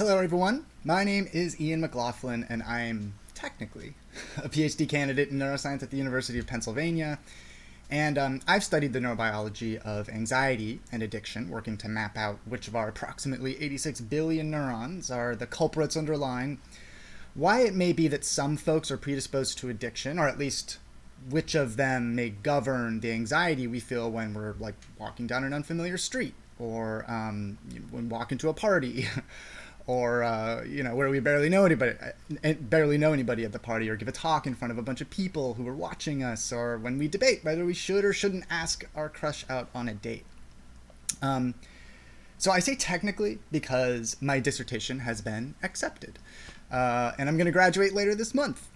Hello, everyone. My name is Ian McLaughlin, and I'm technically a PhD candidate in neuroscience at the University of Pennsylvania. And I've studied the neurobiology of anxiety and addiction, working to map out which of our approximately 86 billion neurons are the culprits underlying why it may be that some folks are predisposed to addiction, or at least which of them may govern the anxiety we feel when we're like walking down an unfamiliar street, or when walking to a party, or where we barely know anybody at the party, or give a talk in front of a bunch of people who are watching us, or when we debate whether we should or shouldn't ask our crush out on a date. So I say technically because my dissertation has been accepted, and I'm going to graduate later this month.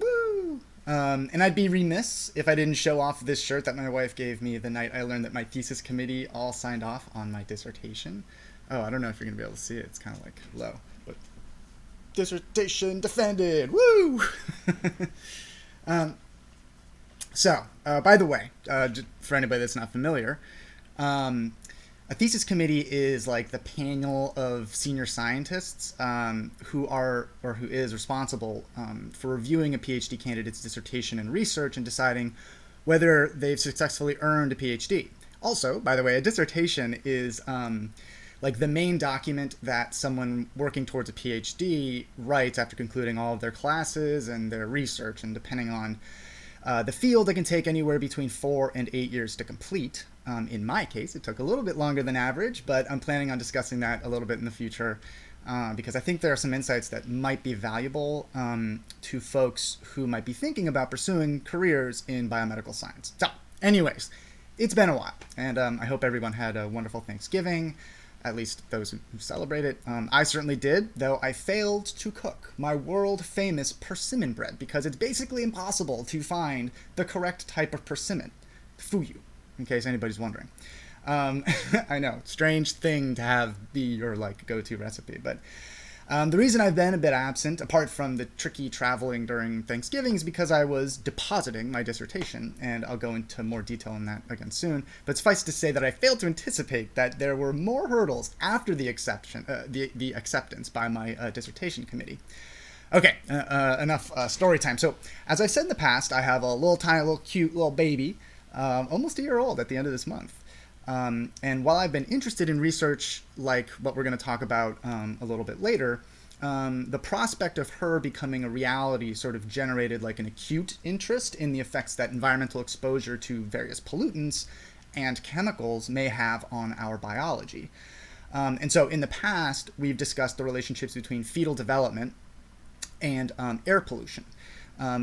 Woo! And I'd be remiss if I didn't show off this shirt that my wife gave me the night I learned that my thesis committee all signed off on my dissertation. Oh, I don't know if you're going to be able to see it. It's kind of like low. But dissertation defended. Woo! By the way, for anybody that's not familiar, a thesis committee is like the panel of senior scientists who is responsible for reviewing a PhD candidate's dissertation and research and deciding whether they've successfully earned a PhD. Also, by the way, a dissertation is like the main document that someone working towards a PhD writes after concluding all of their classes and their research, and depending on the field, it can take anywhere between 4 and 8 years to complete. In my case, it took a little bit longer than average, but I'm planning on discussing that a little bit in the future because I think there are some insights that might be valuable to folks who might be thinking about pursuing careers in biomedical science. So, anyways, it's been a while, and I hope everyone had a wonderful Thanksgiving, at least those who celebrate it. I certainly did, though I failed to cook my world-famous persimmon bread because it's basically impossible to find the correct type of persimmon. Fuyu, in case anybody's wondering. I know, strange thing to have be your like go-to recipe, but the reason I've been a bit absent, apart from the tricky traveling during Thanksgiving, is because I was depositing my dissertation, and I'll go into more detail on that again soon. But suffice to say that I failed to anticipate that there were more hurdles after the acceptance by my dissertation committee. Okay, enough story time. So, as I said in the past, I have a little cute little baby, almost a year old at the end of this month. And while I've been interested in research like what we're going to talk about a little bit later, the prospect of her becoming a reality sort of generated like an acute interest in the effects that environmental exposure to various pollutants and chemicals may have on our biology. And so in the past, we've discussed the relationships between fetal development and air pollution.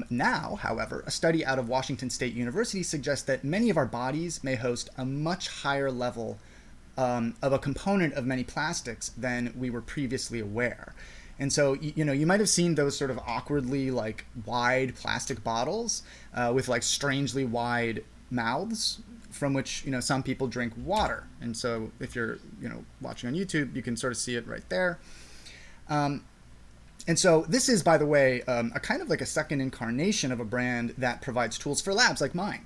Now, however, a study out of Washington State University suggests that many of our bodies may host a much higher level of a component of many plastics than we were previously aware. And so, you might have seen those sort of awkwardly like wide plastic bottles with like strangely wide mouths from which, some people drink water. And so if you're, watching on YouTube, you can sort of see it right there. And so this is, by the way, a kind of like a second incarnation of a brand that provides tools for labs like mine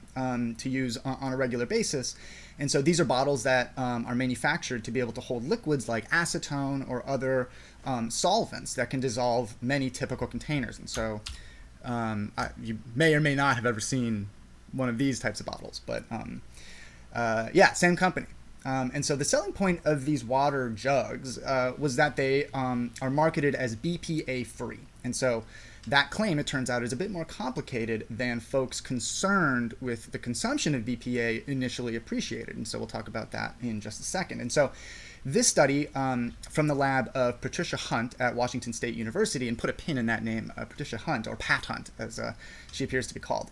to use on a regular basis. And so these are bottles that are manufactured to be able to hold liquids like acetone or other solvents that can dissolve many typical containers. And so you may or may not have ever seen one of these types of bottles, but same company. And so the selling point of these water jugs was that they are marketed as BPA-free. And so that claim, it turns out, is a bit more complicated than folks concerned with the consumption of BPA initially appreciated. And so we'll talk about that in just a second. And so this study from the lab of Patricia Hunt at Washington State University, and put a pin in that name, Patricia Hunt, or Pat Hunt, as she appears to be called,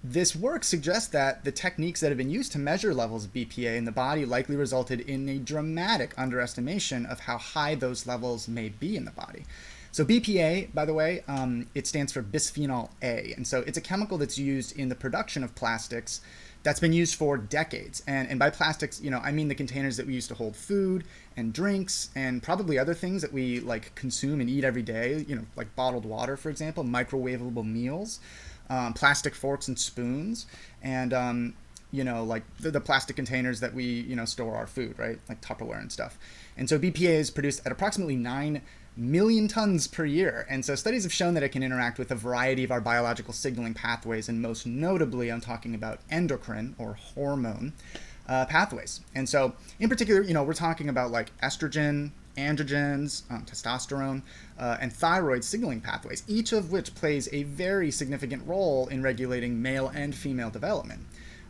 this work suggests that the techniques that have been used to measure levels of BPA in the body likely resulted in a dramatic underestimation of how high those levels may be in the body. So BPA, by the way, it stands for bisphenol A. And so it's a chemical that's used in the production of plastics that's been used for decades. And by plastics, I mean the containers that we use to hold food and drinks and probably other things that we like consume and eat every day, like bottled water, for example, microwavable meals. Plastic forks and spoons, and like the plastic containers that we, store our food, right? Like Tupperware and stuff. And so BPA is produced at approximately 9 million tons per year. And so studies have shown that it can interact with a variety of our biological signaling pathways, and most notably, I'm talking about endocrine or hormone pathways. And so in particular, we're talking about like estrogen, androgens, testosterone, and thyroid signaling pathways, each of which plays a very significant role in regulating male and female development.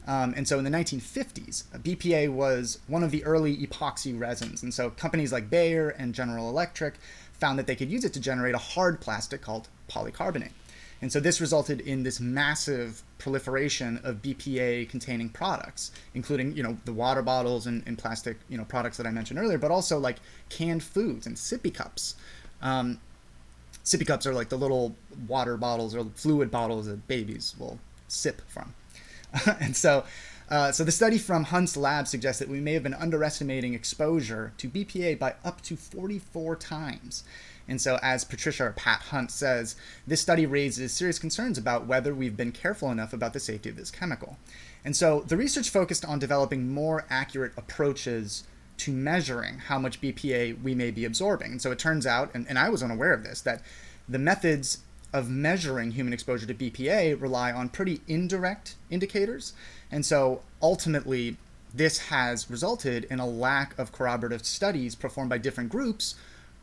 And so in the 1950s, BPA was one of the early epoxy resins. And so companies like Bayer and General Electric found that they could use it to generate a hard plastic called polycarbonate. And so this resulted in this massive proliferation of BPA-containing products, including, the water bottles and plastic, products that I mentioned earlier, but also like canned foods and sippy cups. Sippy cups are like the little water bottles or fluid bottles that babies will sip from. And so the study from Hunt's lab suggests that we may have been underestimating exposure to BPA by up to 44 times. And so, as Pat Hunt says, this study raises serious concerns about whether we've been careful enough about the safety of this chemical. And so the research focused on developing more accurate approaches to measuring how much BPA we may be absorbing. And so it turns out, and I was unaware of this, that the methods of measuring human exposure to BPA rely on pretty indirect indicators. And so ultimately, this has resulted in a lack of corroborative studies performed by different groups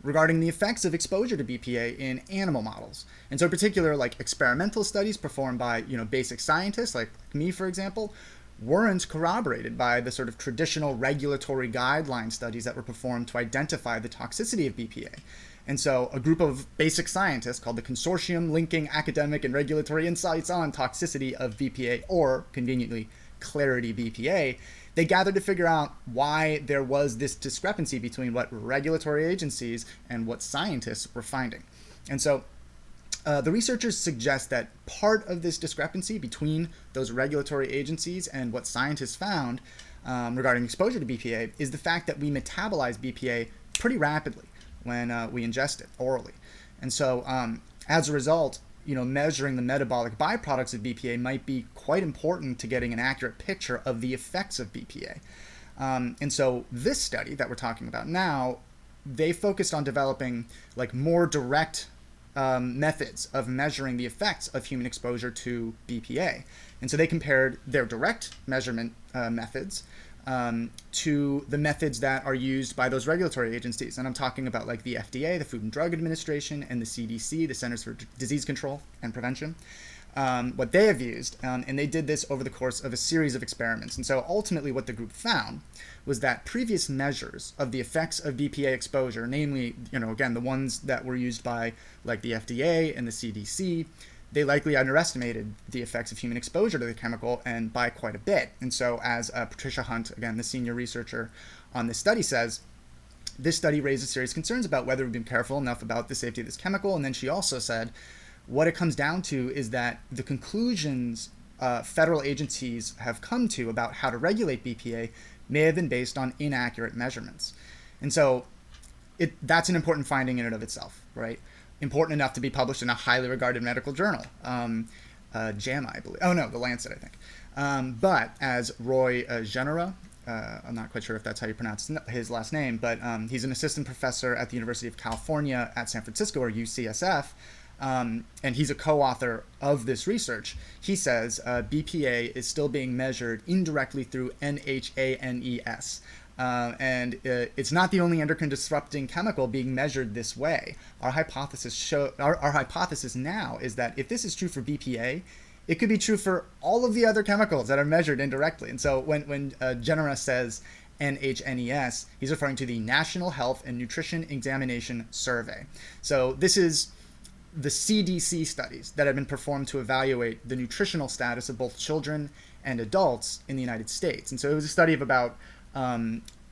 regarding the effects of exposure to BPA in animal models. And so in particular, like experimental studies performed by, basic scientists like me, for example, weren't corroborated by the sort of traditional regulatory guideline studies that were performed to identify the toxicity of BPA. And so a group of basic scientists called the Consortium Linking Academic and Regulatory Insights on Toxicity of BPA, or conveniently Clarity BPA, they gathered to figure out why there was this discrepancy between what regulatory agencies and what scientists were finding. And so the researchers suggest that part of this discrepancy between those regulatory agencies and what scientists found regarding exposure to BPA is the fact that we metabolize BPA pretty rapidly when we ingest it orally. And so as a result, measuring the metabolic byproducts of BPA might be quite important to getting an accurate picture of the effects of BPA. And so this study that we're talking about now, they focused on developing like more direct methods of measuring the effects of human exposure to BPA. And so they compared their direct measurement methods to the methods that are used by those regulatory agencies. And I'm talking about like the FDA, the Food and Drug Administration, and the CDC, the Centers for Disease Control and Prevention, what they have used. And they did this over the course of a series of experiments. And so ultimately what the group found was that previous measures of the effects of BPA exposure, namely, again, the ones that were used by like the FDA and the CDC, they likely underestimated the effects of human exposure to the chemical, and by quite a bit. And so as Patricia Hunt, again, the senior researcher on this study, says, this study raises serious concerns about whether we've been careful enough about the safety of this chemical. And then she also said, what it comes down to is that the conclusions federal agencies have come to about how to regulate BPA may have been based on inaccurate measurements. And so that's an important finding in and of itself, right? Important enough to be published in a highly regarded medical journal, JAMA, I believe. Oh no, The Lancet, I think. But as Roy Genera, I'm not quite sure if that's how you pronounce his last name, but he's an assistant professor at the University of California at San Francisco, or UCSF, and he's a co-author of this research. He says BPA is still being measured indirectly through NHANES. And it's not the only endocrine disrupting chemical being measured this way. Our hypothesis now is that if this is true for BPA, it could be true for all of the other chemicals that are measured indirectly. And so when Genera says NHNES, he's referring to the National Health and Nutrition Examination Survey. So this is the CDC studies that have been performed to evaluate the nutritional status of both children and adults in the United States. And so it was a study of about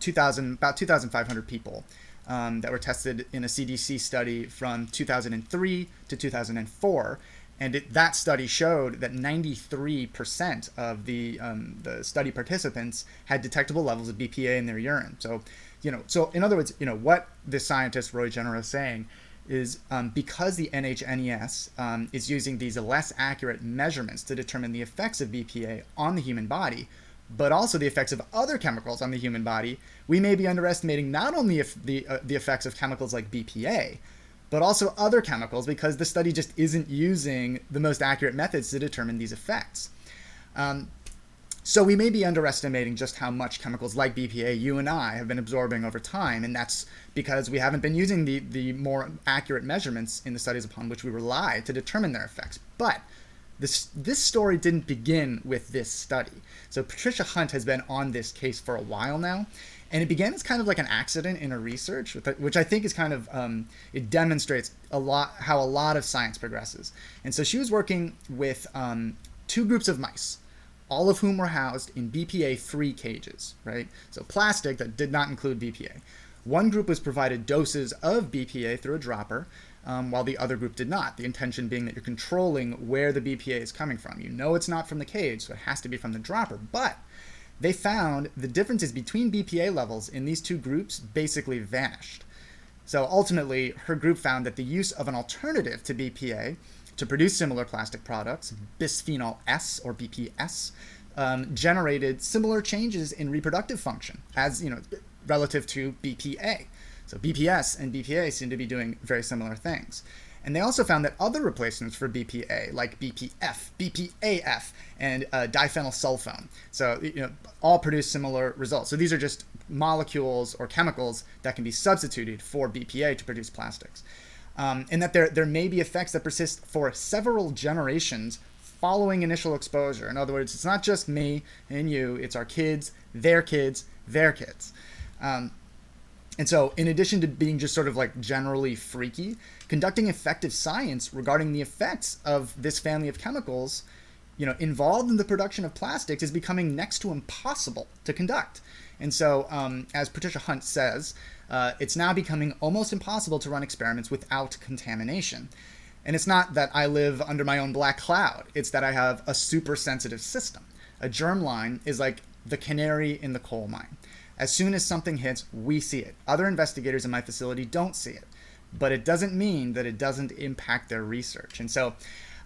2,500 people that were tested in a CDC study from 2003 to 2004. And that study showed that 93% of the study participants had detectable levels of BPA in their urine. So, so in other words, what this scientist, Roy Genera, is saying is because the NHNES is using these less accurate measurements to determine the effects of BPA on the human body, but also the effects of other chemicals on the human body, we may be underestimating not only the effects of chemicals like BPA, but also other chemicals, because the study just isn't using the most accurate methods to determine these effects. So we may be underestimating just how much chemicals like BPA you and I have been absorbing over time, and that's because we haven't been using the more accurate measurements in the studies upon which we rely to determine their effects. But this story didn't begin with this study. So Patricia Hunt has been on this case for a while now, and it began as kind of like an accident in her research, which I think is kind of, it demonstrates how a lot of science progresses. And so she was working with 2 groups of mice, all of whom were housed in BPA-free cages, right? So plastic that did not include BPA. One group was provided doses of BPA through a dropper, while the other group did not. The intention being that you're controlling where the BPA is coming from. You know it's not from the cage, so it has to be from the dropper. But they found the differences between BPA levels in these 2 groups basically vanished. So ultimately, her group found that the use of an alternative to BPA to produce similar plastic products, bisphenol S or BPS, generated similar changes in reproductive function as, relative to BPA. So BPS and BPA seem to be doing very similar things. And they also found that other replacements for BPA, like BPF, BPA-F, and diphenylsulfone, so all produce similar results. So these are just molecules or chemicals that can be substituted for BPA to produce plastics. And that there may be effects that persist for several generations following initial exposure. In other words, it's not just me and you, it's our kids, their kids, their kids. And so in addition to being just sort of like generally freaky, conducting effective science regarding the effects of this family of chemicals, involved in the production of plastics is becoming next to impossible to conduct. And so, as Patricia Hunt says, it's now becoming almost impossible to run experiments without contamination. And it's not that I live under my own black cloud. It's that I have a super sensitive system. A germline is like the canary in the coal mine. As soon as something hits, we see it. Other investigators in my facility don't see it. But it doesn't mean that it doesn't impact their research. And so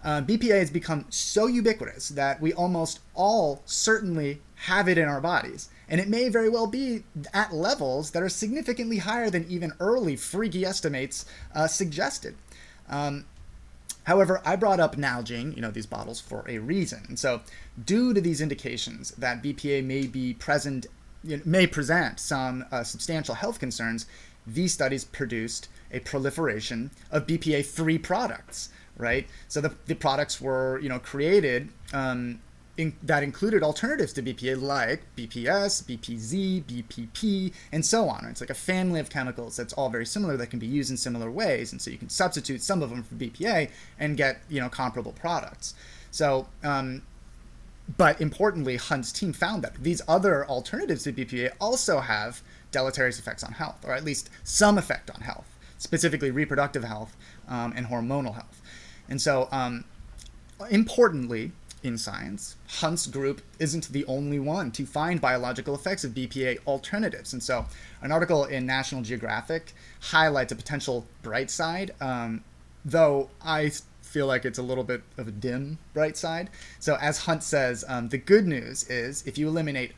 BPA has become so ubiquitous that we almost all certainly have it in our bodies. And it may very well be at levels that are significantly higher than even early freaky estimates suggested. However, I brought up Nalgene, these bottles, for a reason. And so due to these indications that BPA may present some substantial health concerns, these studies produced a proliferation of BPA-free products, right? So the products were, created that included alternatives to BPA like BPS, BPZ, BPP, and so on. It's like a family of chemicals that's all very similar that can be used in similar ways, and so you can substitute some of them for BPA and get, comparable products. So, but importantly, Hunt's team found that these other alternatives to BPA also have deleterious effects on health, or at least some effect on health, specifically reproductive health and hormonal health. And so, importantly, in science, Hunt's group isn't the only one to find biological effects of BPA alternatives. And so an article in National Geographic highlights a potential bright side, though I feel like it's a little bit of a dim bright side. So as Hunt says, the good news is if you eliminate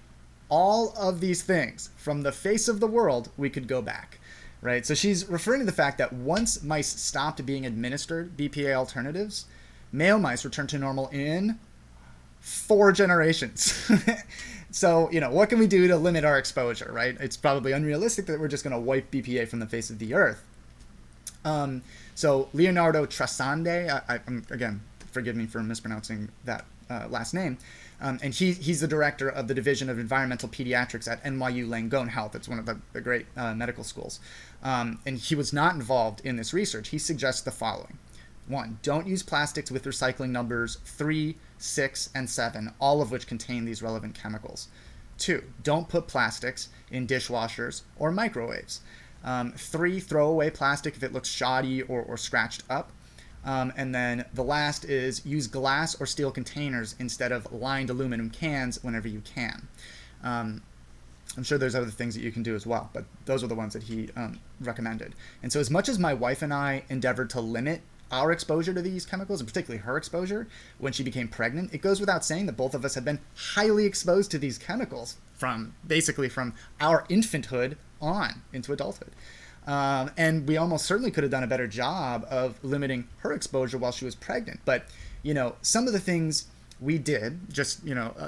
all of these things from the face of the world, we could go back, right? So she's referring to the fact that once mice stopped being administered BPA alternatives, male mice returned to normal in 4 generations. So, what can we do to limit our exposure, right? It's probably unrealistic that we're just going to wipe BPA from the face of the earth. So Leonardo Trasande, I'm again, forgive me for mispronouncing that last name, and he's the director of the Division of Environmental Pediatrics at NYU Langone Health. It's one of the great medical schools. And he was not involved in this research. He suggests the following. 1, don't use plastics with recycling numbers 3, 6, and 7, all of which contain these relevant chemicals. 2, don't put plastics in dishwashers or microwaves. 3, throw away plastic if it looks shoddy or scratched up. And then the last is use glass or steel containers instead of lined aluminum cans whenever you can. I'm sure there's other things that you can do as well, but those are the ones that he recommended. And so as much as my wife and I endeavored to limit our exposure to these chemicals, and particularly her exposure when she became pregnant, it goes without saying that both of us have been highly exposed to these chemicals from our infanthood on into adulthood. And we almost certainly could have done a better job of limiting her exposure while she was pregnant. But, some of the things we did, just,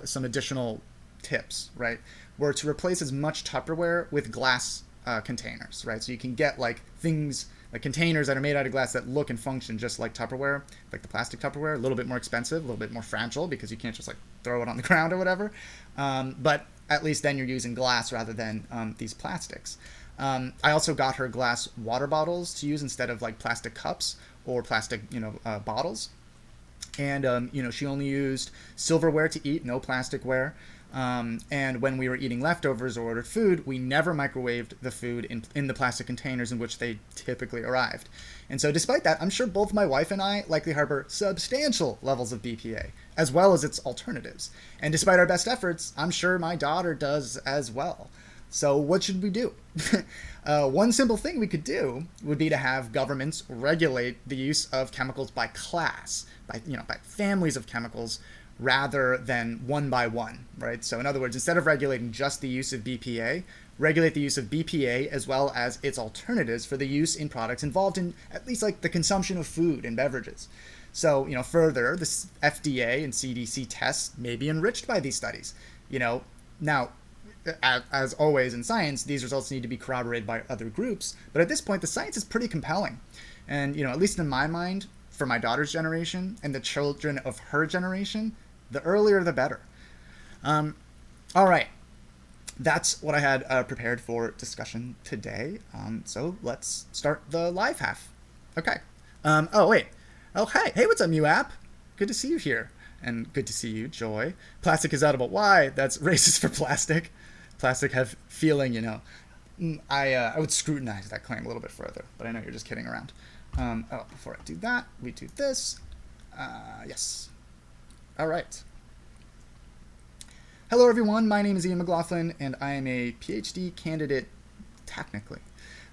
some additional tips, right, were to replace as much Tupperware with glass containers, right? So you can get like things like containers that are made out of glass that look and function just like Tupperware, like the plastic Tupperware, a little bit more expensive, a little bit more fragile because you can't just like throw it on the ground or whatever. But at least then you're using glass rather than these plastics. I also got her glass water bottles to use instead of like plastic cups or plastic, bottles. And, she only used silverware to eat, no plasticware. And when we were eating leftovers or ordered food, we never microwaved the food in the plastic containers in which they typically arrived. And so despite that, I'm sure both my wife and I likely harbor substantial levels of BPA, as well as its alternatives. And despite our best efforts, I'm sure my daughter does as well. So what should we do? One simple thing we could do would be to have governments regulate the use of chemicals by class, by families of chemicals, rather than one by one, right? So in other words, instead of regulating just the use of BPA, regulate the use of BPA as well as its alternatives for the use in products involved in at least like the consumption of food and beverages. So, further, the FDA and CDC tests may be enriched by these studies. Now, as always in science, these results need to be corroborated by other groups. But at this point, the science is pretty compelling. And, at least in my mind, for my daughter's generation and the children of her generation, the earlier the better. All right. That's what I had prepared for discussion today. So let's start the live half. Okay. Oh, wait. Oh, hi. Hey, what's up, new app? Good to see you here. And good to see you, Joy. Plastic is edible. Why? That's racist for plastic. Plastic have feeling, I would scrutinize that claim a little bit further, but I know you're just kidding around. Before I do that, we do this. Yes. All right. Hello, everyone. My name is Ian McLaughlin, and I am a PhD candidate, technically,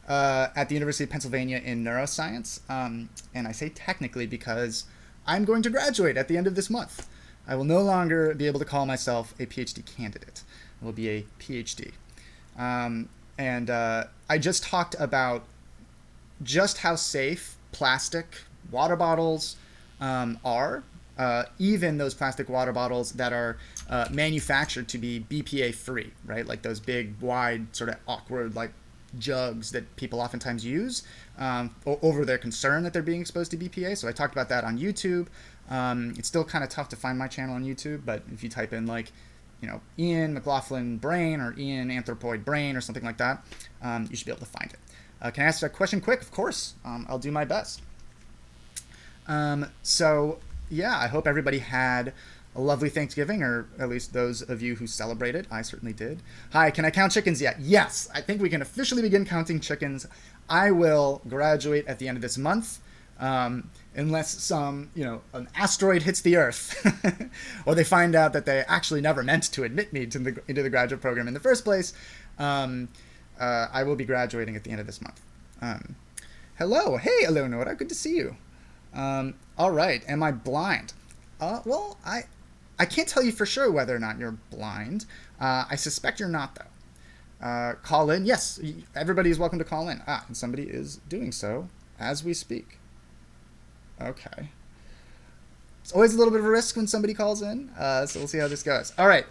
at the University of Pennsylvania in neuroscience. And I say technically because I'm going to graduate at the end of this month. I will no longer be able to call myself a PhD candidate. I will be a PhD. And I just talked about just how safe plastic water bottles are, even those plastic water bottles that are manufactured to be BPA-free, right? Like those big, wide, sort of awkward, like jugs that people oftentimes use over their concern that they're being exposed to BPA. So I talked about that on YouTube. It's still kind of tough to find my channel on YouTube, but if you type in like, Ian McLaughlin Brain or Ian Anthropoid Brain or something like that, you should be able to find it. Can I ask a question quick? Of course. I'll do my best. So, yeah, I hope everybody had a lovely Thanksgiving, or at least those of you who celebrated. I certainly did. Hi, can I count chickens yet? Yes, I think we can officially begin counting chickens. I will graduate at the end of this month, unless some, an asteroid hits the Earth, or they find out that they actually never meant to admit me to into the graduate program in the first place. I will be graduating at the end of this month. Hello. Hey, Leonardos. Good to see you. All right. Am I blind? Well, I can't tell you for sure whether or not you're blind. I suspect you're not, though. Call in. Yes, everybody is welcome to call in. And somebody is doing so as we speak. Okay. It's always a little bit of a risk when somebody calls in, so we'll see how this goes. All right.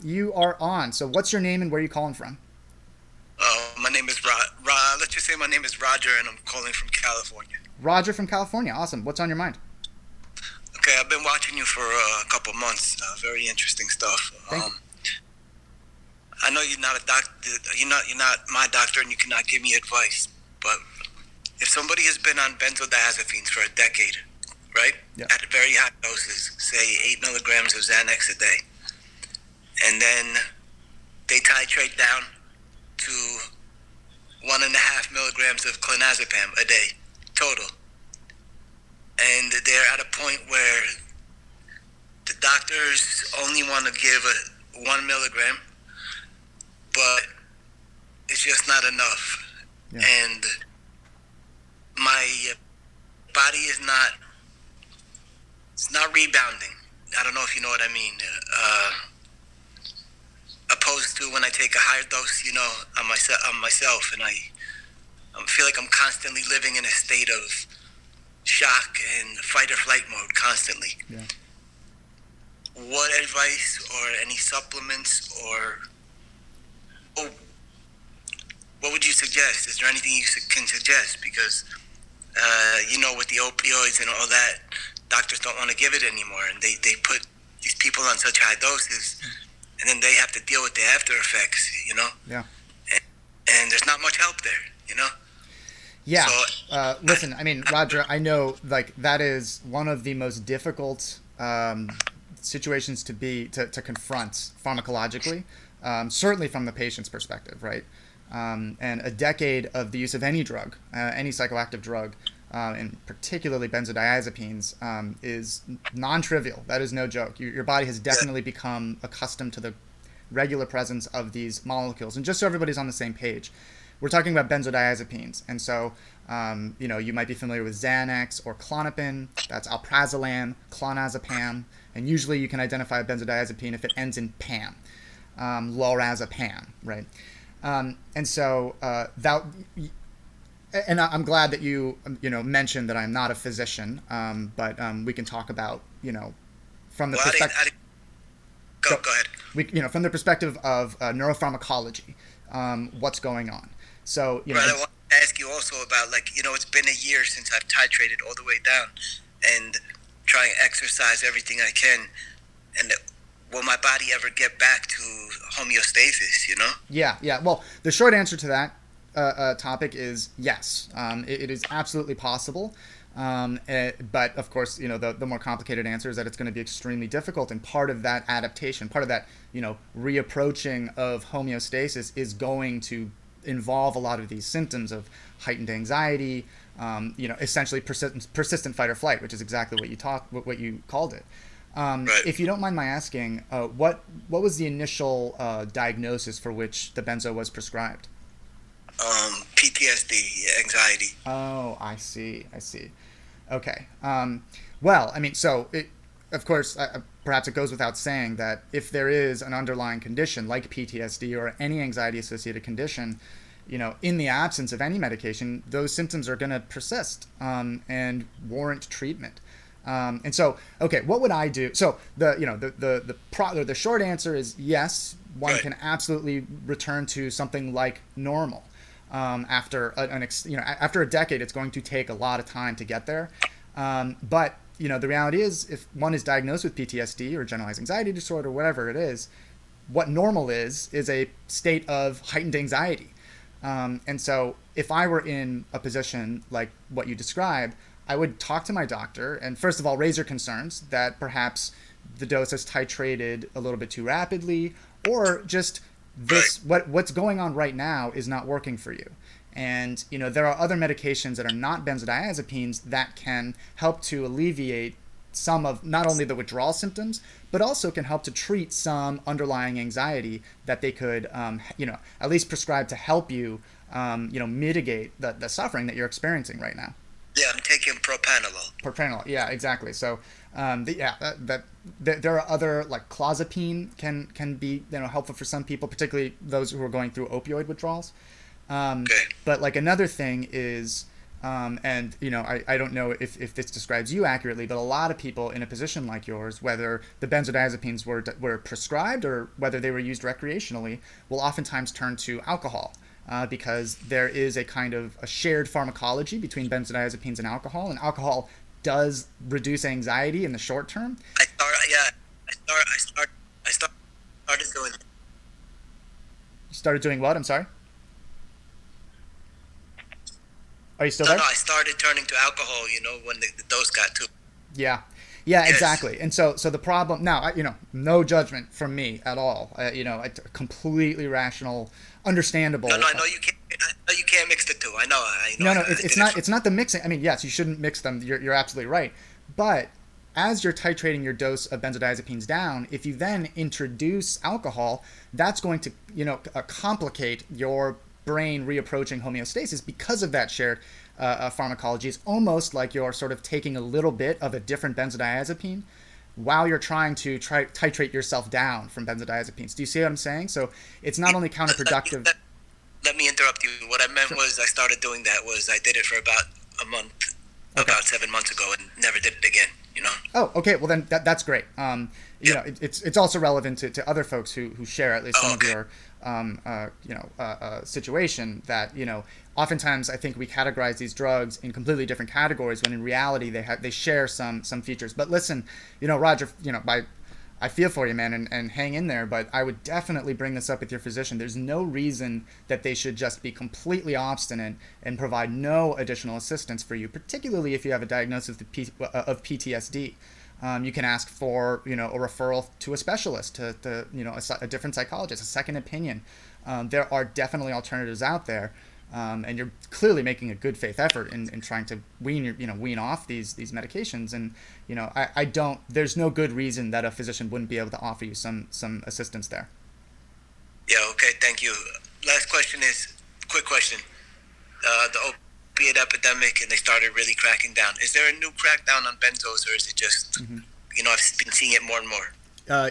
You are on. So what's your name and where are you calling from? My name is let's just say my name is Roger, and I'm calling from California. Roger from California. Awesome. What's on your mind? Okay, I've been watching you for a couple months. Very interesting stuff. Thank you. I know you're not a doctor. You're not my doctor, and you cannot give me advice. But if somebody has been on benzodiazepines for a decade, right, at very high doses, say 8 milligrams of Xanax a day, and then they titrate down to 1.5 milligrams of clonazepam a day total, and they're at a point where the doctors only want to give 1 milligram, but it's just not enough. And my body is not, it's not rebounding. I don't know if you know what I mean. Opposed to when I take a higher dose, on myself, and I feel like I'm constantly living in a state of shock and fight or flight mode constantly. Yeah. What advice or any supplements or what would you suggest? Is there anything you can suggest? Because with the opioids and all that, doctors don't want to give it anymore, and they put these people on such high doses, and then they have to deal with the after effects. Yeah. And there's not much help there. Yeah. So, listen, I mean, Roger, I know that is one of the most difficult situations to confront pharmacologically, certainly from the patient's perspective, right? And a decade of the use of any drug, any psychoactive drug, and particularly benzodiazepines, is non-trivial. That is no joke. Your body has definitely become accustomed to the regular presence of these molecules. And just so everybody's on the same page, we're talking about benzodiazepines. And so, you might be familiar with Xanax or Klonopin. That's alprazolam, clonazepam. And usually you can identify a benzodiazepine if it ends in PAM, lorazepam, right? And so and I'm glad that you mentioned that I'm not a physician, but we can talk about from the perspective. Go ahead. From the perspective of neuropharmacology, what's going on. So Right, I want to ask you also about it's been a year since I've titrated all the way down, and trying to exercise everything I can, and will my body ever get back to homeostasis? Yeah. Well, the short answer to that topic is yes. It is absolutely possible. But of course, the more complicated answer is that it's going to be extremely difficult. And part of that adaptation, part of that, reapproaching of homeostasis is going to involve a lot of these symptoms of heightened anxiety, essentially persistent fight or flight, which is exactly what you called it. Right. If you don't mind my asking, what was the initial diagnosis for which the benzo was prescribed? PTSD, anxiety. Oh, I see. Okay. Well, I mean, so of course, perhaps it goes without saying that if there is an underlying condition like PTSD or any anxiety-associated condition, in the absence of any medication, those symptoms are going to persist and warrant treatment. And so, okay, what would I do? So the short answer is yes, one Right. can absolutely return to something like normal. After after a decade, it's going to take a lot of time to get there. But the reality is, if one is diagnosed with PTSD or generalized anxiety disorder, whatever it is, what normal is a state of heightened anxiety. And so if I were in a position like what you described, I would talk to my doctor and first of all raise your concerns that perhaps the dose is titrated a little bit too rapidly, or just what's going on right now is not working for you. And there are other medications that are not benzodiazepines that can help to alleviate some of not only the withdrawal symptoms, but also can help to treat some underlying anxiety that they could at least prescribe to help you mitigate the suffering that you're experiencing right now. Yeah, I'm taking propranolol. Propranolol, yeah, exactly. So, there are other, like clozapine can be helpful for some people, particularly those who are going through opioid withdrawals. Okay. But like another thing is, and I don't know if this describes you accurately, but a lot of people in a position like yours, whether the benzodiazepines were prescribed or whether they were used recreationally, will oftentimes turn to alcohol. Because there is a kind of a shared pharmacology between benzodiazepines and alcohol does reduce anxiety in the short term. I started doing. You started doing what? I'm sorry. Are you still there? No, I started turning to alcohol. When the dose got too. Yeah, Yes. exactly. And so the problem now, no judgment from me at all. Completely rational, understandable. No, I know you can't. I know you can't mix the two. I know. No, it's not the mixing. I mean, yes, you shouldn't mix them. You're absolutely right. But as you're titrating your dose of benzodiazepines down, if you then introduce alcohol, that's going to complicate your brain reapproaching homeostasis because of that shared pharmacology. Is almost like you're sort of taking a little bit of a different benzodiazepine while you're trying to titrate yourself down from benzodiazepines. Do you see what I'm saying? So it's not only counterproductive. Let me interrupt you. What I meant Sure. was I started doing that was I did it for about a month, Okay. about 7 months ago, and never did it again. Oh, okay. Well, then that's great. You know, it's also relevant to other folks who share at least some of your situation that, you know, oftentimes I think we categorize these drugs in completely different categories when in reality they share some features. But listen, you know, Roger, you know, I feel for you, man, and hang in there, but I would definitely bring this up with your physician. There's no reason that they should just be completely obstinate and provide no additional assistance for you, particularly if you have a diagnosis of PTSD. You can ask for, you know, a referral to a specialist, to you know, a different psychologist, a second opinion. There are definitely alternatives out there. And you're clearly making a good faith effort in trying to wean off these medications. And, you know, there's no good reason that a physician wouldn't be able to offer you some assistance there. Yeah, okay, thank you. Last question is, quick question. The opiate epidemic, and they started really cracking down. Is there a new crackdown on benzos, or is it just, you know, I've been seeing it more and more?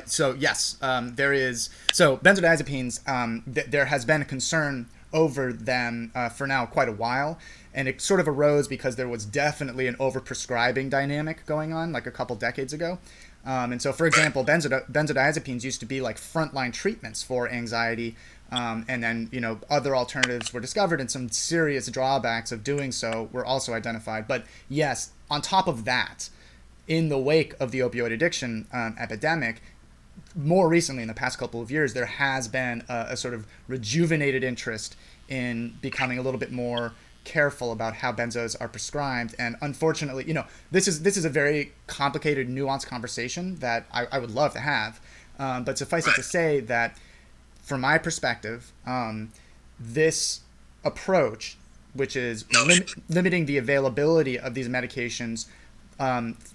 So, yes, there is. So, benzodiazepines, there has been a concern over them for now quite a while, and it sort of arose because there was definitely an overprescribing dynamic going on like a couple decades ago. And so, for example, benzodiazepines used to be like frontline treatments for anxiety, and then, you know, other alternatives were discovered, and some serious drawbacks of doing so were also identified. But yes, on top of that, in the wake of the opioid addiction epidemic, more recently, in the past couple of years, there has been a sort of rejuvenated interest in becoming a little bit more careful about how benzos are prescribed. And unfortunately, you know, this is a very complicated, nuanced conversation that I would love to have. But suffice it to say that, from my perspective, this approach, which is limiting the availability of these medications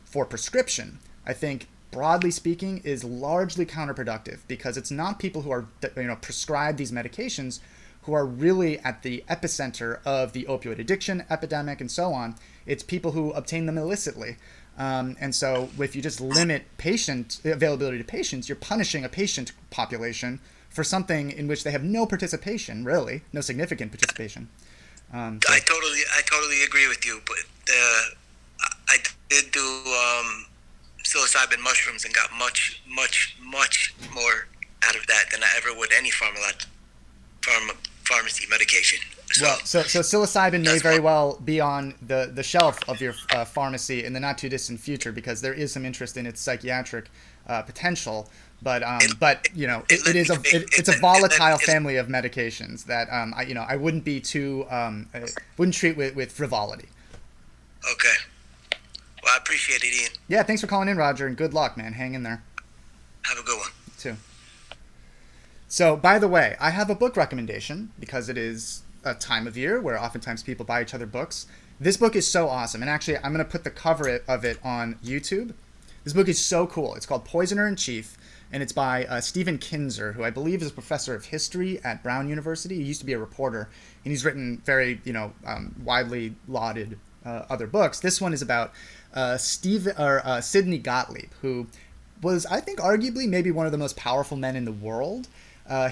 for prescription, I think, broadly speaking, is largely counterproductive, because it's not people who are, you know, prescribed these medications who are really at the epicenter of the opioid addiction epidemic and so on. It's people who obtain them illicitly. And so if you just limit patient availability to patients, you're punishing a patient population for something in which they have no participation, really, no significant participation. I totally agree with you, but I did do psilocybin mushrooms and got much more out of that than I ever would any pharmacy medication. So psilocybin may very well be on the shelf of your pharmacy in the not too distant future, because there is some interest in its psychiatric potential. But you know, it's a volatile family of medications that I wouldn't be too wouldn't treat with frivolity. Okay. Well, I appreciate it, Ian. Yeah, thanks for calling in, Roger, and good luck, man. Hang in there. Have a good one. You too. So, by the way, I have a book recommendation, because it is a time of year where oftentimes people buy each other books. This book is so awesome, and actually, I'm going to put the cover of it on YouTube. This book is so cool. It's called Poisoner in Chief, and it's by Stephen Kinzer, who I believe is a professor of history at Brown University. He used to be a reporter, and he's written very, widely lauded other books. This one is about Sidney Gottlieb, who was, I think, arguably maybe one of the most powerful men in the world.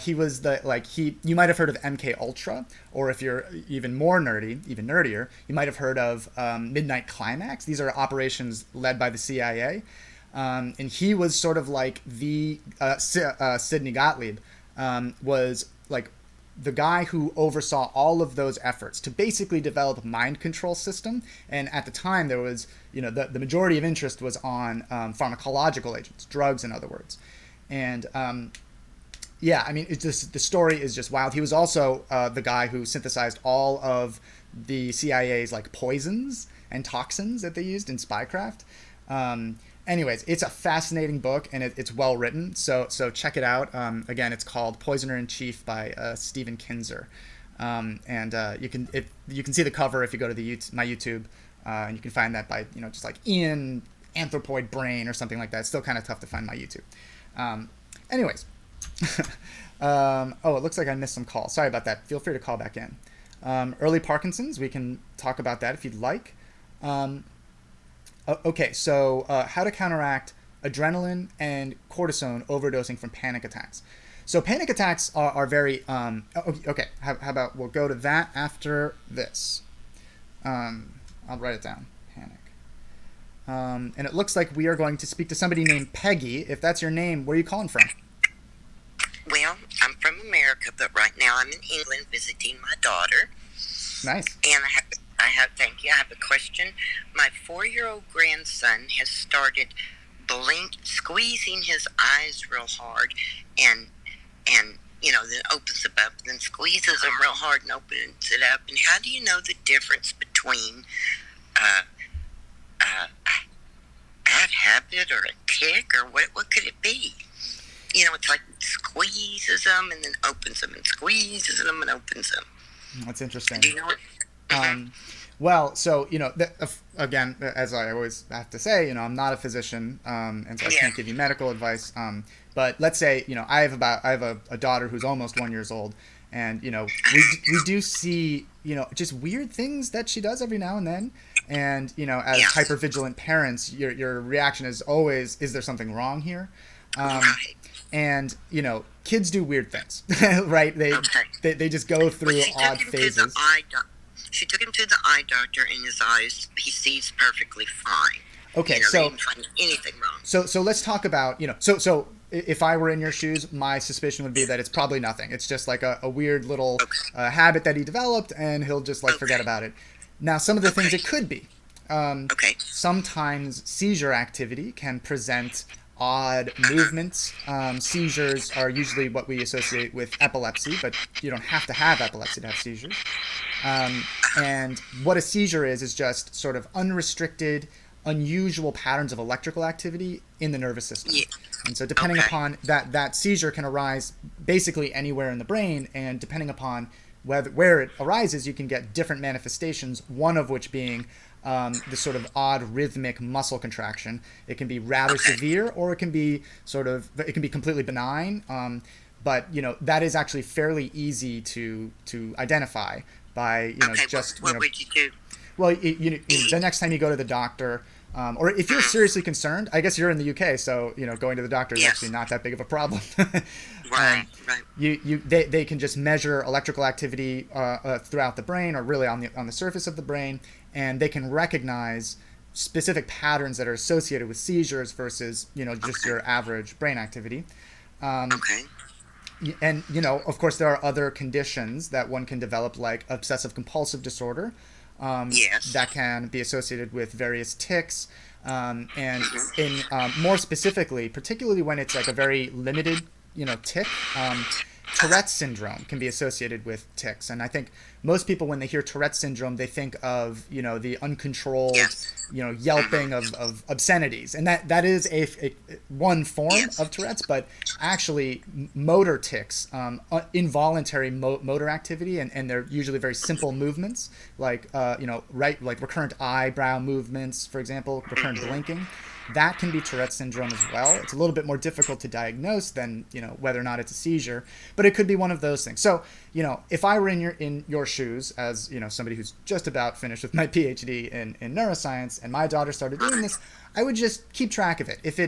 He was you might have heard of MK Ultra, or if you're even more nerdy, even nerdier, you might have heard of Midnight Climax. These are operations led by the CIA. And he was sort of like the Sidney Gottlieb was like the guy who oversaw all of those efforts to basically develop a mind control system. And at the time, there was, the majority of interest was on pharmacological agents, drugs, in other words. And it's just, the story is just wild. He was also the guy who synthesized all of the CIA's like poisons and toxins that they used in spycraft. Anyways, it's a fascinating book, and it's well written. So check it out. Again, it's called Poisoner in Chief by Stephen Kinzer, and you can see the cover if you go to my YouTube, and you can find that by just like Ian Anthropoid Brain or something like that. It's still kind of tough to find my YouTube. Anyways, Oh, it looks like I missed some calls. Sorry about that. Feel free to call back in. Early Parkinson's, we can talk about that if you'd like. Okay, so how to counteract adrenaline and cortisone overdosing from panic attacks. So panic attacks are very... okay, how about we'll go to that after this. I'll write it down. Panic. And it looks like we are going to speak to somebody named Peggy. If that's your name, where are you calling from? Well, I'm from America, but right now I'm in England visiting my daughter. Nice. And thank you. I have a question. My 4-year-old grandson has started squeezing his eyes real hard, and then opens them up, then squeezes them real hard and opens it up. And how do you know the difference between a bad habit or a tic, or what could it be? It's like squeezes them and then opens them, and squeezes them and opens them. That's interesting. Do you know what? Well, so, again, as I always have to say, I'm not a physician, and so I can't give you medical advice. But let's say, I have a daughter who's almost 1 year old, and, we do see, just weird things that she does every now and then. And, as hypervigilant parents, your reaction is always, is there something wrong here? Right. And, kids do weird things, right? They just go through odd phases. She took him to the eye doctor, and his eyes, he sees perfectly fine. Okay, they didn't find anything wrong. So let's talk about, so if I were in your shoes, my suspicion would be that it's probably nothing. It's just like a weird little habit that he developed, and he'll just forget about it. Now, some of the things it could be. Sometimes seizure activity can present odd movements. Seizures are usually what we associate with epilepsy, but you don't have to have epilepsy to have seizures. And what a seizure is just sort of unrestricted, unusual patterns of electrical activity in the nervous system. Yeah. And so depending upon that seizure can arise basically anywhere in the brain, and depending upon where it arises, you can get different manifestations, one of which being this sort of odd rhythmic muscle contraction. It can be rather severe, or it can be completely benign. But that is actually fairly easy to identify by what would you do? Well, the next time you go to the doctor, or if you're seriously concerned, I guess you're in the UK, so going to the doctor is actually not that big of a problem. Right. They can just measure electrical activity throughout the brain, or really on the surface of the brain, and they can recognize specific patterns that are associated with seizures versus just your average brain activity. And of course, there are other conditions that one can develop, like obsessive compulsive disorder. That can be associated with various tics, and in more specifically, particularly when it's like a very limited, tic, Tourette's syndrome can be associated with tics. And I think most people, when they hear Tourette's syndrome, they think of, the uncontrolled, yelping of obscenities. And that is a one form of Tourette's, but actually motor tics, involuntary motor activity, and they're usually very simple movements, like, like recurrent eyebrow movements, for example, recurrent blinking. That can be Tourette's syndrome as well. It's a little bit more difficult to diagnose than, whether or not it's a seizure, but it could be one of those things. So, if I were in your shoes as, somebody who's just about finished with my PhD in neuroscience, and my daughter started doing this, I would just keep track of it. If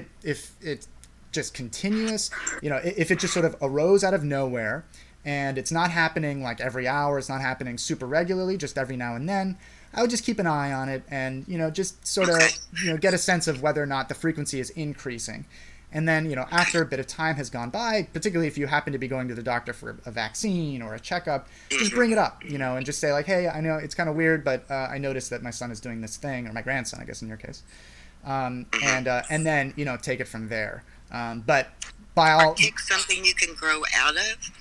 it's just continuous, if it just sort of arose out of nowhere, and it's not happening like every hour, it's not happening super regularly, just every now and then, I would just keep an eye on it and, just sort of, get a sense of whether or not the frequency is increasing. And then, after a bit of time has gone by, particularly if you happen to be going to the doctor for a vaccine or a checkup, just bring it up, and just say like, hey, I know it's kind of weird, but I noticed that my son is doing this thing, or my grandson, I guess in your case. And then, take it from there. But by all... Are tics something you can grow out of?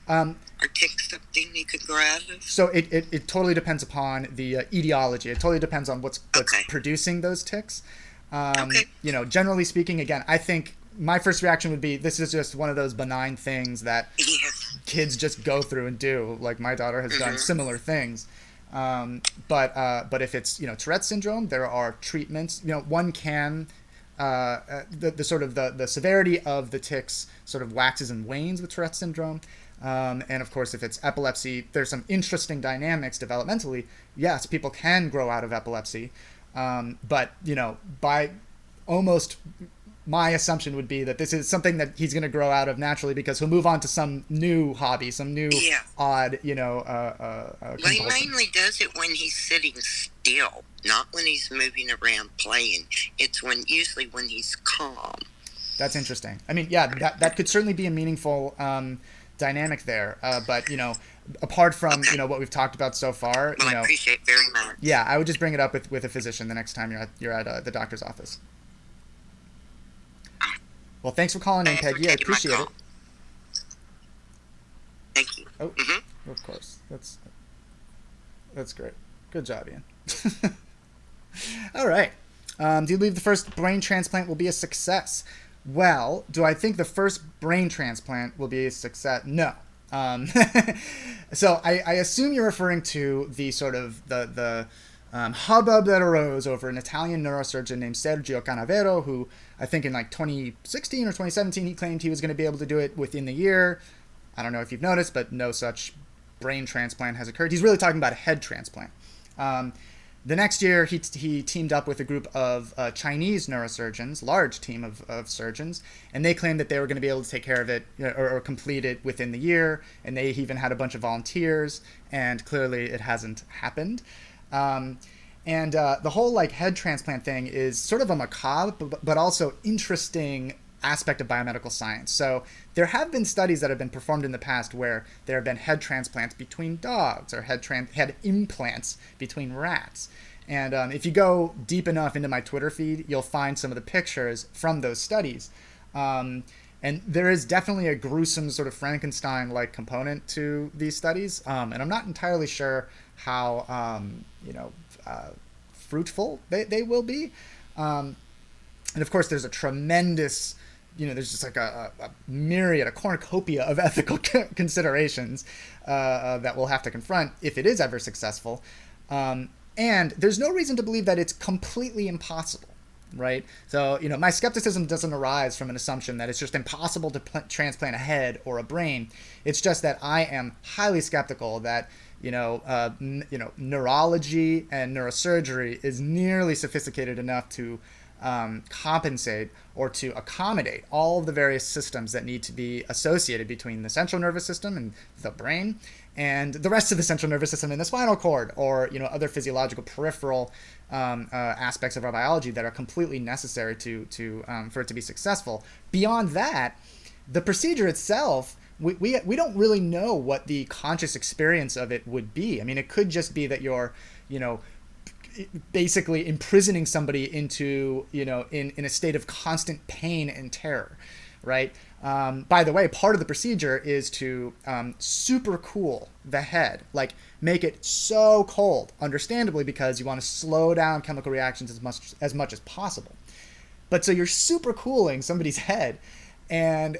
Are tics something you could grow out of? So it totally depends upon the etiology. It totally depends on what's producing those tics. Generally speaking, again, I think my first reaction would be this is just one of those benign things that kids just go through and do. Like my daughter has done similar things. But if it's Tourette's syndrome, there are treatments. One can the sort of the severity of the tics sort of waxes and wanes with Tourette syndrome. And of course, if it's epilepsy, there's some interesting dynamics developmentally. Yes, people can grow out of epilepsy. But, by almost my assumption would be that this is something that he's going to grow out of naturally because he'll move on to some new hobby, some new odd, Well, he mainly does it when he's sitting still, not when he's moving around playing. It's usually when he's calm. That's interesting. I mean, yeah, that could certainly be a meaningful dynamic there. But, apart from, what we've talked about so far, I appreciate very much. Yeah, I would just bring it up with a physician the next time you're at the doctor's office. Well, thanks for calling in, Peggy. I appreciate it. Thank you. Oh, Of course. That's great. Good job, Ian. All right. Do you believe the first brain transplant will be a success? Well, do I think the first brain transplant will be a success? No. So I assume you're referring to the sort of the hubbub that arose over an Italian neurosurgeon named Sergio Canavero, who I think in like 2016 or 2017, he claimed he was going to be able to do it within the year. I don't know if you've noticed, but no such brain transplant has occurred. He's really talking about a head transplant. The next year, he teamed up with a group of Chinese neurosurgeons, large team of surgeons, and they claimed that they were going to be able to take care of it or complete it within the year, and they even had a bunch of volunteers, and clearly it hasn't happened. And the whole head transplant thing is sort of a macabre, but also interesting aspect of biomedical science. So there have been studies that have been performed in the past where there have been head transplants between dogs or head implants between rats. And if you go deep enough into my Twitter feed, you'll find some of the pictures from those studies. And there is definitely a gruesome sort of Frankenstein-like component to these studies. And I'm not entirely sure how, fruitful they will be. And of course, there's a tremendous, there's just a myriad, a cornucopia of ethical considerations that we'll have to confront if it is ever successful. And there's no reason to believe that it's completely impossible, right? So, my skepticism doesn't arise from an assumption that it's just impossible to transplant a head or a brain. It's just that I am highly skeptical that neurology and neurosurgery is nearly sophisticated enough to compensate or to accommodate all of the various systems that need to be associated between the central nervous system and the brain and the rest of the central nervous system and the spinal cord, or other physiological peripheral aspects of our biology that are completely necessary for it to be successful. Beyond that, the procedure itself, we don't really know what the conscious experience of it would be. I mean, it could just be that you're, basically imprisoning somebody into, in a state of constant pain and terror, right? By the way, part of the procedure is to super cool the head, make it so cold, understandably, because you want to slow down chemical reactions as much as possible. But so you're super cooling somebody's head, and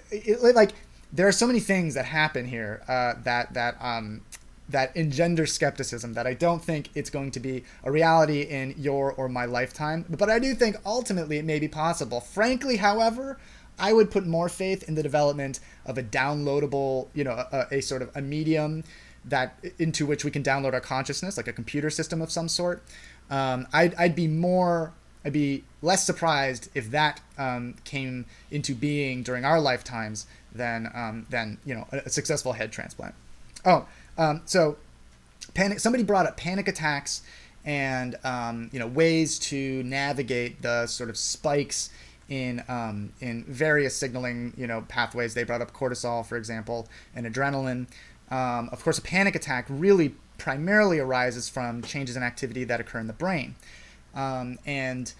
there are so many things that happen here that engender skepticism that I don't think it's going to be a reality in your or my lifetime. But I do think ultimately it may be possible. Frankly, however, I would put more faith in the development of a downloadable, a sort of a medium that into which we can download our consciousness, like a computer system of some sort. I'd be less surprised if that came into being during our lifetimes than a successful head transplant. So somebody brought up panic attacks and ways to navigate the sort of spikes in various signaling pathways. They brought up cortisol, for example, and adrenaline. Of course, a panic attack really primarily arises from changes in activity that occur in the brain. And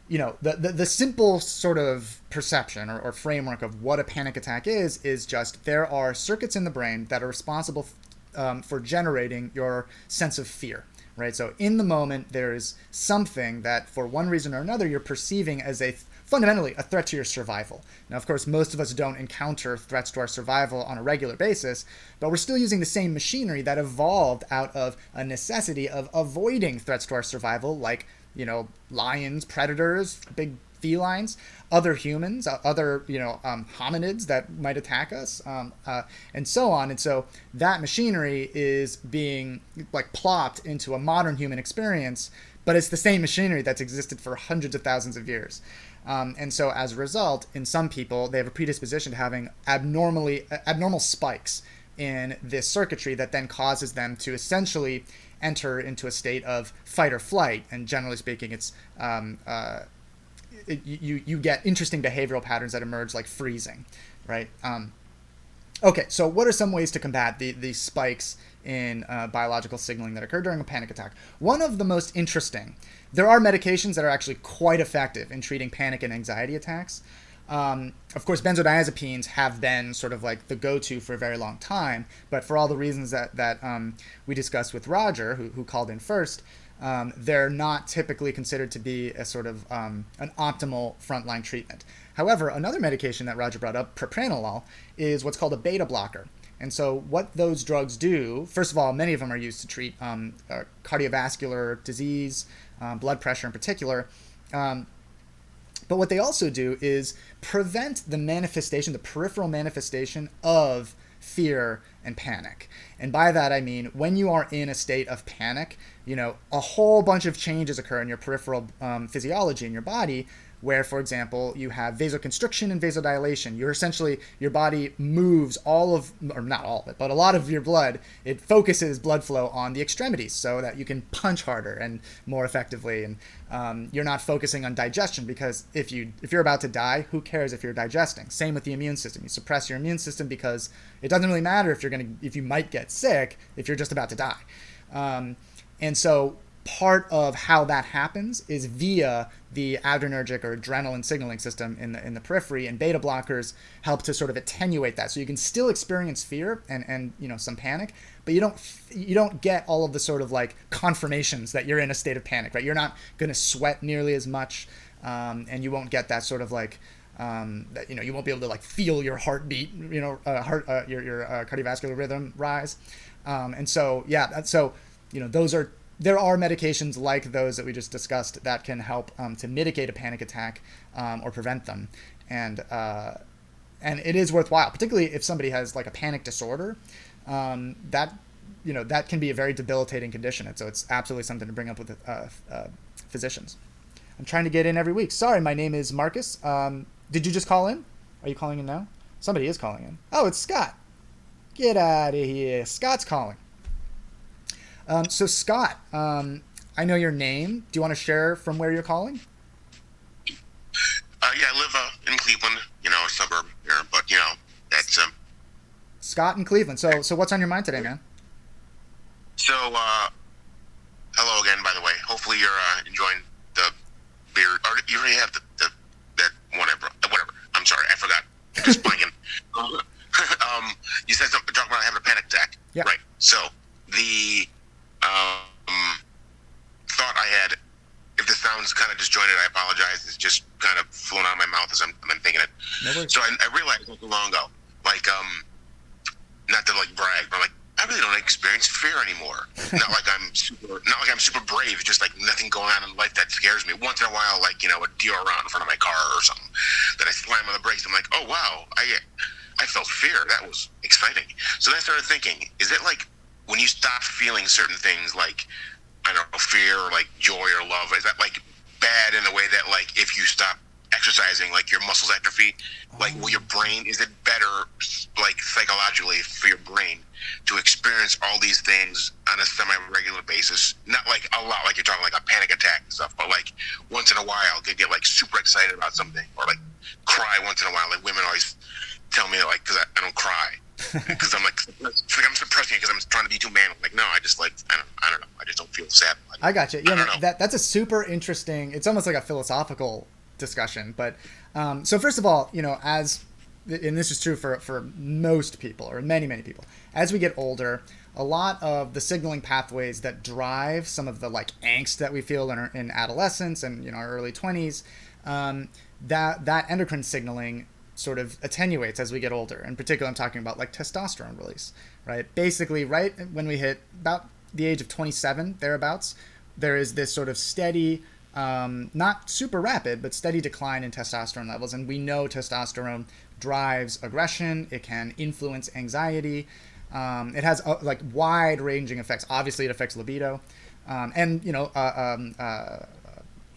the simple sort of perception or framework of what a panic attack is just there are circuits in the brain that are responsible for generating your sense of fear, right? So in the moment, there's something that for one reason or another you're perceiving as fundamentally a threat to your survival. Now, of course, most of us don't encounter threats to our survival on a regular basis, but we're still using the same machinery that evolved out of a necessity of avoiding threats to our survival, like lions, predators, big felines, other humans, other hominids that might attack us, and so on. And so that machinery is being like plopped into a modern human experience, but it's the same machinery that's existed for hundreds of thousands of years. And so as a result, in some people, they have a predisposition to having abnormal spikes in this circuitry that then causes them to essentially enter into a state of fight or flight. And generally speaking, it's you get interesting behavioral patterns that emerge, like freezing, right? Okay, so what are some ways to combat the spikes in biological signaling that occur during a panic attack? One of the most interesting, there are medications that are actually quite effective in treating panic and anxiety attacks. Of course, benzodiazepines have been sort of like the go-to for a very long time, but for all the reasons that we discussed with Roger, who called in first, they're not typically considered to be a sort of an optimal frontline treatment. However, another medication that Roger brought up, propranolol, is what's called a beta blocker. And so what those drugs do, first of all, many of them are used to treat cardiovascular disease, blood pressure in particular. But what they also do is prevent the manifestation, the peripheral manifestation of fear and panic. And by that, I mean, when you are in a state of panic, a whole bunch of changes occur in your peripheral physiology in your body, where, for example, you have vasoconstriction and vasodilation. Your body moves not all of it, but a lot of your blood, it focuses blood flow on the extremities so that you can punch harder and more effectively. And you're not focusing on digestion, because if you're about to die, who cares if you're digesting? Same with the immune system. You suppress your immune system because it doesn't really matter if you might get sick if you're just about to die. And so part of how that happens is via the adrenergic or adrenaline signaling system in the periphery, and beta blockers help to sort of attenuate that. So you can still experience fear and some panic, but you don't get all of the sort of like confirmations that you're in a state of panic, right? You're not going to sweat nearly as much, and you won't get that sort of like that you won't be able to like feel your heartbeat, your cardiovascular rhythm rise, and so there are medications like those that we just discussed that can help to mitigate a panic attack or prevent them, and it is worthwhile, particularly if somebody has like a panic disorder. That can be a very debilitating condition, and so it's absolutely something to bring up with physicians. I'm trying to get in every week. Sorry, my name is Marcus. Did you just call in? Are you calling in now? Somebody is calling in. Oh, it's Scott. Get out of here. Scott's calling. So Scott, I know your name. Do you want to share from where you're calling? Yeah, I live in Cleveland, a suburb here, but that's Scott in Cleveland. So what's on your mind today, man? So, hello again, by the way. Hopefully you're enjoying the beer. Or you already have that one I brought. Whatever. I'm sorry, I forgot. Just blanking. You said something talking about having a panic attack. Yeah. Right. So the thought I had, if this sounds kind of disjointed, I apologize. It's just kind of flown out of my mouth as I'm thinking it. No, so I realized not too long ago, like, not to like brag, but like, I really don't experience fear anymore. not like I'm super brave. Just like nothing going on in life that scares me. Once in a while, like a deer around in front of my car or something, that I slam on the brakes. I'm like, oh wow, I felt fear. That was exciting. So then I started thinking, is it like when you stop feeling certain things, like I don't know, fear or like joy or love, is that like bad in the way that like if you stop exercising, like your muscles atrophy, like will your brain, is it better like psychologically for your brain to experience all these things on a semi-regular basis? Not like a lot, like you're talking like a panic attack and stuff, but like once in a while get like super excited about something, or like cry once in a while. Like women always tell me like, because I don't cry because I'm like I'm suppressing it because I'm trying to be too manly. Like no, I just like I don't know, I just don't feel sad. Like, I got you. Yeah, that's a super interesting. It's almost like a philosophical discussion, but so first of all, and this is true for most people, or many people, as we get older, a lot of the signaling pathways that drive some of the like angst that we feel in adolescence and our early 20s, that endocrine signaling sort of attenuates as we get older. In particular, I'm talking about like testosterone release, right? Basically, right when we hit about the age of 27, thereabouts, there is this sort of steady not super rapid, but steady decline in testosterone levels. And we know testosterone drives aggression. It can influence anxiety. It has like wide-ranging effects. Obviously, it affects libido, and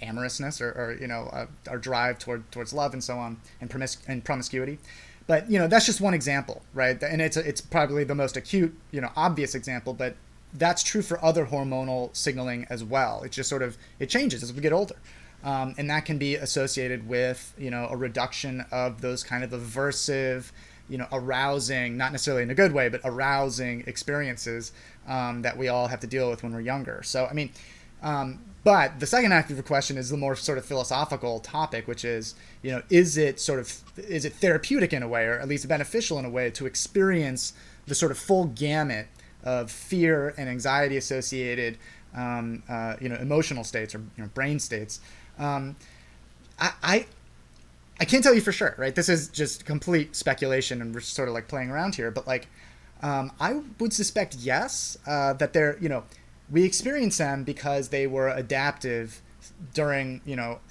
amorousness or our drive towards love and so on, and promiscuity. But that's just one example, right? And it's probably the most acute, obvious example, but that's true for other hormonal signaling as well. It just it changes as we get older. And that can be associated with, a reduction of those kind of aversive, arousing, not necessarily in a good way, but arousing experiences that we all have to deal with when we're younger. So, I mean, but the second half of your question is the more sort of philosophical topic, which is, is it therapeutic in a way, or at least beneficial in a way, to experience the sort of full gamut of fear and anxiety associated, emotional states or brain states. I can't tell you for sure, right? This is just complete speculation, and we're sort of like playing around here. But like, I would suspect yes, that they're we experience them because they were adaptive during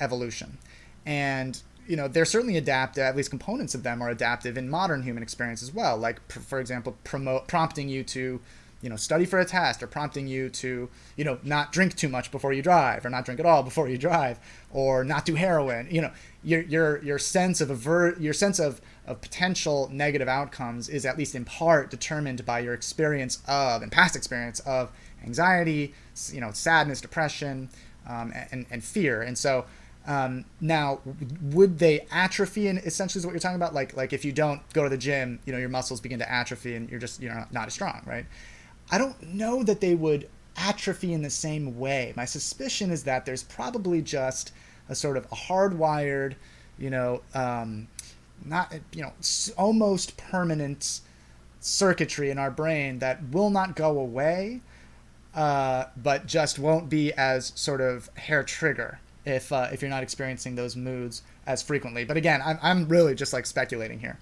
evolution, and they're certainly adaptive. At least components of them are adaptive in modern human experience as well. Like for example, prompting you to study for a test, or prompting you to, not drink too much before you drive, or not drink at all before you drive, or not do heroin. Your sense of potential negative outcomes is at least in part determined by your experience of, and past experience of, anxiety, sadness, depression, and fear. And so now, would they atrophy? And essentially is what you're talking about. Like if you don't go to the gym, your muscles begin to atrophy, and you're just not as strong, right? I don't know that they would atrophy in the same way. My suspicion is that there's probably just a sort of a hardwired, almost permanent circuitry in our brain that will not go away, but just won't be as sort of hair trigger if you're not experiencing those moods as frequently. But again, I'm really just like speculating here.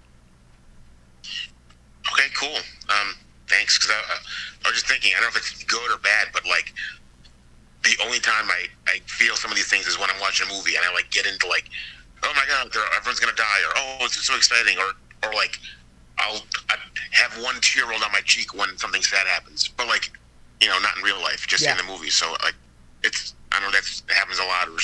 Okay, cool. Thanks, because I was just thinking, I don't know if it's good or bad, but like the only time I feel some of these things is when I'm watching a movie and I like get into like, oh my god, everyone's gonna die, or oh, it's so exciting, or like I have one tear roll down my cheek when something sad happens, but like not in real life, just in the movie. So like I know that happens a lot, or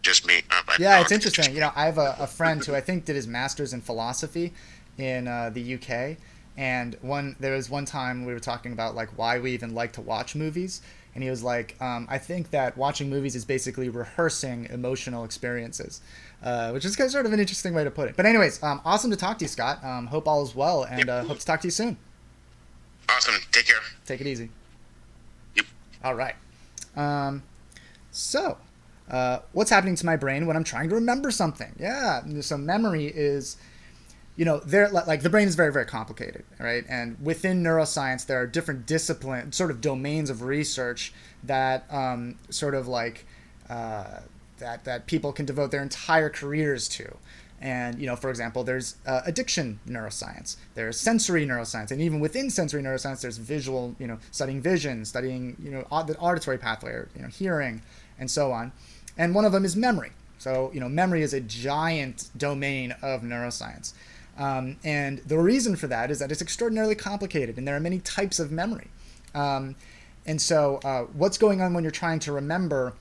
just me. It's interesting. I have a friend who I think did his master's in philosophy in the UK. And there was one time we were talking about like why we even like to watch movies, and he was like, I think that watching movies is basically rehearsing emotional experiences, which is kind of sort of an interesting way to put it. But anyways, awesome to talk to you, Scott. Hope all is well, and hope to talk to you soon. Awesome. Take care. Take it easy. Yep. All right. So what's happening to my brain when I'm trying to remember something? Yeah. So memory is, the brain is very, very complicated, right? And within neuroscience, there are different disciplines, sort of domains of research that that people can devote their entire careers to. And, for example, there's addiction neuroscience, there's sensory neuroscience, and even within sensory neuroscience, there's visual, studying vision, studying, the auditory pathway, or, hearing, and so on. And one of them is memory. So, memory is a giant domain of neuroscience. And the reason for that is that it's extraordinarily complicated, and there are many types of memory. And so what's going on when you're trying to remember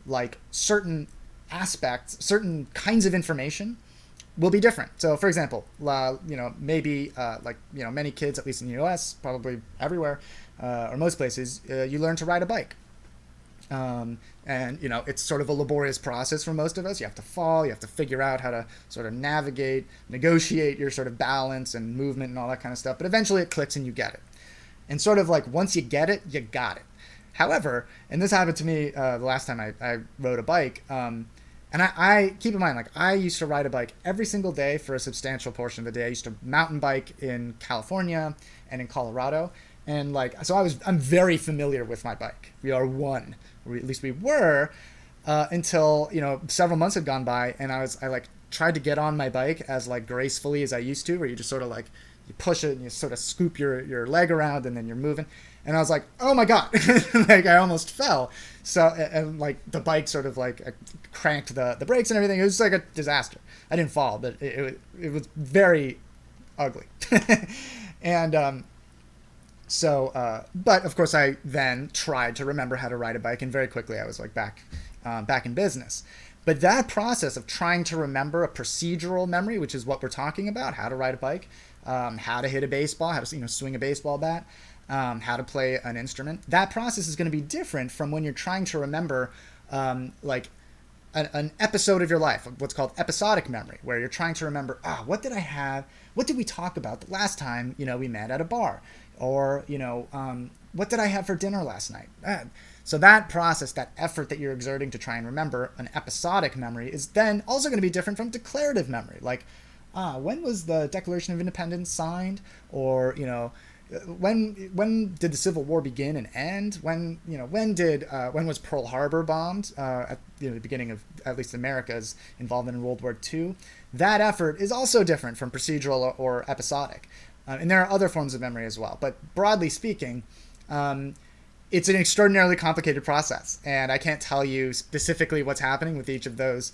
like certain aspects, certain kinds of information will be different. So for example, maybe many kids, at least in the US, probably everywhere, or most places, you learn to ride a bike. And it's sort of a laborious process for most of us. You have to fall, you have to figure out how to sort of navigate, negotiate your sort of balance and movement and all that kind of stuff. But eventually it clicks and you get it. And sort of like once you get it, you got it. However, and this happened to me the last time I rode a bike, and I keep in mind, like, I used to ride a bike every single day for a substantial portion of the day. I used to mountain bike in California and in Colorado. And so I'm very familiar with my bike. We are one, or at least we were, until, several months had gone by, and I tried to get on my bike as gracefully as I used to, where you just sort of you push it and you sort of scoop your leg around and then you're moving. And I was like, oh my God, like I almost fell. So, and like the bike sort of like cranked the brakes and everything. It was like a disaster. I didn't fall, but it was very ugly. And but of course I then tried to remember how to ride a bike, and very quickly I was like back in business. But that process of trying to remember a procedural memory, which is what we're talking about, how to ride a bike, how to hit a baseball, how to swing a baseball bat, how to play an instrument, that process is going to be different from when you're trying to remember like an episode of your life, what's called episodic memory, where you're trying to remember, what did I have? What did we talk about the last time, we met at a bar? Or, what did I have for dinner last night? So that process, that effort that you're exerting to try and remember an episodic memory is then also going to be different from declarative memory. Like, when was the Declaration of Independence signed? Or, when did the Civil War begin and end? When was Pearl Harbor bombed? At the beginning of at least America's involvement in World War II. That effort is also different from procedural or episodic. And there are other forms of memory as well. But broadly speaking, it's an extraordinarily complicated process. And I can't tell you specifically what's happening with each of those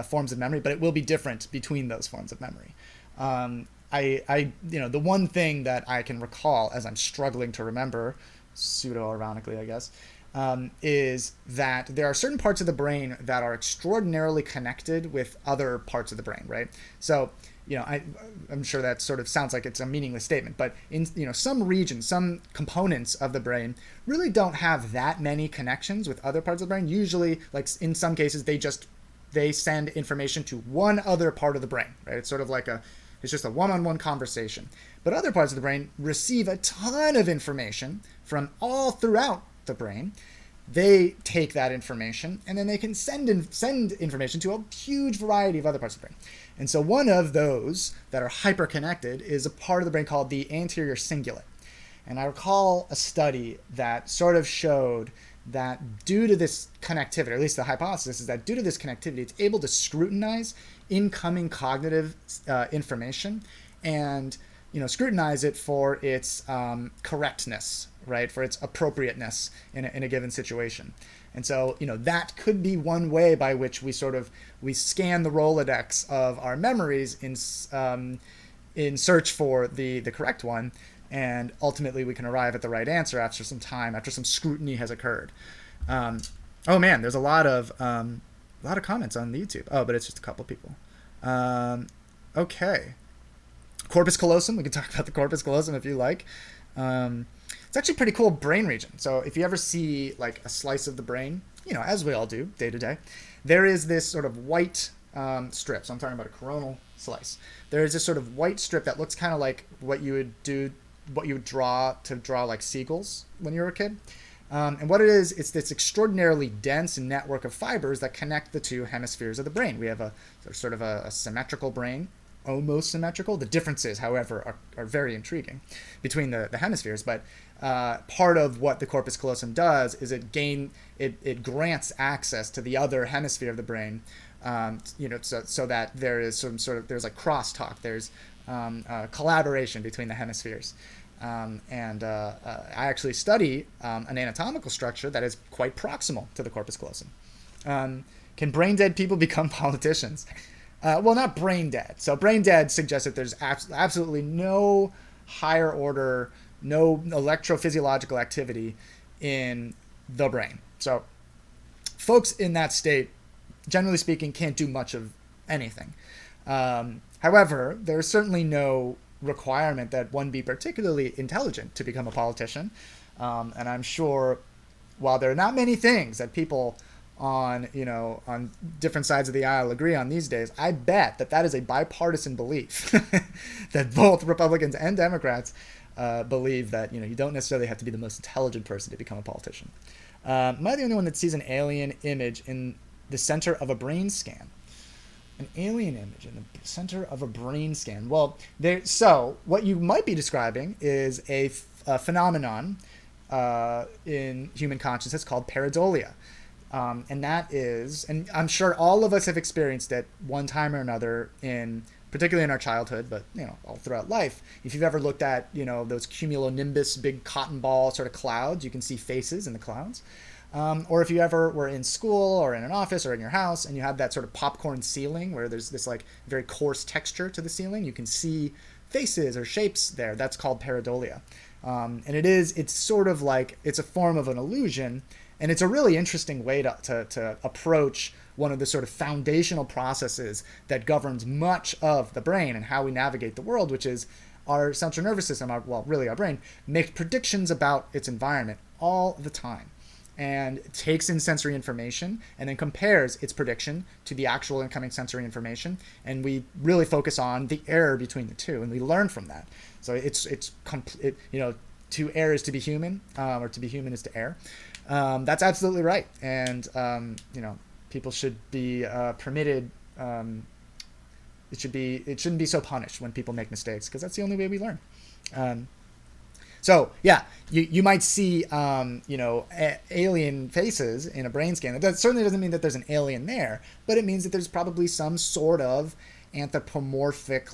forms of memory, but it will be different between those forms of memory. The one thing that I can recall as I'm struggling to remember, pseudo-ironically, I guess, is that there are certain parts of the brain that are extraordinarily connected with other parts of the brain, right? So, I'm sure that sort of sounds like it's a meaningless statement, but in some regions, some components of the brain really don't have that many connections with other parts of the brain. Usually, like in some cases, they send information to one other part of the brain, right? It's sort of like it's just a one-on-one conversation. But other parts of the brain receive a ton of information from all throughout the brain. They take that information and then they can send information to a huge variety of other parts of the brain. And so one of those that are hyper-connected is a part of the brain called the anterior cingulate. And I recall a study that sort of showed that due to this connectivity, or at least the hypothesis is that due to this connectivity, it's able to scrutinize incoming cognitive information and scrutinize it for its correctness, right? For its appropriateness in a given situation. And so, that could be one way by which we scan the Rolodex of our memories in search for the correct one. And ultimately we can arrive at the right answer after some time, after some scrutiny has occurred. Oh man, there's a lot of comments on YouTube. Oh, but it's just a couple people. Okay. Corpus callosum. We can talk about the corpus callosum if you like. It's actually a pretty cool brain region. So if you ever see like a slice of the brain, as we all do day to day, there is this sort of white strip. So I'm talking about a coronal slice. There is this sort of white strip that looks kind of like what you would draw like seagulls when you were a kid. And what it is, it's this extraordinarily dense network of fibers that connect the two hemispheres of the brain. We have a sort of a symmetrical brain, almost symmetrical. The differences, however, are very intriguing between the hemispheres. But part of what the corpus callosum does is it grants access to the other hemisphere of the brain, so that there is there's like crosstalk. There's collaboration between the hemispheres. I actually study an anatomical structure that is quite proximal to the corpus callosum. Can brain dead people become politicians? Well, not brain dead. So brain dead suggests that there's absolutely no higher order, no electrophysiological activity in the brain. So folks in that state, generally speaking, can't do much of anything. However, there's certainly no requirement that one be particularly intelligent to become a politician. And I'm sure while there are not many things that people on different sides of the aisle agree on these days, I bet that is a bipartisan belief that both Republicans and Democrats believe that, you don't necessarily have to be the most intelligent person to become a politician. Am I the only one that sees an alien image in the center of a brain scan? An alien image in the center of a brain scan. Well, so what you might be describing is a phenomenon in human consciousness called pareidolia. And that is, and I'm sure all of us have experienced it one time or another in particularly in our childhood, but all throughout life. If you've ever looked at those cumulonimbus, big cotton ball sort of clouds, you can see faces in the clouds. Or if you ever were in school or in an office or in your house and you have that sort of popcorn ceiling where there's this like very coarse texture to the ceiling, you can see faces or shapes there. That's called pareidolia. And it's sort of like, it's a form of an illusion, and it's a really interesting way to approach one of the sort of foundational processes that governs much of the brain and how we navigate the world, which is our central nervous system, our brain, makes predictions about its environment all the time. And takes in sensory information and then compares its prediction to the actual incoming sensory information. And we really focus on the error between the two, and we learn from that. So to err is to be human, or to be human is to err. That's absolutely right. And people should be permitted. It shouldn't be so punished when people make mistakes, because that's the only way we learn. So yeah, you might see alien faces in a brain scan. That certainly doesn't mean that there's an alien there, but it means that there's probably some sort of anthropomorphic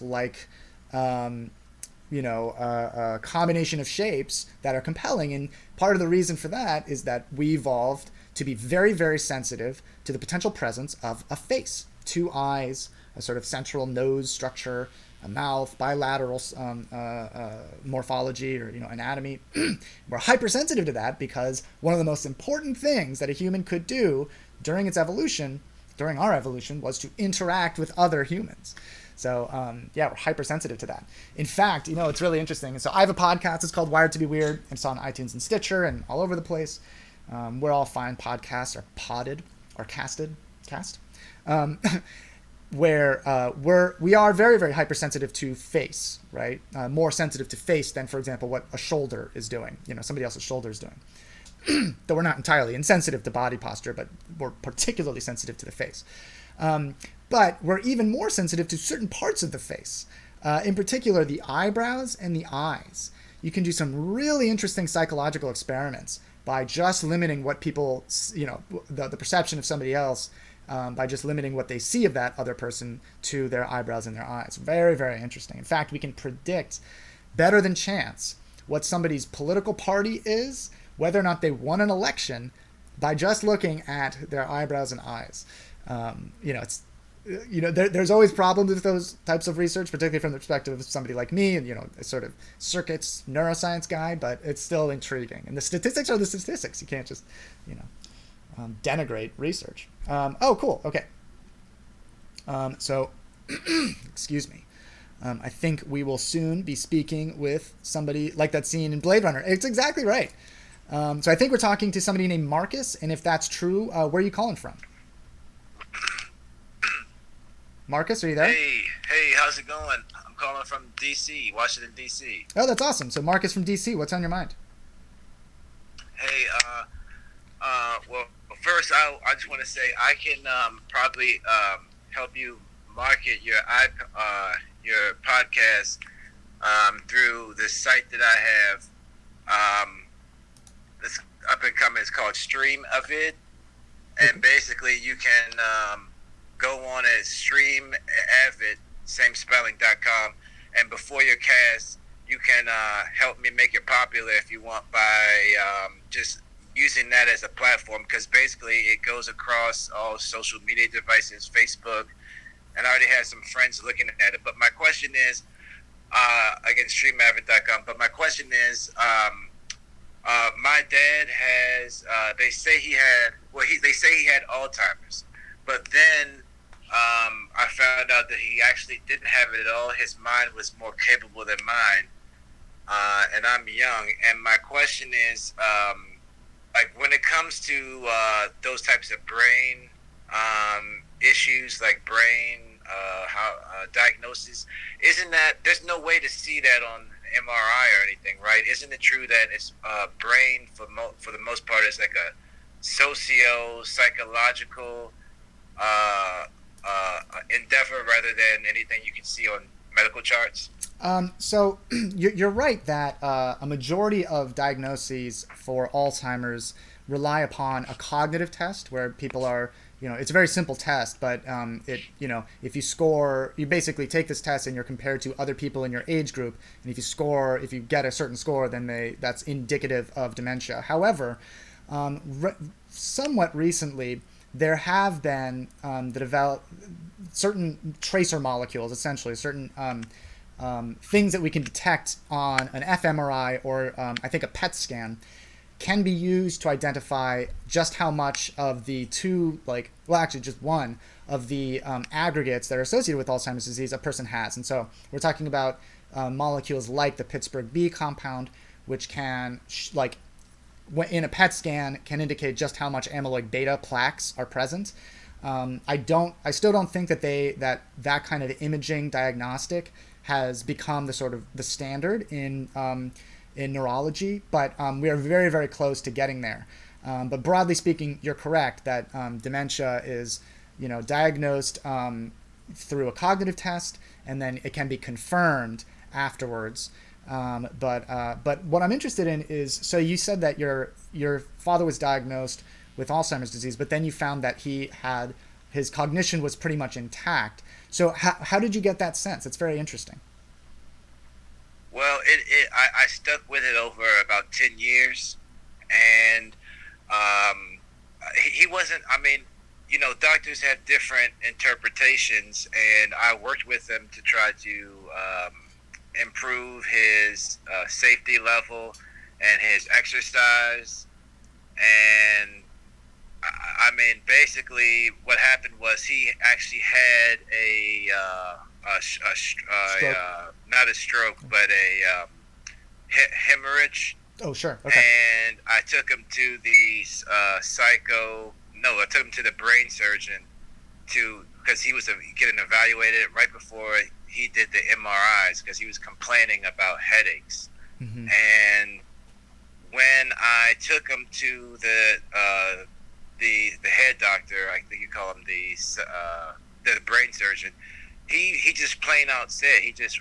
combination of shapes that are compelling. And part of the reason for that is that we evolved to be very, very sensitive to the potential presence of a face, two eyes, a sort of central nose structure, a mouth, bilateral morphology or anatomy. We're hypersensitive to that because one of the most important things that a human could do during our evolution, was to interact with other humans. So we're hypersensitive to that. In fact, it's really interesting. And so I have a podcast. It's called Wired to be Weird. And it's on iTunes and Stitcher and all over the place. Where all fine podcasts are podded or cast. Where we are very, very hypersensitive to face, right? More sensitive to face than, for example, what a shoulder is doing, somebody else's shoulder is doing. Though we're not entirely insensitive to body posture, but we're particularly sensitive to the face. But we're even more sensitive to certain parts of the face, in particular the eyebrows and the eyes. You can do some really interesting psychological experiments by just limiting what people, the perception of somebody else, by just limiting what they see of that other person to their eyebrows and their eyes. Very, very interesting. In fact, we can predict better than chance what somebody's political party is, whether or not they won an election, by just looking at their eyebrows and eyes. There's always problems with those types of research, particularly from the perspective of somebody like me, and a sort of circuits neuroscience guy, but it's still intriguing. And the statistics are the statistics. You can't just, denigrate research. Cool. Okay. Excuse me. I think we will soon be speaking with somebody like that scene in Blade Runner. It's exactly right. So I think we're talking to somebody named Marcus, and if that's true, where are you calling from? Marcus, are you there? Hey, how's it going? I'm calling from D.C., Washington, D.C. Oh, that's awesome. So Marcus from D.C., what's on your mind? Hey, well, first, I just want to say I can probably help you market your podcast through this site that I have. This up and coming is called Stream of It, and basically you can go on at streamavid, samespelling.com, and before your cast, you can help me make it popular if you want by just using that as a platform, because basically it goes across all social media devices, Facebook, and I already have some friends looking at it. But my question is, again, streamavid.com, but my question is, my dad has, they say he had Alzheimer's, but then I found out that he actually didn't have it at all. His mind was more capable than mine, and I'm young. And my question is, like when it comes to those types of brain issues, like brain diagnosis, isn't that there's no way to see that on MRI or anything, right? Isn't it true that it's brain for the most part is like a socio-psychological endeavor rather than anything you can see on medical charts? So you're right that a majority of diagnoses for Alzheimer's rely upon a cognitive test where people are, it's a very simple test, but if you basically take this test and you're compared to other people in your age group, and if you get a certain score, then that's indicative of dementia. However, somewhat recently, there have been certain tracer molecules, essentially certain things that we can detect on an fMRI or I think a PET scan, can be used to identify just how much of the just one of the aggregates that are associated with Alzheimer's disease a person has. And so we're talking about molecules like the Pittsburgh B compound, which can, in a PET scan, can indicate just how much amyloid beta plaques are present. I still don't think that that kind of imaging diagnostic has become the standard in neurology, but we are very, very close to getting there. But broadly speaking, you're correct that dementia is, diagnosed through a cognitive test, and then it can be confirmed afterwards. But what I'm interested in is, so you said that your father was diagnosed with Alzheimer's disease, but then you found that his cognition was pretty much intact. So how did you get that sense? It's very interesting. Well, I stuck with it over about 10 years, and he wasn't, doctors have different interpretations, and I worked with him to try to improve his safety level and his exercise. And basically what happened was he actually had not a stroke, but a hemorrhage. Oh, sure. Okay. And I took him to the I took him to the brain surgeon because he was getting evaluated right before he did the MRIs, because he was complaining about headaches. Mm-hmm. And when I took him to the head doctor, I think you call him the brain surgeon, he just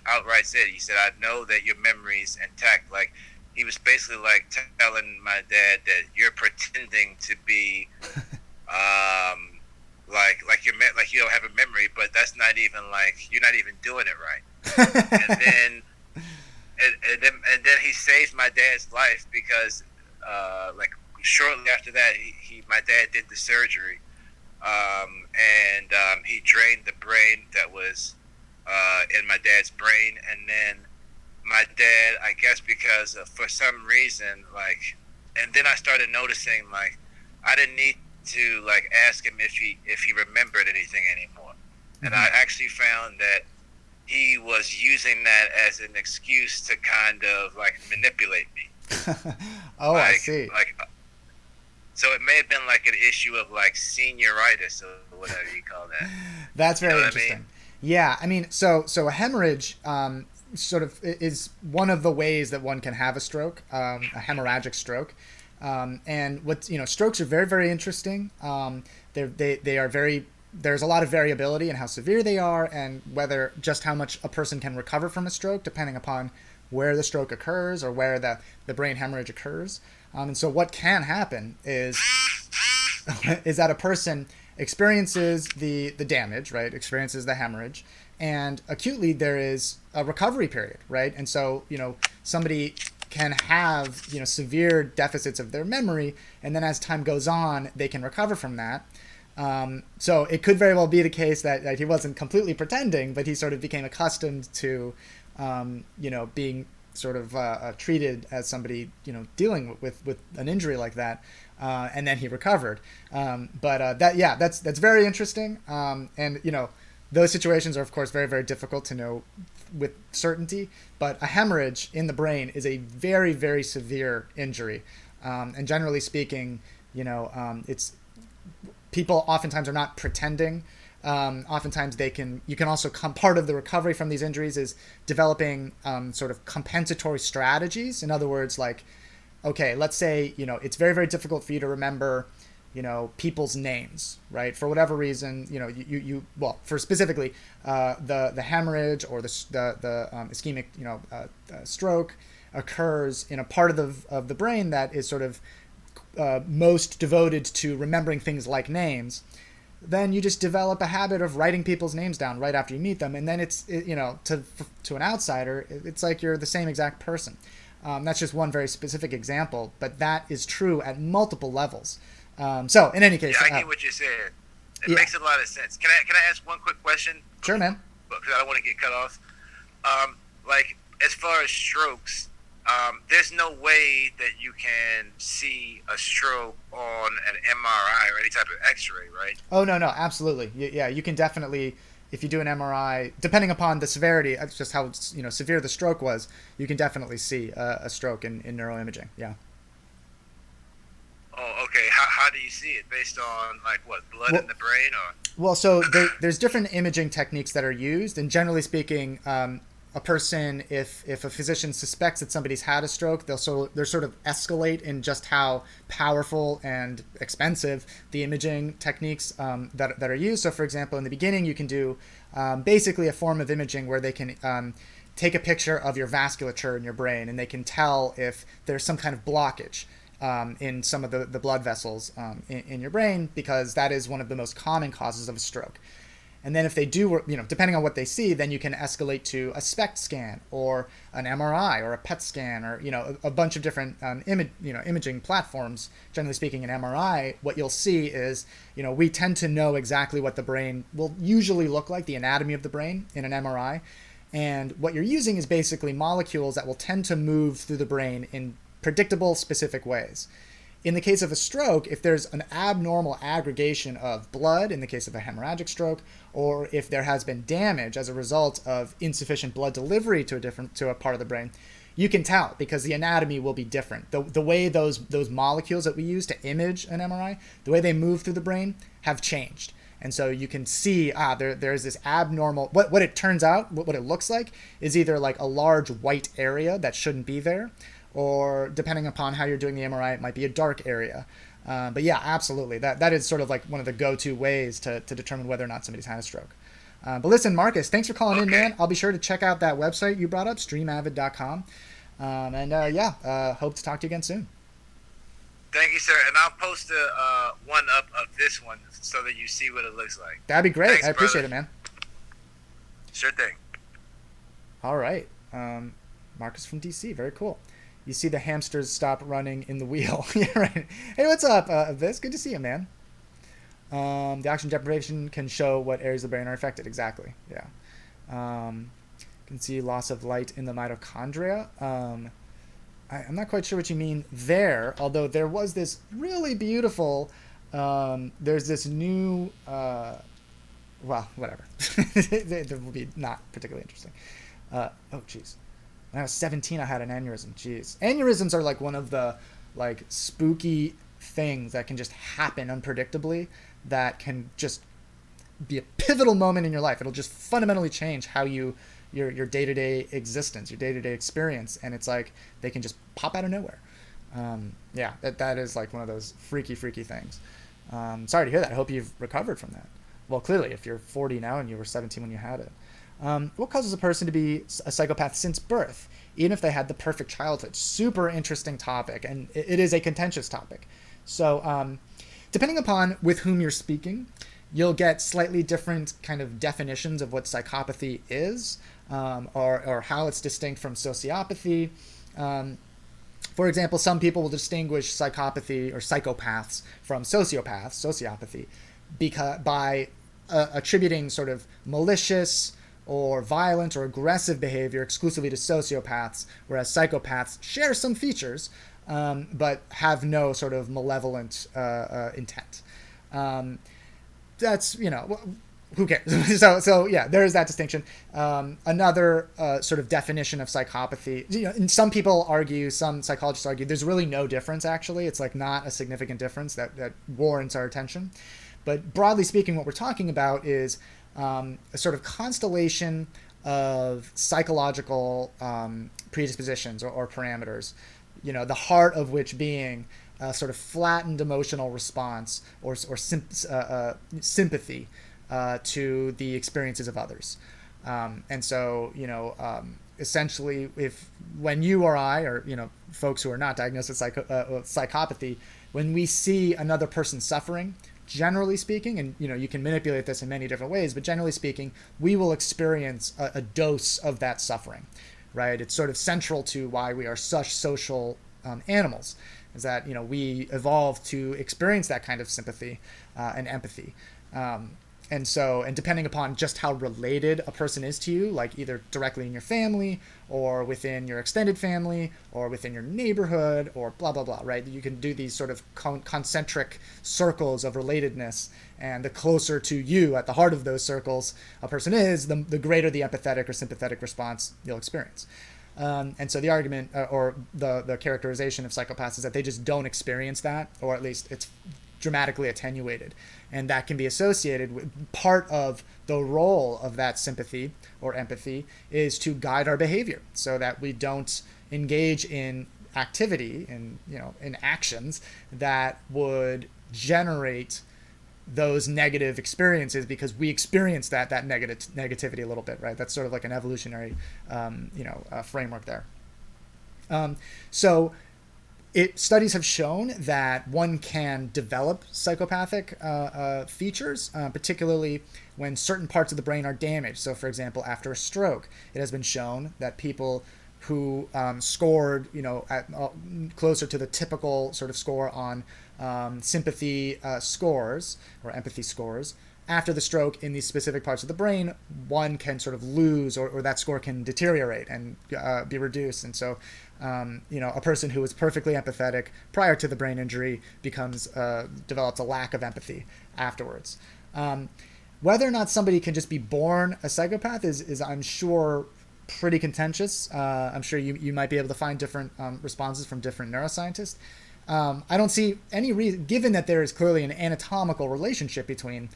outright said, he said, "I know that your memory's intact." Like, he was basically telling my dad that you're pretending to be like you don't have a memory, but that's not even you're not even doing it right. and then he saved my dad's life, because shortly after that, my dad did the surgery, and he drained the brain that was in my dad's brain. And then my dad, I guess because for some reason, and then I started noticing, I didn't need to ask him if he remembered anything anymore. And I actually found that he was using that as an excuse to kind of manipulate me. Oh, I see. So it may have been an issue of senioritis or whatever you call that. That's very interesting. Yeah, so a hemorrhage sort of is one of the ways that one can have a stroke, a hemorrhagic stroke. And strokes are very, very interesting. They are there's a lot of variability in how severe they are, and just how much a person can recover from a stroke, depending upon where the stroke occurs or where the brain hemorrhage occurs. And so what can happen is that a person experiences the damage, right? Experiences the hemorrhage, and acutely there is a recovery period, right? And so, somebody can have, severe deficits of their memory, and then as time goes on, they can recover from that. So it could very well be the case that he wasn't completely pretending, but he sort of became accustomed to, being sort of treated as somebody, dealing with an injury like that, and then he recovered. That's very interesting. And those situations are, of course, very, very difficult to know with certainty. But a hemorrhage in the brain is a very, very severe injury, and generally speaking, it's people oftentimes are not pretending. Oftentimes you can also part of the recovery from these injuries is developing sort of compensatory strategies. In other words, okay, let's say, it's very, very difficult for you to remember, people's names, right? For whatever reason, for specifically the hemorrhage or the ischemic, stroke occurs in a part of the brain that is sort of most devoted to remembering things like names, then you just develop a habit of writing people's names down right after you meet them, and then to an outsider, it's like you're the same exact person. That's just one very specific example, but that is true at multiple levels. So in any case, I get what you're saying. It makes a lot of sense. Can I ask one quick question? Sure, man. Because I don't want to get cut off. Like as far as strokes, there's no way that you can see a stroke on an MRI or any type of X-ray, right? Oh, no, absolutely. Yeah, you can definitely, if you do an MRI, depending upon the severity, that's just how severe the stroke was, you can definitely see a stroke in neuroimaging. Yeah. Oh, okay. How do you see it? Based on like what, blood in the brain, or? Well, so there's different imaging techniques that are used, and generally speaking, a person, if a physician suspects that somebody's had a stroke, they'll sort of escalate in just how powerful and expensive the imaging techniques that are used. So, for example, in the beginning, you can do basically a form of imaging where they can take a picture of your vasculature in your brain, and they can tell if there's some kind of blockage in some of the blood vessels in your brain, because that is one of the most common causes of a stroke. And then if they do, depending on what they see, then you can escalate to a SPECT scan or an MRI or a PET scan, or, a bunch of different imaging platforms. Generally speaking, an MRI, what you'll see is, we tend to know exactly what the brain will usually look like, the anatomy of the brain in an MRI. And what you're using is basically molecules that will tend to move through the brain in predictable, specific ways. In the case of a stroke, if there's an abnormal aggregation of blood, in the case of a hemorrhagic stroke, or if there has been damage as a result of insufficient blood delivery to a part of the brain, you can tell, because the anatomy will be different. The way those molecules that we use to image an MRI, the way they move through the brain have changed. And so you can see, there's this abnormal, what it turns out, what it looks like, is either like a large white area that shouldn't be there, or depending upon how you're doing the MRI, it might be a dark area. But yeah, absolutely. That is sort of like one of the go-to ways to determine whether or not somebody's had a stroke. But listen, Marcus, thanks for calling in, man. I'll be sure to check out that website you brought up, streamavid.com. Hope to talk to you again soon. Thank you, sir. And I'll post one up of this one so that you see what it looks like. That'd be great. Thanks, I appreciate brother. it, man. Sure thing. All right. Marcus from DC. Very cool. You see the hamsters stop running in the wheel. Yeah, right. Hey, what's up, Viz? Good to see you, man. The oxygen deprivation can show what areas of the brain are affected. Exactly. Yeah. You can see loss of light in the mitochondria. I'm not quite sure what you mean there, although there was this really beautiful, there's this new, well, whatever. There will be not particularly interesting. Oh, jeez. When I was 17, I had an aneurysm. Jeez. Aneurysms are like one of the spooky things that can just happen unpredictably, that can just be a pivotal moment in your life. It'll just fundamentally change how your day-to-day existence, your day-to-day experience, and it's like they can just pop out of nowhere. Yeah, that is like one of those freaky things. Sorry to hear that. I hope you've recovered from that. Well, clearly, if you're 40 now and you were 17 when you had it. What causes a person to be a psychopath since birth, even if they had the perfect childhood? Super interesting topic, and it is a contentious topic. So depending upon with whom you're speaking, you'll get slightly different kind of definitions of what psychopathy is, or how it's distinct from sociopathy. For example, some people will distinguish psychopathy or psychopaths from sociopathy, by attributing sort of malicious or violent or aggressive behavior exclusively to sociopaths, whereas psychopaths share some features, but have no sort of malevolent intent. That's, who cares? So yeah, there is that distinction. Another sort of definition of psychopathy, and some people argue, some psychologists argue, there's really no difference, actually. It's like not a significant difference that warrants our attention. But broadly speaking, what we're talking about is a sort of constellation of psychological predispositions or parameters, the heart of which being a sort of flattened emotional response or sympathy to the experiences of others. And so, essentially, when you or I, or, folks who are not diagnosed with psychopathy, when we see another person suffering, generally speaking, and you can manipulate this in many different ways, but generally speaking, we will experience a dose of that suffering, right? It's sort of central to why we are such social animals, is that we evolved to experience that kind of sympathy and empathy. And depending upon just how related a person is to you, like either directly in your family or within your extended family or within your neighborhood or blah, blah, blah, right? You can do these sort of concentric circles of relatedness. And the closer to you at the heart of those circles a person is, the greater the empathetic or sympathetic response you'll experience. And so the argument or the characterization of psychopaths is that they just don't experience that, or at least it's dramatically attenuated. And that can be associated with part of the role of that sympathy or empathy is to guide our behavior so that we don't engage in activity and, in actions that would generate those negative experiences because we experience that negativity a little bit, right? That's sort of like an evolutionary, framework there. Studies have shown that one can develop psychopathic features, particularly when certain parts of the brain are damaged. So, for example, after a stroke, it has been shown that people who scored, closer to the typical sort of score on sympathy scores or empathy scores, after the stroke in these specific parts of the brain, one can sort of lose or that score can deteriorate and be reduced. And so, a person who was perfectly empathetic prior to the brain injury develops a lack of empathy afterwards. Whether or not somebody can just be born a psychopath is I'm sure, pretty contentious. I'm sure you might be able to find different responses from different neuroscientists. I don't see any reason, given that there is clearly an anatomical relationship between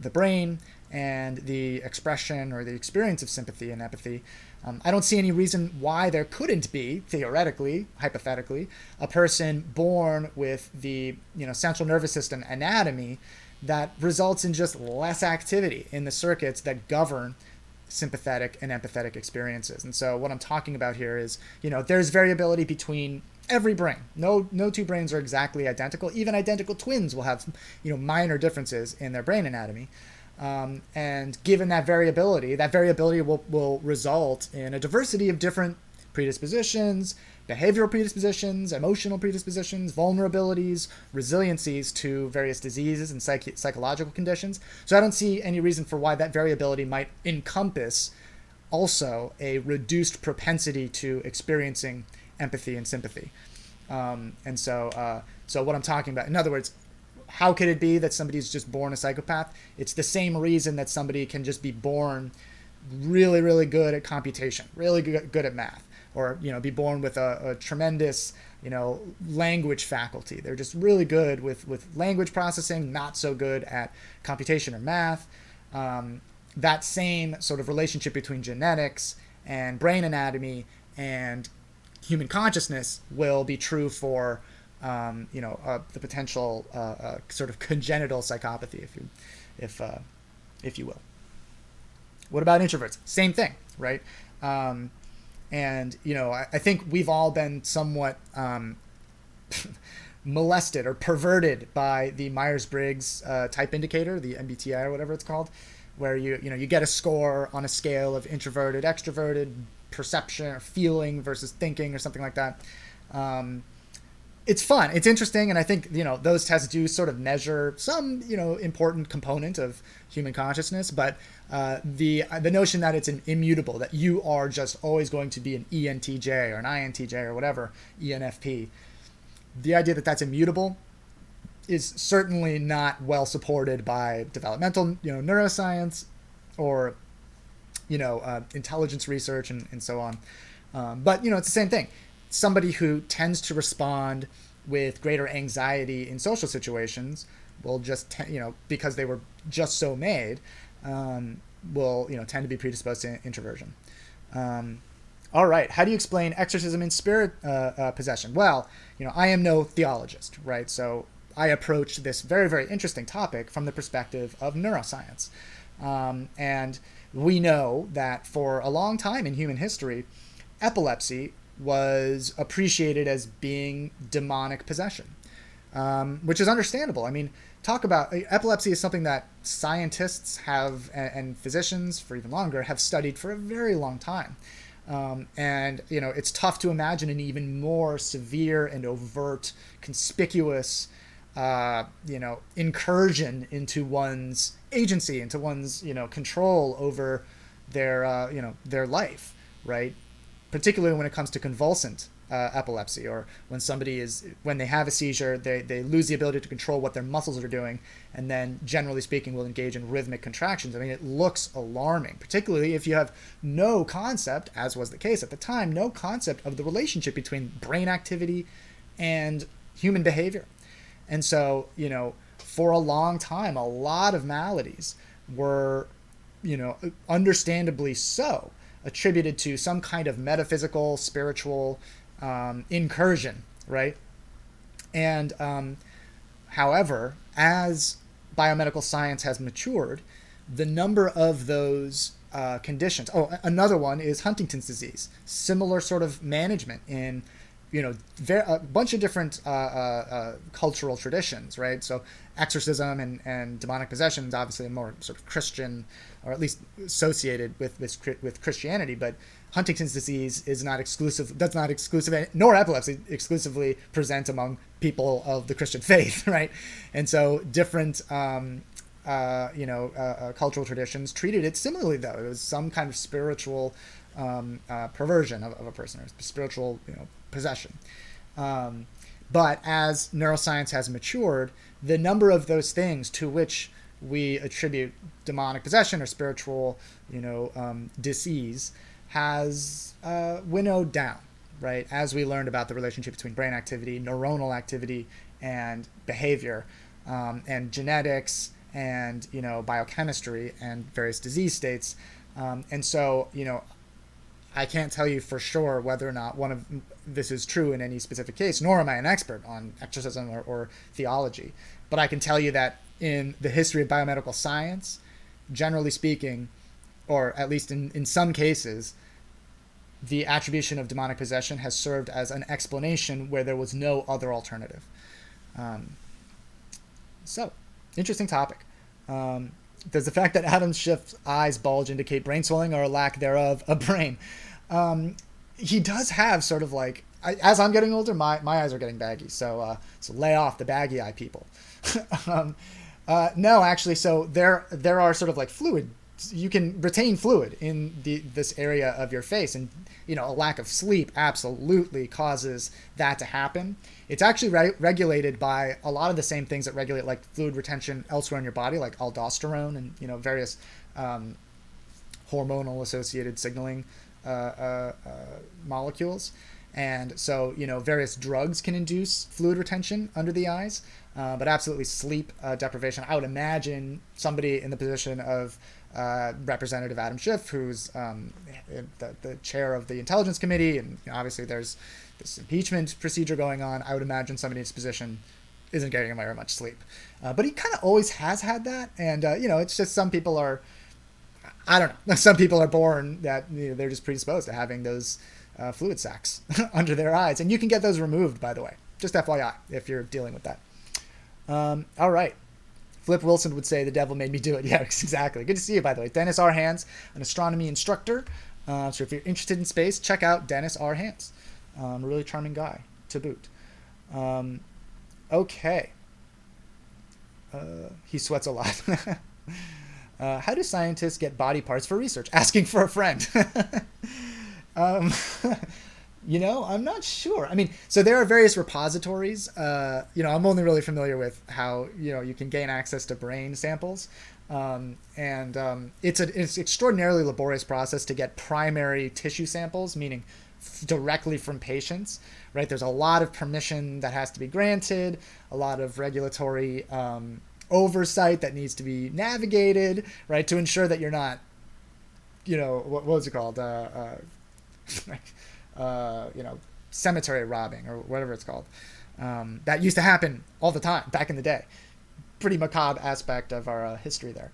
the brain and the expression or the experience of sympathy and empathy. I don't see any reason why there couldn't be, theoretically, hypothetically, a person born with the central nervous system anatomy that results in just less activity in the circuits that govern sympathetic and empathetic experiences. And so what I'm talking about here is, there's variability between every brain. No two brains are exactly identical. Even identical twins will have, minor differences in their brain anatomy. And given that variability will result in a diversity of different predispositions, behavioral predispositions, emotional predispositions, vulnerabilities, resiliencies to various diseases and psychological conditions. So I don't see any reason for why that variability might encompass also a reduced propensity to experiencing empathy and sympathy. So what I'm talking about, in other words, how could it be that somebody's just born a psychopath? It's the same reason that somebody can just be born really, really good at computation, really good at math, or, be born with a tremendous, language faculty. They're just really good with language processing, not so good at computation or math. That same sort of relationship between genetics and brain anatomy and human consciousness will be true for the potential sort of congenital psychopathy, if you will. What about introverts? Same thing, right? I think we've all been somewhat molested or perverted by the Myers-Briggs type indicator, the MBTI or whatever it's called, where you get a score on a scale of introverted, extroverted, perception or feeling versus thinking or something like that. It's fun. It's interesting. And I think, those tests do sort of measure some, important component of human consciousness. But the notion that it's immutable, that you are just always going to be an ENTJ or an INTJ or whatever, ENFP, the idea that that's immutable is certainly not well supported by developmental, neuroscience or, intelligence research and so on. But, it's the same thing. Somebody who tends to respond with greater anxiety in social situations will just, because they were just so made, will, tend to be predisposed to introversion. All right. How do you explain exorcism in spirit possession? Well, I am no theologist, right? So I approached this very, very interesting topic from the perspective of neuroscience. And we know that for a long time in human history, epilepsy was appreciated as being demonic possession. which is understandable. I mean, talk about epilepsy is something that scientists have and physicians for even longer have studied for a very long time. And, it's tough to imagine an even more severe and overt, conspicuous, incursion into one's agency, into one's, control over their life, right? Particularly when it comes to convulsant epilepsy, or when they have a seizure, they lose the ability to control what their muscles are doing, and then generally speaking will engage in rhythmic contractions. I mean, it looks alarming, particularly if you have no concept, as was the case at the time, no concept of the relationship between brain activity and human behavior. And so, for a long time, a lot of maladies were, understandably so, attributed to some kind of metaphysical, spiritual incursion, right? And however, as biomedical science has matured, the number of those conditions. Oh, another one is Huntington's disease. Similar sort of management in, a bunch of different cultural traditions, right? So exorcism and demonic possession is obviously a more sort of Christian, or at least associated with Christianity, but Huntington's disease does not exclusively, nor epilepsy exclusively present among people of the Christian faith, right? And so different, cultural traditions treated it similarly, though. It was some kind of spiritual perversion of a person, or spiritual, possession. But as neuroscience has matured, the number of those things to which we attribute demonic possession or spiritual, disease has winnowed down, right? As we learned about the relationship between brain activity, neuronal activity, and behavior, and genetics, and biochemistry, and various disease states, and so I can't tell you for sure whether or not this is true in any specific case, nor am I an expert on exorcism or theology, but I can tell you that in the history of biomedical science, generally speaking, or at least in some cases, the attribution of demonic possession has served as an explanation where there was no other alternative. So, interesting topic. Does the fact that Adam Schiff's eyes bulge indicate brain swelling or a lack thereof of brain? He does have sort of like, as I'm getting older, my eyes are getting baggy. So lay off the baggy eye people. No, actually, so there are sort of like fluid. You can retain fluid in this area of your face, and a lack of sleep absolutely causes that to happen. It's actually regulated by a lot of the same things that regulate like fluid retention elsewhere in your body, like aldosterone and various hormonal associated signaling molecules. And so various drugs can induce fluid retention under the eyes, but absolutely sleep deprivation. I would imagine somebody in the position of Representative Adam Schiff, who's the chair of the Intelligence Committee, and obviously there's this impeachment procedure going on. I would imagine somebody in his position isn't getting very much sleep, but he kind of always has had that. And it's just some people are, I don't know, some people are born that they're just predisposed to having those fluid sacs under their eyes, and you can get those removed, by the way, just FYI if you're dealing with that. All right. Flip Wilson would say, the devil made me do it. Yeah, exactly. Good to see you, by the way. Dennis R. Hands, an astronomy instructor. So if you're interested in space, check out Dennis R. Hands. A really charming guy, to boot. Okay. He sweats a lot. How do scientists get body parts for research? Asking for a friend. I'm not sure. I mean, so there are various repositories. I'm only really familiar with how, you can gain access to brain samples. It's an extraordinarily laborious process to get primary tissue samples, meaning directly from patients, right? There's a lot of permission that has to be granted, a lot of regulatory oversight that needs to be navigated, right? To ensure that you're not, what was it called? Cemetery robbing or whatever it's called. That used to happen all the time back in the day. Pretty macabre aspect of our history there.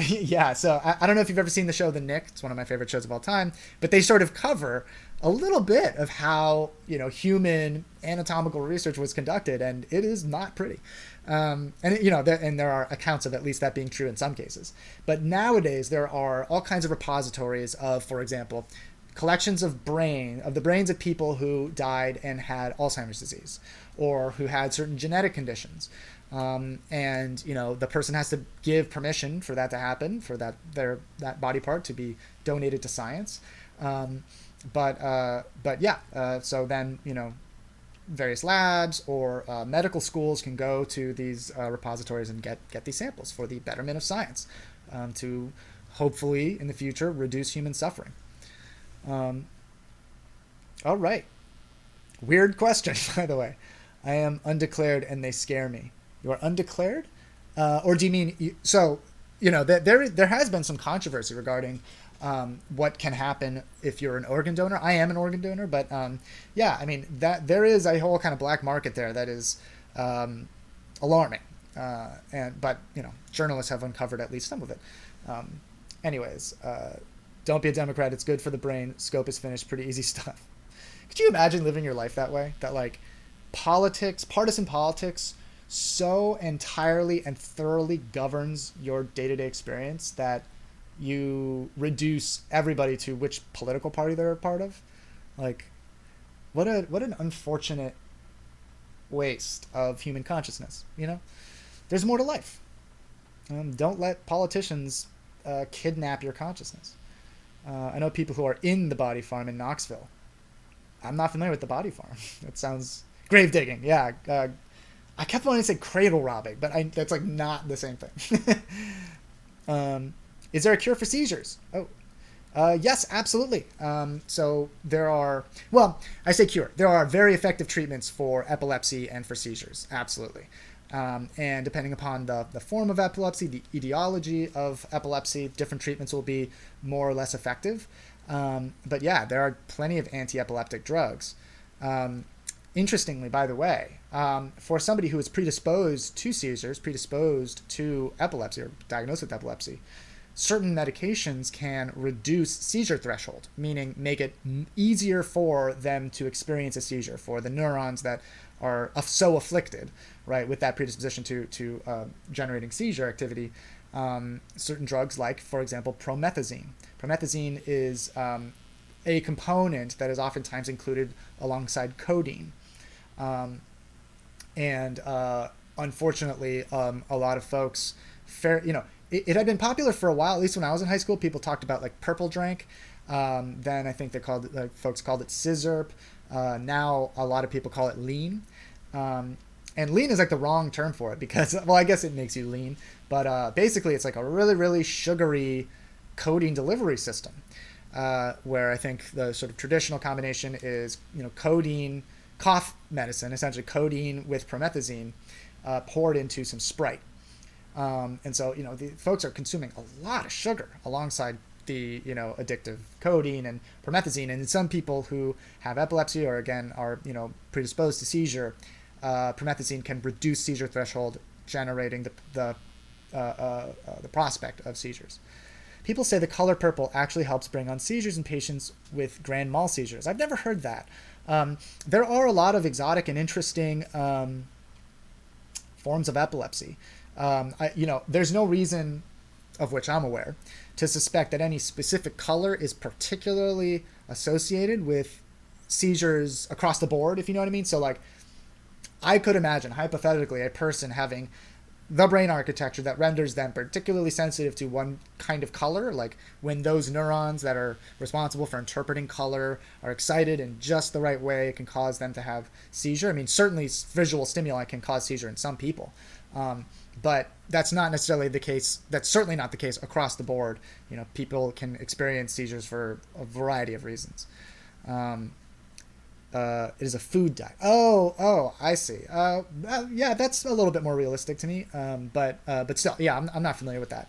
Yeah, so I don't know if you've ever seen the show The Nick. It's one of my favorite shows of all time. But they sort of cover a little bit of how, human anatomical research was conducted, and it is not pretty. And there are accounts of at least that being true in some cases. But nowadays there are all kinds of repositories of, for example, collections of the brains of people who died and had Alzheimer's disease, or who had certain genetic conditions. And the person has to give permission for that to happen, for that body part to be donated to science. So then various labs or medical schools can go to these repositories and get these samples for the betterment of science, to hopefully in the future reduce human suffering. All right. Weird question, by the way. I am undeclared and they scare me. You are undeclared? Or do you mean... there has been some controversy regarding what can happen if you're an organ donor. I am an organ donor, but that there is a whole kind of black market there that is alarming. But journalists have uncovered at least some of it. Don't be a Democrat. It's good for the brain. Scope is finished. Pretty easy stuff. Could you imagine living your life that way? That partisan politics so entirely and thoroughly governs your day-to-day experience that you reduce everybody to which political party they're a part of. What an unfortunate waste of human consciousness. There's more to life. Don't let politicians kidnap your consciousness. I know people who are in the body farm in Knoxville. I'm not familiar with the body farm. That sounds grave digging. Yeah. I kept wanting to say cradle robbing, but that's not the same thing. Is there a cure for seizures? Yes, absolutely. So there are, I say cure. There are very effective treatments for epilepsy and for seizures. Absolutely. And depending upon the form of epilepsy, the etiology of epilepsy, different treatments will be more or less effective. But yeah, there are plenty of anti-epileptic drugs. Interestingly, by the way, for somebody who is predisposed to seizures, predisposed to epilepsy or diagnosed with epilepsy, certain medications can reduce seizure threshold, meaning make it easier for them to experience a seizure, for the neurons that are so afflicted, right, with that predisposition to generating seizure activity. Certain drugs like, for example, promethazine. Promethazine is a component that is oftentimes included alongside codeine. Unfortunately, a lot of folks, it had been popular for a while, at least when I was in high school. People talked about purple drank. Then I think folks called it scissorp. Now a lot of people call it lean. And lean is the wrong term for it because, I guess it makes you lean, but basically it's a really, really sugary codeine delivery system, where I think the sort of traditional combination is, codeine, cough medicine, essentially codeine with promethazine, poured into some Sprite. And so, the folks are consuming a lot of sugar alongside the, addictive codeine and promethazine. And some people who have epilepsy or, again, are, predisposed to seizure, promethazine can reduce seizure threshold, generating the prospect of seizures. People say the color purple actually helps bring on seizures in patients with grand mal seizures. I've never heard that. There are a lot of exotic and interesting forms of epilepsy. There's no reason, of which I'm aware, to suspect that any specific color is particularly associated with seizures across the board, if you know what I mean. So, I could imagine, hypothetically, a person having the brain architecture that renders them particularly sensitive to one kind of color, when those neurons that are responsible for interpreting color are excited in just the right way, it can cause them to have seizure. I mean, certainly visual stimuli can cause seizure in some people. But that's not necessarily the case. That's certainly not the case across the board. People can experience seizures for a variety of reasons. It is a food dye. Oh, I see. Yeah, that's a little bit more realistic to me. But still, yeah, I'm not familiar with that.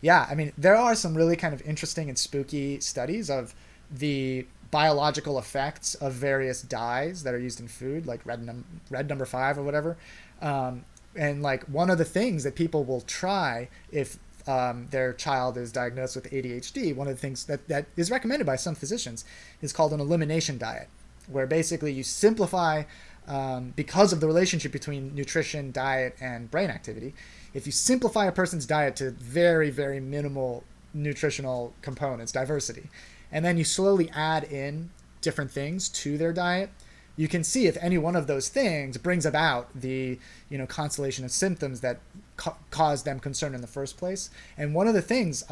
Yeah, I mean, there are some really kind of interesting and spooky studies of the biological effects of various dyes that are used in food, like red number 5 or whatever. And one of the things that people will try if their child is diagnosed with ADHD, one of the things that is recommended by some physicians is called an elimination diet, where basically you simplify, because of the relationship between nutrition, diet, and brain activity, if you simplify a person's diet to very, very minimal nutritional components, diversity, and then you slowly add in different things to their diet, you can see if any one of those things brings about the, constellation of symptoms that caused them concern in the first place. And one of the things,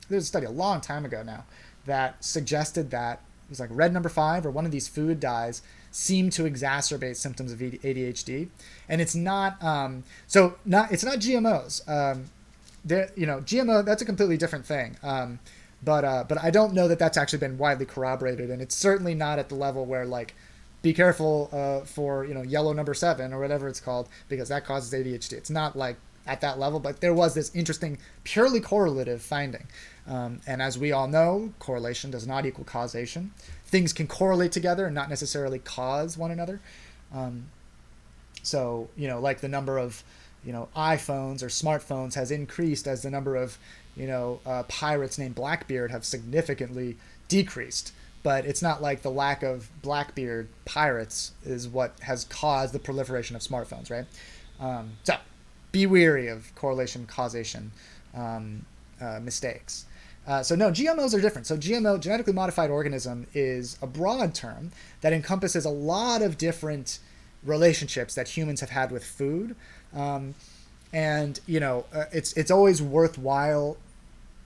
there's a study a long time ago now that suggested that it was like red number 5 or one of these food dyes seemed to exacerbate symptoms of ADHD. And it's not, it's not GMOs. GMO, that's a completely different thing. But I don't know that that's actually been widely corroborated, and it's certainly not at the level where, like, be careful for yellow number 7 or whatever it's called, because that causes ADHD. It's not like at that level, but there was this interesting purely correlative finding. And as we all know, correlation does not equal causation. Things can correlate together and not necessarily cause one another. So like the number of iPhones or smartphones has increased as the number of pirates named Blackbeard have significantly decreased. But it's not like the lack of Blackbeard pirates is what has caused the proliferation of smartphones, right? So be wary of correlation, causation mistakes. So no, GMOs are different. So GMO, genetically modified organism, is a broad term that encompasses a lot of different relationships that humans have had with food. It's always worthwhile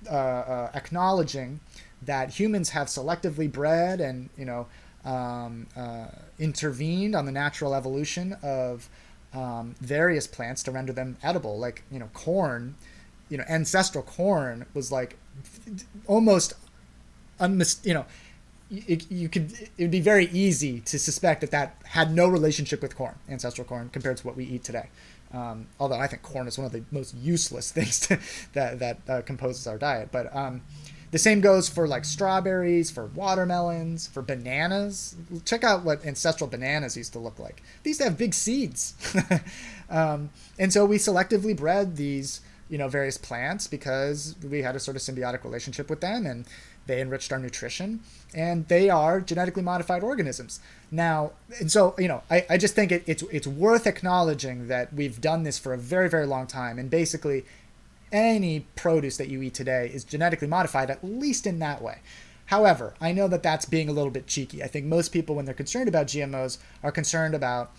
acknowledging that humans have selectively bred and intervened on the natural evolution of various plants to render them edible. Like corn, ancestral corn was like almost it would be very easy to suspect that had no relationship with corn, ancestral corn, compared to what we eat today. Although I think corn is one of the most useless things that composes our diet. But the same goes for like strawberries, for watermelons, for bananas. Check out what ancestral bananas used to look like. They used to have big seeds. And so we selectively bred these, various plants because we had a sort of symbiotic relationship with them, and they enriched our nutrition, and they are genetically modified organisms. Now, and so, I just think it's worth acknowledging that we've done this for a very, very long time, and basically any produce that you eat today is genetically modified, at least in that way. However, I know that that's being a little bit cheeky. I think most people, when they're concerned about GMOs, are concerned about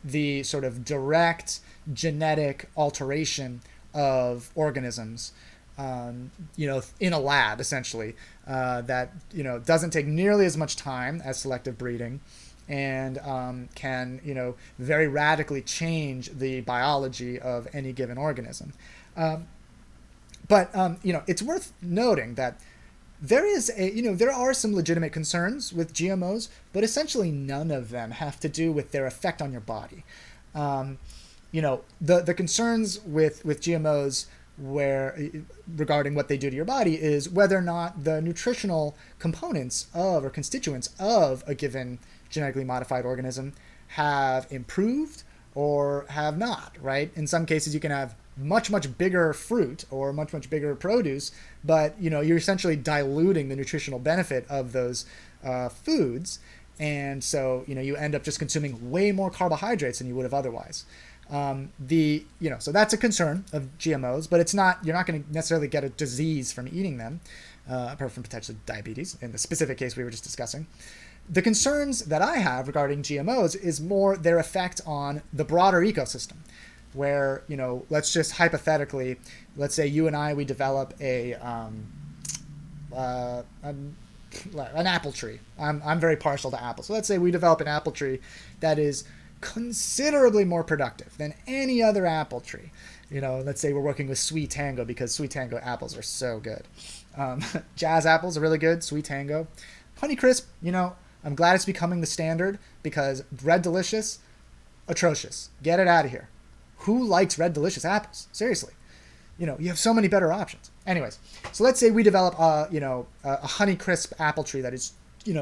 the sort of direct genetic alteration of organisms, in a lab, essentially, that, doesn't take nearly as much time as selective breeding, and can, very radically change the biology of any given organism. But it's worth noting that there are some legitimate concerns with GMOs, but essentially none of them have to do with their effect on your body. The concerns with GMOs regarding what they do to your body is whether or not the nutritional components of or constituents of a given genetically modified organism have improved or have not, right? In some cases, you can have much, much bigger fruit or much, much bigger produce, but, you're essentially diluting the nutritional benefit of those foods. And so, you end up just consuming way more carbohydrates than you would have otherwise. So that's a concern of GMOs, but you're not going to necessarily get a disease from eating them, apart from potentially diabetes in the specific case we were just discussing. The concerns that I have regarding GMOs is more their effect on the broader ecosystem, where, let's just hypothetically, let's say you and I, we develop an apple tree. I'm very partial to apples. So let's say we develop an apple tree that is considerably more productive than any other apple tree. Let's say we're working with Sweet Tango because Sweet Tango apples are so good. Jazz apples are really good. Sweet Tango. Honeycrisp, I'm glad it's becoming the standard, because Red Delicious, atrocious. Get it out of here. Who likes Red Delicious apples? Seriously. You have so many better options. Anyways, so let's say we develop a Honeycrisp apple tree that is,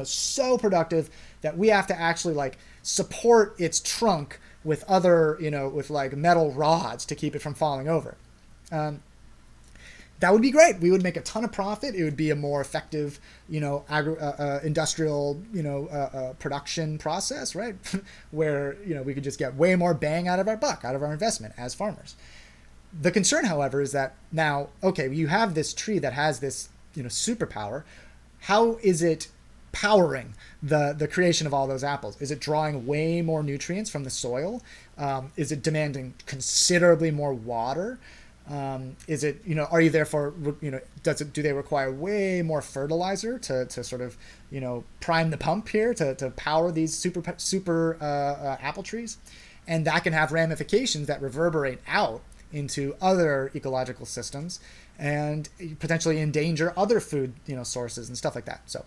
so productive that we have to actually support its trunk with other, with metal rods to keep it from falling over. that would be great. We would make a ton of profit. It would be a more effective, industrial, production process, right? Where, we could just get way more bang out of our buck, out of our investment as farmers. The concern, however, is that now, okay, you have this tree that has this, superpower. How is it powering the creation of all those apples? Is it drawing way more nutrients from the soil? Is it demanding considerably more water? Is it, are you therefore, do they require way more fertilizer to sort of, prime the pump here to power these super apple trees? And that can have ramifications that reverberate out into other ecological systems and potentially endanger other food, sources and stuff like that. So,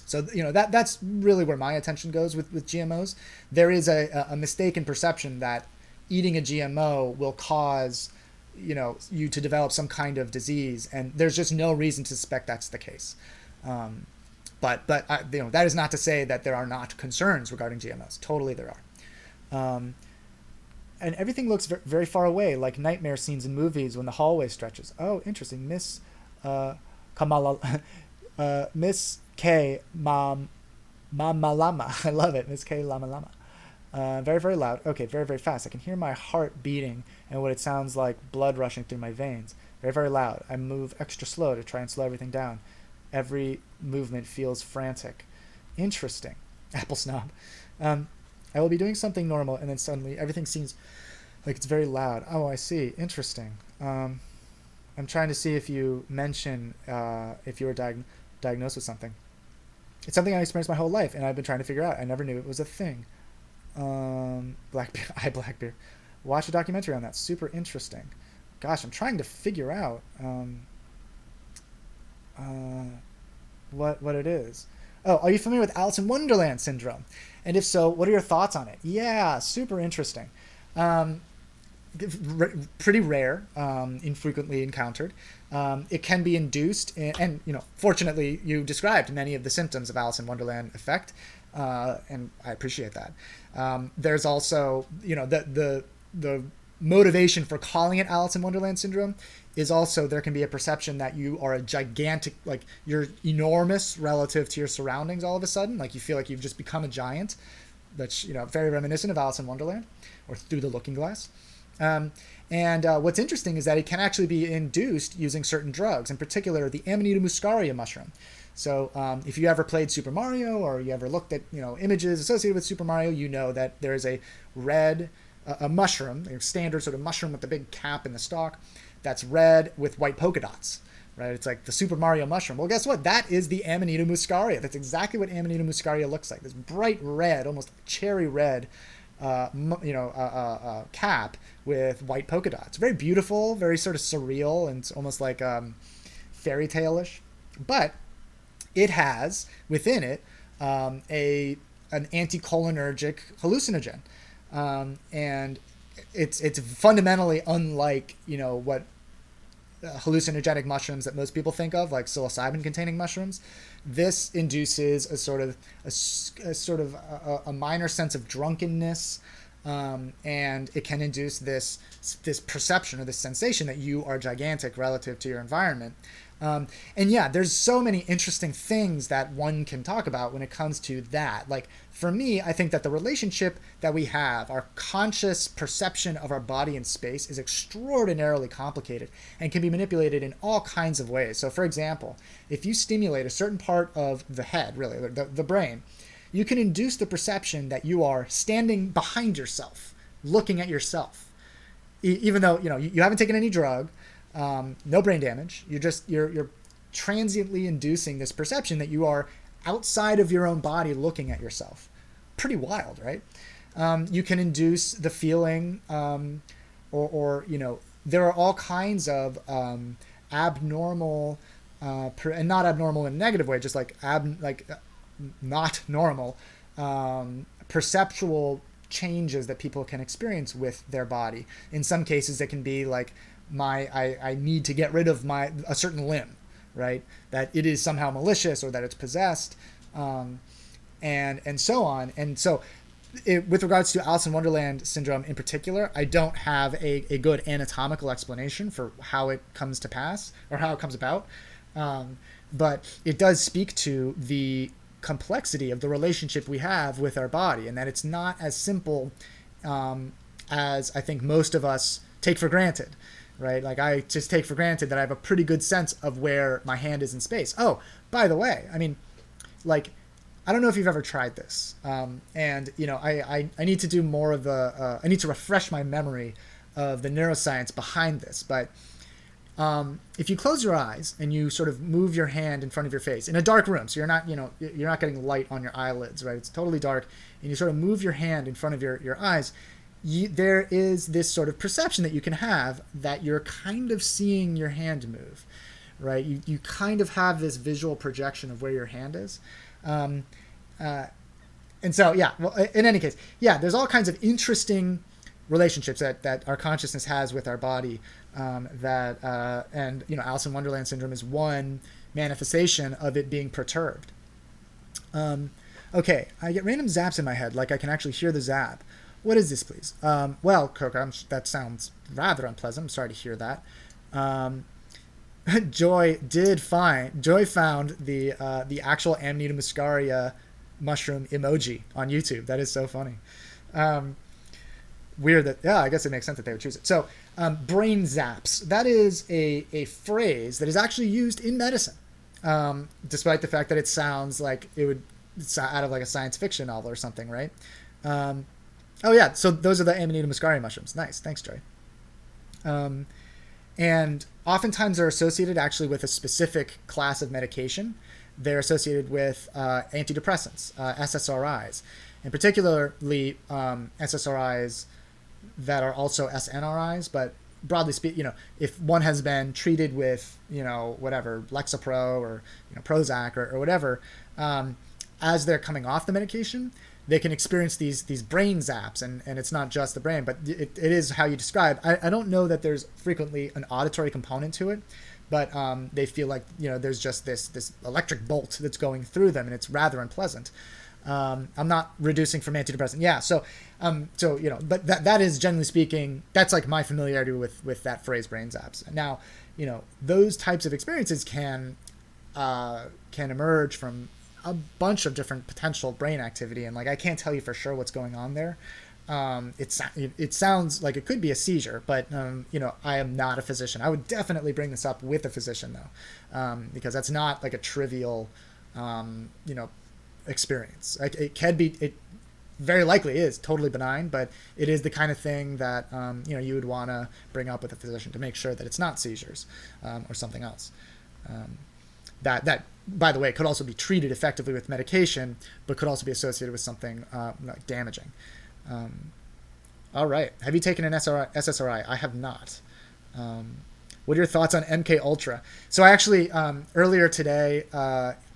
that's really where my attention goes with GMOs. There is a mistaken perception that eating a GMO will cause, you to develop some kind of disease, and there's just no reason to suspect that's the case. But that is not to say that there are not concerns regarding GMOs. Totally, there are. And everything looks very far away, like nightmare scenes in movies when the hallway stretches. Oh, interesting. Miss Miss K Mama Lama. I love it. Miss K Lama Lama. Very, very loud. Okay, very, very fast. I can hear my heart beating and what it sounds like blood rushing through my veins. Very, very loud. I move extra slow to try and slow everything down. Every movement feels frantic. Interesting. Apple snob. I will be doing something normal, and then suddenly everything seems like it's very loud. Oh, I see. Interesting. I'm trying to see if you mention if you were diagnosed with something. It's something I experienced my whole life, and I've been trying to figure out. I never knew it was a thing. Blackbeard. Watch a documentary on that. Super interesting. Gosh, I'm trying to figure out what it is. Oh, are you familiar with Alice in Wonderland syndrome? And if so, what are your thoughts on it? Yeah, super interesting. Pretty rare, infrequently encountered. It can be induced, and fortunately, you described many of the symptoms of Alice in Wonderland effect, and I appreciate that. There's also, the motivation for calling it Alice in Wonderland syndrome is also there can be a perception that you are a gigantic, like you're enormous relative to your surroundings all of a sudden, like you feel like you've just become a giant. That's very reminiscent of Alice in Wonderland or Through the Looking Glass. And what's interesting is that it can actually be induced using certain drugs, in particular the Amanita muscaria mushroom. So if you ever played Super Mario or you ever looked at images associated with Super Mario, you know that there is a red a mushroom, a standard sort of mushroom with the big cap and the stalk, that's red with white polka dots, right? It's like the Super Mario mushroom. Well, guess what? That is the Amanita muscaria. That's exactly what Amanita muscaria looks like. This bright red, almost cherry red, cap with white polka dots. Very beautiful, very sort of surreal, and it's almost like fairy tale-ish. But it has within it an anticholinergic hallucinogen. And it's fundamentally unlike what hallucinogenic mushrooms that most people think of, like psilocybin containing mushrooms. This induces a minor sense of drunkenness, and it can induce this perception or this sensation that you are gigantic relative to your environment. And yeah, there's so many interesting things that one can talk about when it comes to that. Like for me, I think that the relationship that we have, our conscious perception of our body in space, is extraordinarily complicated and can be manipulated in all kinds of ways. So for example, if you stimulate a certain part of the head, really the brain, you can induce the perception that you are standing behind yourself, looking at yourself, even though you haven't taken any drug. No brain damage. You're transiently inducing this perception that you are outside of your own body looking at yourself. Pretty wild, right? You can induce the feeling, or there are all kinds of abnormal, and not abnormal in a negative way, just like not normal, perceptual changes that people can experience with their body. In some cases, it can be like, I need to get rid of a certain limb, right? That it is somehow malicious or that it's possessed, and so on. And so with regards to Alice in Wonderland syndrome in particular, I don't have a good anatomical explanation for how it comes to pass or how it comes about. But it does speak to the complexity of the relationship we have with our body, and that it's not as simple as I think most of us take for granted, right? Like I just take for granted that I have a pretty good sense of where my hand is in space. Oh, by the way, I mean, like, I don't know if you've ever tried this. And, you know, I need to do more of the, I need to refresh my memory of the neuroscience behind this. But if you close your eyes and you sort of move your hand in front of your face in a dark room, so you're not, you know, you're not getting light on your eyelids, right? It's totally dark. And you sort of move your hand in front of your eyes. There is this sort of perception that you can have that you're kind of seeing your hand move, right? You kind of have this visual projection of where your hand is. And so, yeah, well, in any case, yeah, there's all kinds of interesting relationships that our consciousness has with our body, and, you know, Alice in Wonderland syndrome is one manifestation of it being perturbed. Okay, I get random zaps in my head, like I can actually hear the zap. What is this, please? Well, Coca, that sounds rather unpleasant. I'm sorry to hear that. Joy found the actual Amanita muscaria mushroom emoji on YouTube. That is so funny. Weird that, yeah, I guess it makes sense that they would choose it. So, brain zaps. That is a phrase that is actually used in medicine, despite the fact that it sounds like it's out of like a science fiction novel or something, right? Oh yeah, so those are the Amanita muscaria mushrooms. Nice, thanks, Joy. And oftentimes they're associated actually with a specific class of medication. They're associated with antidepressants, SSRIs, and particularly SSRIs that are also SNRIs. But broadly speaking, you know, if one has been treated with, you know, whatever, Lexapro or, you know, Prozac or whatever, as they're coming off the medication, they can experience these brain zaps, and it's not just the brain, but it is how you describe. I don't know that there's frequently an auditory component to it, but they feel like, you know, there's just this electric bolt that's going through them, and it's rather unpleasant. I'm not reducing from antidepressant. Yeah, so you know, but that is, generally speaking, that's like my familiarity with that phrase, brain zaps. Now, you know, those types of experiences can emerge from a bunch of different potential brain activity, and like I can't tell you for sure what's going on there. It sounds like it could be a seizure, but you know, I am not a physician. I would definitely bring this up with a physician though, because that's not like a trivial you know, experience. It can be, it very likely is totally benign, but it is the kind of thing that you know, you would want to bring up with a physician to make sure that it's not seizures or something else. That by the way, could also be treated effectively with medication, but could also be associated with something like damaging. All right. Have you taken an SSRI? I have not. What are your thoughts on MK Ultra? So I actually, earlier today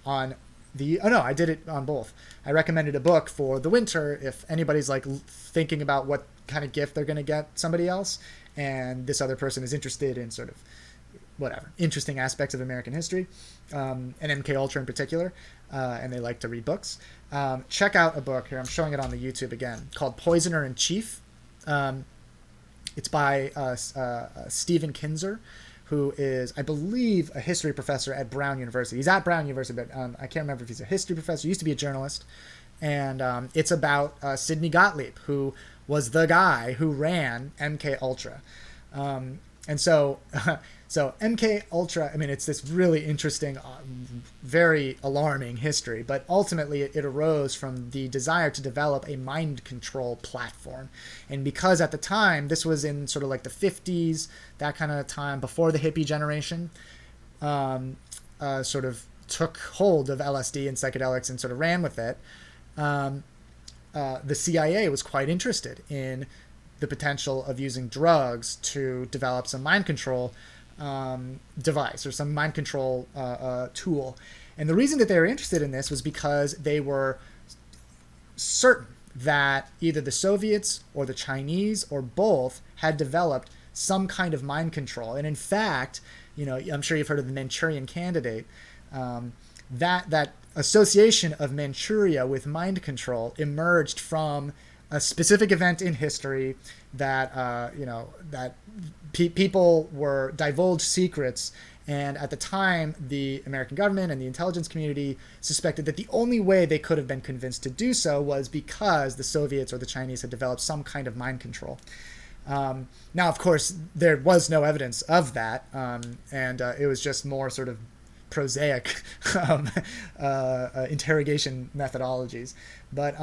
on I did it on both. I recommended a book for the winter if anybody's like thinking about what kind of gift they're going to get somebody else, and this other person is interested in sort of whatever interesting aspects of American history, and MK Ultra in particular, and they like to read books. Check out a book here. I'm showing it on the YouTube again, called Poisoner in Chief. It's by Stephen Kinzer, who is, I believe, a history professor at Brown University. He's at Brown University, but I can't remember if he's a history professor. He used to be a journalist. And it's about Sidney Gottlieb, who was the guy who ran MK Ultra. And so MK Ultra, I mean, it's this really interesting, very alarming history, but ultimately it arose from the desire to develop a mind control platform. And because at the time, this was in sort of like the 50s, that kind of time, before the hippie generation, sort of took hold of LSD and psychedelics and sort of ran with it, the CIA was quite interested in the potential of using drugs to develop some mind control device or some mind control tool. And the reason that they were interested in this was because they were certain that either the Soviets or the Chinese or both had developed some kind of mind control. And in fact, you know, I'm sure you've heard of the Manchurian Candidate. That association of Manchuria with mind control emerged from a specific event in history that that people were divulged secrets. And at the time, the American government and the intelligence community suspected that the only way they could have been convinced to do so was because the Soviets or the Chinese had developed some kind of mind control. Now, of course, there was no evidence of that, and it was just more sort of prosaic interrogation methodologies. But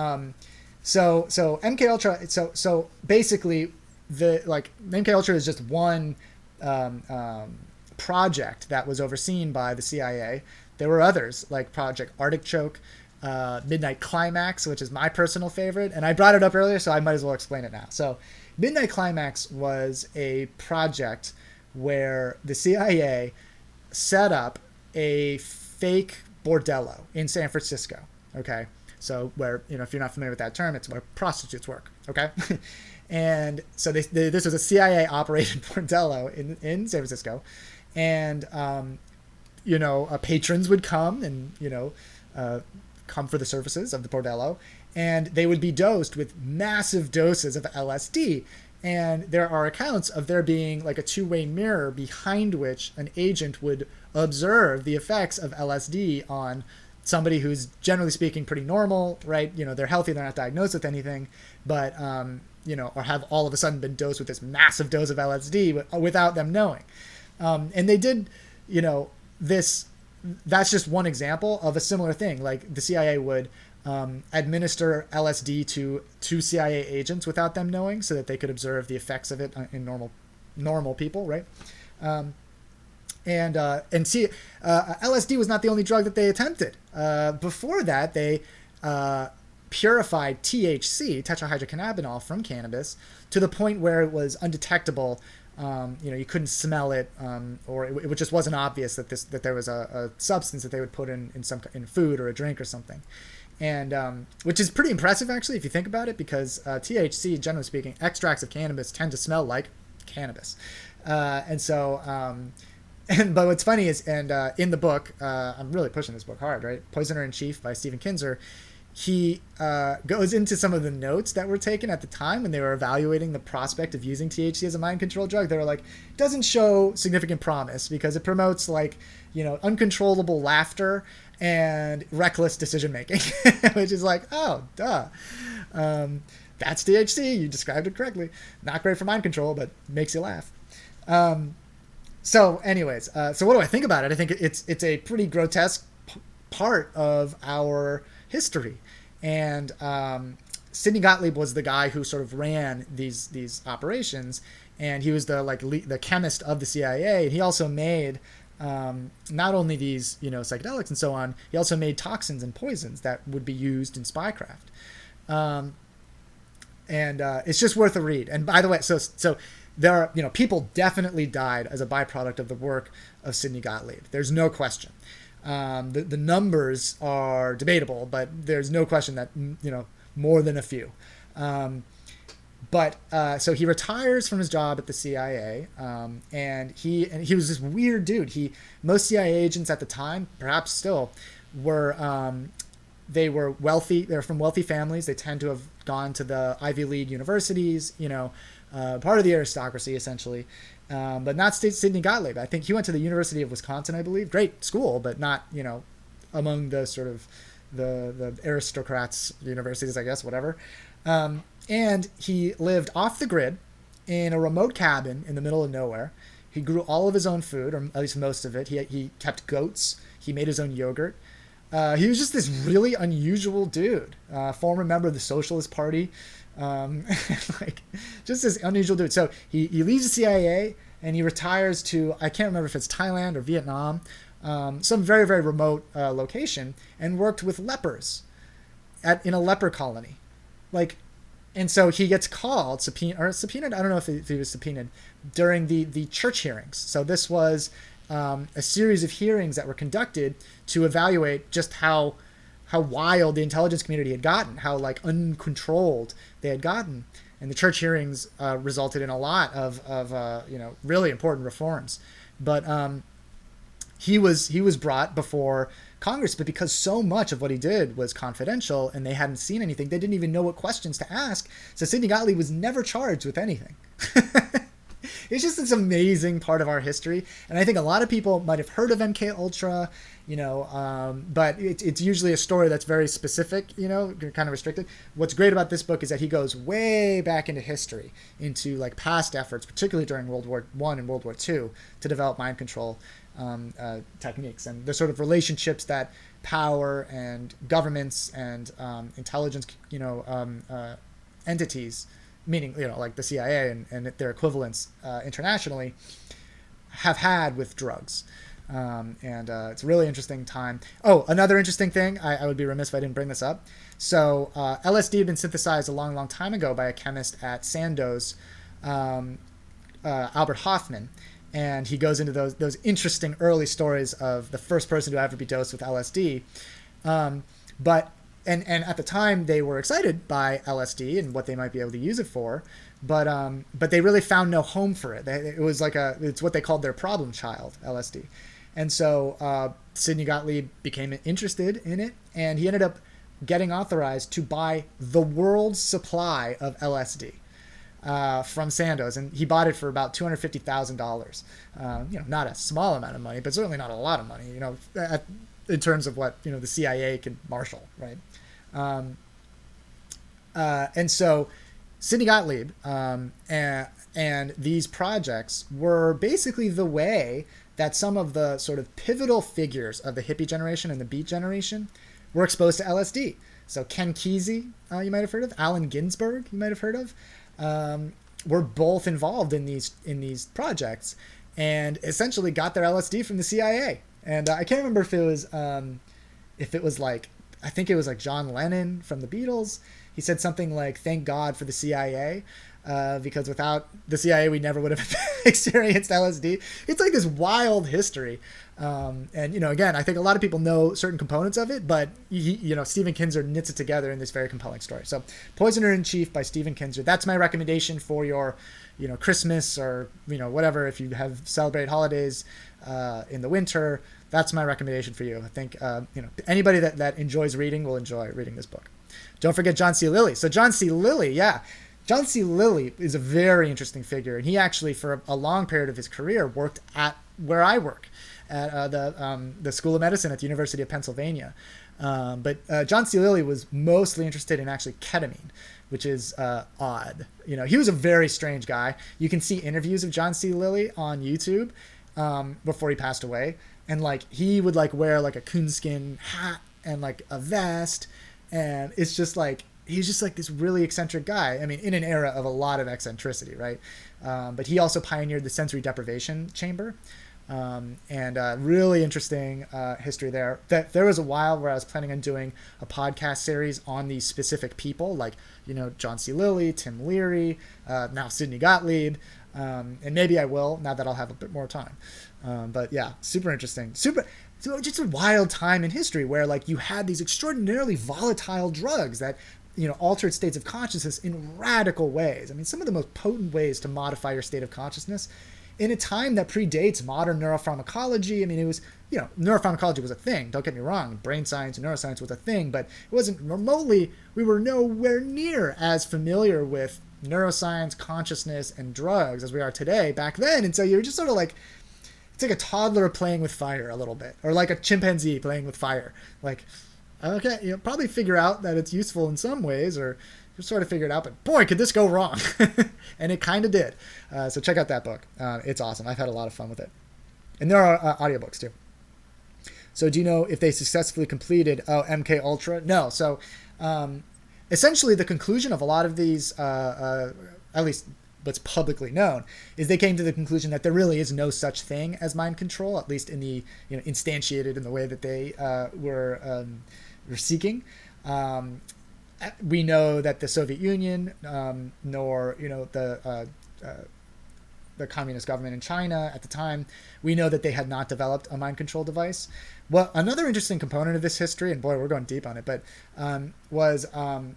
so MK Ultra. So basically, MK Ultra is just one project that was overseen by the CIA. There were others like Project Artichoke, Midnight Climax, which is my personal favorite, and I brought it up earlier, so I might as well explain it now. So Midnight Climax was a project where the CIA set up a fake bordello in San Francisco. Okay, so where, if you're not familiar with that term, it's where prostitutes work. Okay. And so this was a CIA operated bordello in San Francisco, and patrons would come and come for the services of the bordello, and they would be dosed with massive doses of LSD. And there are accounts of there being like a two-way mirror behind which an agent would observe the effects of LSD on somebody who's, generally speaking, pretty normal, right? They're healthy, they're not diagnosed with anything, but or have all of a sudden been dosed with this massive dose of LSD without them knowing. And they did, this. That's just one example of a similar thing. Like the CIA would administer LSD to CIA agents without them knowing, so that they could observe the effects of it in normal people, right? LSD was not the only drug that they attempted. Before that, they purified THC, tetrahydrocannabinol, from cannabis to the point where it was undetectable. You couldn't smell it, or it just wasn't obvious that there was a substance that they would put in food or a drink or something, and which is pretty impressive actually if you think about it, because THC, generally speaking, extracts of cannabis tend to smell like cannabis, but what's funny is, in the book, I'm really pushing this book hard, right? Poisoner in Chief by Stephen Kinzer. He goes into some of the notes that were taken at the time when they were evaluating the prospect of using THC as a mind control drug. They were like, doesn't show significant promise because it promotes uncontrollable laughter and reckless decision making, which is like, oh, duh. That's THC. You described it correctly. Not great for mind control, but makes you laugh. So anyways, so what do I think about it? I think it's a pretty grotesque part of our history. And Sidney Gottlieb was the guy who sort of ran these operations, and he was the chemist of the CIA. And he also made not only these psychedelics and so on, he also made toxins and poisons that would be used in spycraft. And it's just worth a read. And by the way, so there are people definitely died as a byproduct of the work of Sidney Gottlieb. There's no question. The numbers are debatable, but there's no question that more than a few. So he retires from his job at the CIA, and he was this weird dude. Most CIA agents at the time, perhaps still, were they were wealthy. They're from wealthy families. They tend to have gone to the Ivy League universities. Part of the aristocracy essentially. But not Sidney Gottlieb. I think he went to the University of Wisconsin, I believe. Great school, but not, among the sort of the aristocrats universities, I guess, whatever. And he lived off the grid in a remote cabin in the middle of nowhere. He grew all of his own food, or at least most of it. He kept goats. He made his own yogurt. He was just this really unusual dude, former member of the Socialist Party. Just this unusual dude. So he leaves the CIA and he retires to, I can't remember if it's Thailand or Vietnam, some very, very remote location, and worked with lepers in a leper colony. And so he gets called, subpoenaed, I don't know if he was subpoenaed, during the church hearings. So this was a series of hearings that were conducted to evaluate just how wild the intelligence community had gotten, how uncontrolled they had gotten. And the church hearings resulted in a lot of really important reforms. But he was brought before Congress, but because so much of what he did was confidential and they hadn't seen anything, they didn't even know what questions to ask. So Sidney Gottlieb was never charged with anything. It's just this amazing part of our history, and I think a lot of people might have heard of MK Ultra, but it's usually a story that's very specific, kind of restricted. What's great about this book is that he goes way back into history, into like past efforts, particularly during World War I and World War II, to develop mind control techniques and the sort of relationships that power and governments and intelligence, entities, meaning like the CIA and their equivalents internationally, have had with drugs. It's a really interesting time. Oh, another interesting thing, I would be remiss if I didn't bring this up. So LSD had been synthesized a long, long time ago by a chemist at Sandoz, Albert Hoffman. And he goes into those interesting early stories of the first person to ever be dosed with LSD. And at the time, they were excited by LSD and what they might be able to use it for, but they really found no home for it. It was it's what they called their problem child, LSD. And so Sidney Gottlieb became interested in it, and he ended up getting authorized to buy the world's supply of LSD from Sandoz, and he bought it for about $250,000. Not a small amount of money, but certainly not a lot of money. In terms of what the CIA can marshal, right? And so Sidney Gottlieb and these projects were basically the way that some of the sort of pivotal figures of the hippie generation and the beat generation were exposed to LSD. So Ken Kesey, you might have heard of, Allen Ginsberg, you might have heard of, were both involved in these projects and essentially got their LSD from the CIA. And I can't remember if it was like, I think it was like John Lennon from the Beatles. He said something like, "Thank God for the CIA," because without the CIA, we never would have experienced LSD. It's like this wild history. And, again, I think a lot of people know certain components of it, but, Stephen Kinzer knits it together in this very compelling story. So Poisoner in Chief by Stephen Kinzer. That's my recommendation for your, Christmas or, whatever, if you have celebrate holidays in the winter. That's my recommendation for you. I think, anybody that enjoys reading will enjoy reading this book. Don't forget John C. Lilly. So John C. Lilly, John C. Lilly is a very interesting figure. And he actually, for a long period of his career, worked at where I work, at the School of Medicine at the University of Pennsylvania. But John C. Lilly was mostly interested in actually ketamine, which is odd. He was a very strange guy. You can see interviews of John C. Lilly on YouTube before he passed away. And he would wear a coonskin hat and a vest, and it's just he's just this really eccentric guy. I mean, in an era of a lot of eccentricity, right? But he also pioneered the sensory deprivation chamber, and really interesting history there. There was a while where I was planning on doing a podcast series on these specific people, John C. Lilly, Tim Leary, now Sidney Gottlieb, and maybe I will now that I'll have a bit more time. But yeah, super interesting. So just a wild time in history where you had these extraordinarily volatile drugs that, altered states of consciousness in radical ways. I mean, some of the most potent ways to modify your state of consciousness in a time that predates modern neuropharmacology. I mean, it was, neuropharmacology was a thing. Don't get me wrong. Brain science and neuroscience was a thing, but it wasn't remotely, we were nowhere near as familiar with neuroscience, consciousness, and drugs as we are today back then. And so you're just sort of it's like a toddler playing with fire a little bit, or like a chimpanzee playing with fire. Okay, probably figure out that it's useful in some ways, or just sort of figure it out, but boy, could this go wrong. And it kind of did. So check out that book. It's awesome. I've had a lot of fun with it. And there are audiobooks too. So do you know if they successfully completed MK Ultra? No. So essentially the conclusion of a lot of these, at least what's publicly known, is they came to the conclusion that there really is no such thing as mind control, at least in the instantiated in the way that they were seeking. We know that the Soviet Union, nor the communist government in China at the time, we know that they had not developed a mind control device. Well, another interesting component of this history, and boy, we're going deep on it, but was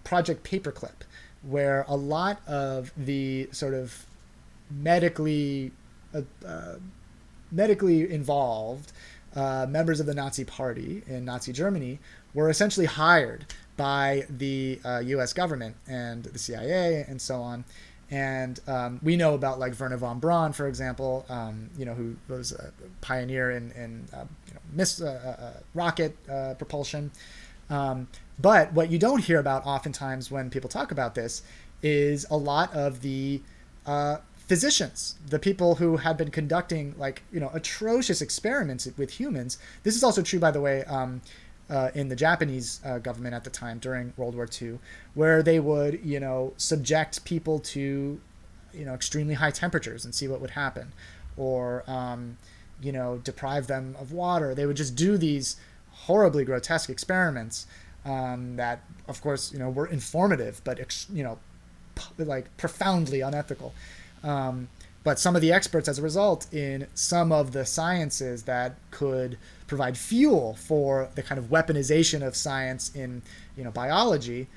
Project Paperclip, where a lot of the sort of medically involved members of the Nazi Party in Nazi Germany were essentially hired by the U.S. government and the CIA and so on. And we know about like Werner von Braun, for example, who was a pioneer in rocket propulsion. But what you don't hear about oftentimes when people talk about this is a lot of the physicians, the people who had been conducting atrocious experiments with humans. This is also true, by the way, in the Japanese government at the time during World War II, where they would, subject people to, extremely high temperatures and see what would happen, or, deprive them of water. They would just do these horribly grotesque experiments that, of course, were informative, but, profoundly unethical. But some of the experts, as a result, in some of the sciences that could provide fuel for the kind of weaponization of science in, biology,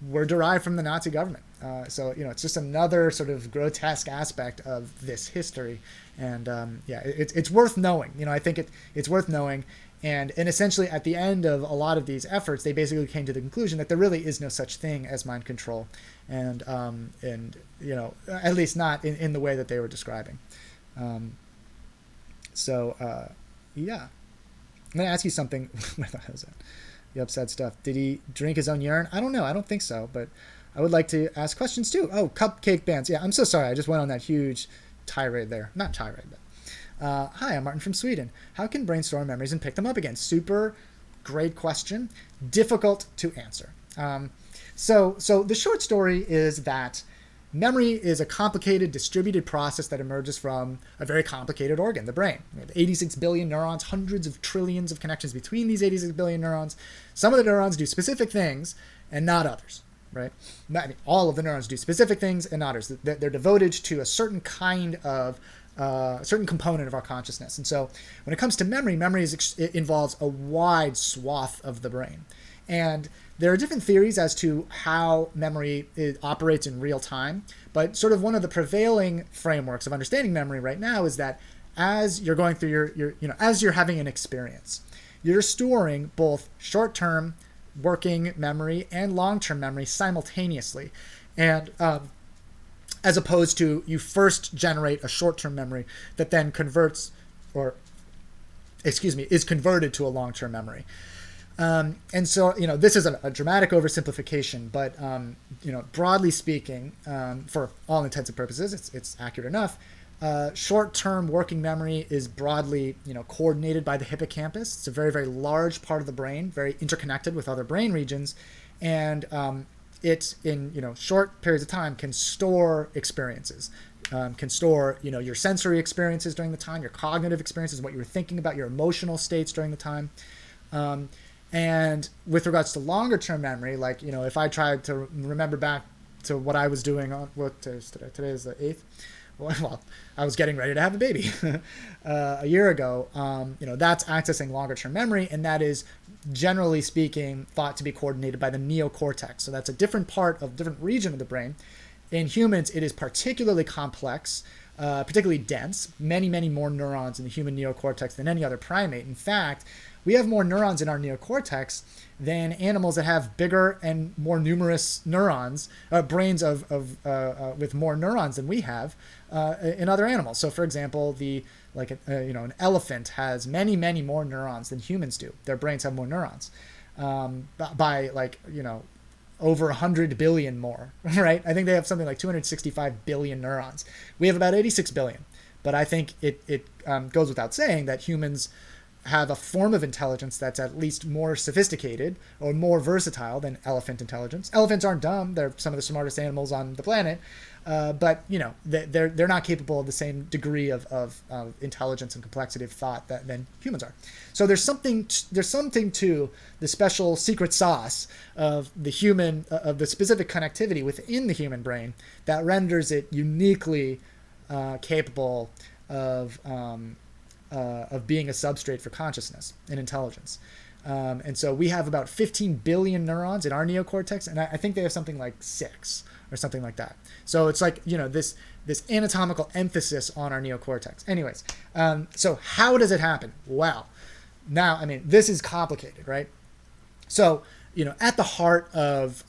were derived from the Nazi government. So, it's just another sort of grotesque aspect of this history. And, it's worth knowing. I think it's worth knowing. And essentially, at the end of a lot of these efforts, they basically came to the conclusion that there really is no such thing as mind control, and at least not in the way that they were describing. Yeah. I'm going to ask you something. Where the hell is that? The upset stuff. Did he drink his own urine? I don't know. I don't think so, but I would like to ask questions too. Oh, cupcake bands. Yeah, I'm so sorry. I just went on that huge tirade there. Not tirade, but... hi, I'm Martin from Sweden. How can brain store memories and pick them up again? Super great question. Difficult to answer. So the short story is that memory is a complicated, distributed process that emerges from a very complicated organ, the brain. We have 86 billion neurons, hundreds of trillions of connections between these 86 billion neurons. Some of the neurons do specific things and not others, right? I mean, all of the neurons do specific things and not others. They're devoted to a certain kind of certain component of our consciousness. And so when it comes to memory, it involves a wide swath of the brain. And there are different theories as to how memory operates in real time. But sort of one of the prevailing frameworks of understanding memory right now is that as you're going through as you're having an experience, you're storing both short-term working memory and long-term memory simultaneously. And as opposed to you first generate a short-term memory that then is converted to a long-term memory. And so, this is a dramatic oversimplification, but, broadly speaking, for all intents and purposes, it's accurate enough. Short-term working memory is broadly, coordinated by the hippocampus. It's a very, very large part of the brain, very interconnected with other brain regions. And, it in short periods of time can store experiences, can store your sensory experiences during the time, your cognitive experiences, what you were thinking about, your emotional states during the time. And with regards to longer term memory, like if I tried to remember back to what I was doing on today is the 8th. Well, I was getting ready to have a baby a year ago. That's accessing longer term memory, and that is generally speaking thought to be coordinated by the neocortex. So that's a different region of the brain. In humans, it is particularly complex, particularly dense, many, many more neurons in the human neocortex than any other primate. In fact, we have more neurons in our neocortex than animals that have bigger and more numerous neurons, brains with more neurons than we have in other animals. So, for example, an elephant has many, many more neurons than humans do. Their brains have more neurons by over 100 billion more, right? I think they have something like 265 billion neurons. We have about 86 billion. But I think it goes without saying that humans have a form of intelligence that's at least more sophisticated or more versatile than elephant intelligence. Elephants aren't dumb. They're some of the smartest animals on the planet. But they're not capable of the same degree of intelligence and complexity of thought than humans are. So there's something to the special secret sauce of the specific connectivity within the human brain that renders it uniquely capable of being a substrate for consciousness and intelligence. And so we have about 15 billion neurons in our neocortex, and I think they have something like 6 or something like that. So it's like, this anatomical emphasis on our neocortex. Anyways, so how does it happen? Well, now, I mean, this is complicated, right? So, at the heart of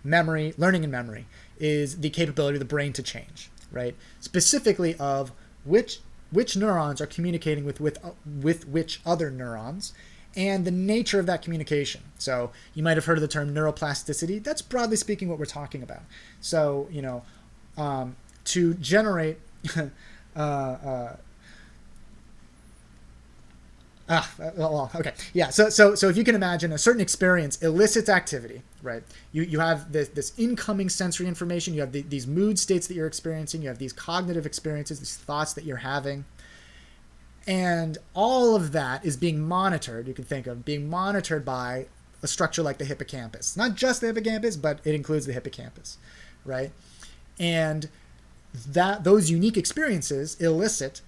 memory, learning and memory, is the capability of the brain to change, right? Specifically of which neurons are communicating with which other neurons, and the nature of that communication. So you might have heard of the term neuroplasticity. That's broadly speaking what we're talking about. So, to generate okay. Yeah. So if you can imagine a certain experience elicits activity, right? You have this incoming sensory information. You have these mood states that you're experiencing. You have these cognitive experiences, these thoughts that you're having. And all of that is being monitored, you can think of being monitored by a structure like the hippocampus. Not just the hippocampus, but it includes the hippocampus, right? And those unique experiences elicit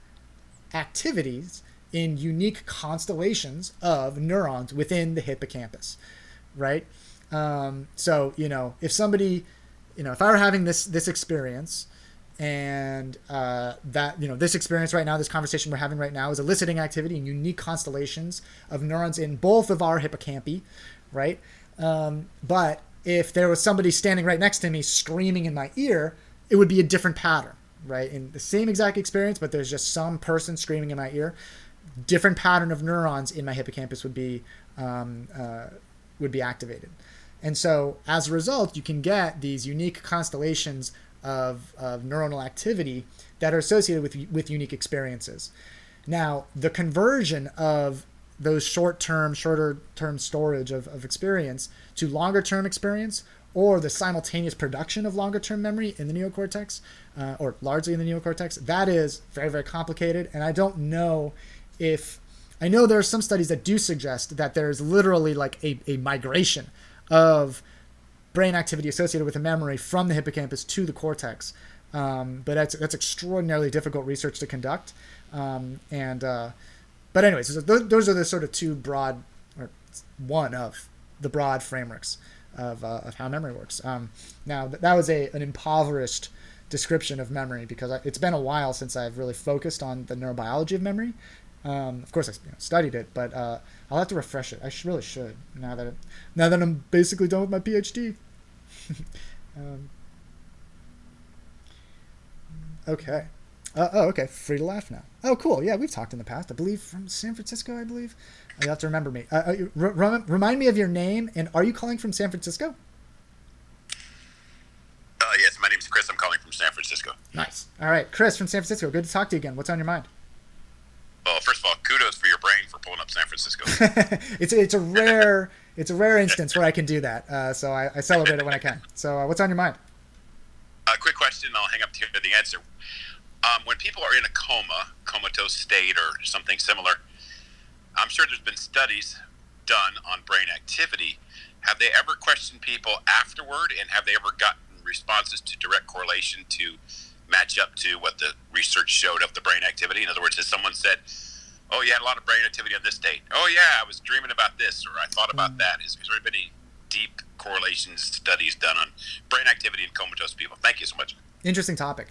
activities in unique constellations of neurons within the hippocampus, right? So, if somebody, if I were having this experience, and this experience right now, this conversation we're having right now, is eliciting activity in unique constellations of neurons in both of our hippocampi, right? But if there was somebody standing right next to me screaming in my ear, it would be a different pattern, right? In the same exact experience, but there's just some person screaming in my ear. Different pattern of neurons in my hippocampus would be activated. And so as a result, you can get these unique constellations of neuronal activity that are associated with unique experiences. Now, the conversion of those shorter term storage of experience to longer term experience, or the simultaneous production of longer term memory in the neocortex, or largely in the neocortex, that is very, very complicated. And I don't know I know there are some studies that do suggest that there's literally like a migration of brain activity associated with a memory from the hippocampus to the cortex. But that's extraordinarily difficult research to conduct. But anyways, those are the sort of two broad, or one of the broad frameworks of how memory works. Now, that was an impoverished description of memory, because it's been a while since I've really focused on the neurobiology of memory. Of course, I studied it, but I'll have to refresh it. I really should, now that I'm basically done with my PhD. Okay. Okay. Free to laugh now. Oh, cool. Yeah, we've talked in the past. I believe from San Francisco. I believe. You have to remember me. Remind me of your name, and are you calling from San Francisco? Yes, my name's Chris. I'm calling from San Francisco. Nice. All right, Chris from San Francisco. Good to talk to you again. What's on your mind? Well, first of all, kudos for your brain for pulling up San Francisco. it's a rare instance where I can do that. So I celebrate it when I can. So what's on your mind? Quick question, and I'll hang up to hear the answer. When people are in a comatose state or something similar, I'm sure there's been studies done on brain activity. Have they ever questioned people afterward, and have they ever gotten responses to direct correlation to match up to what the research showed of the brain activity? In other words, has someone said, oh, you had a lot of brain activity on this date. Oh, yeah, I was dreaming about this, or I thought about that. Has there been any deep correlation studies done on brain activity in comatose people? Thank you so much. Interesting topic.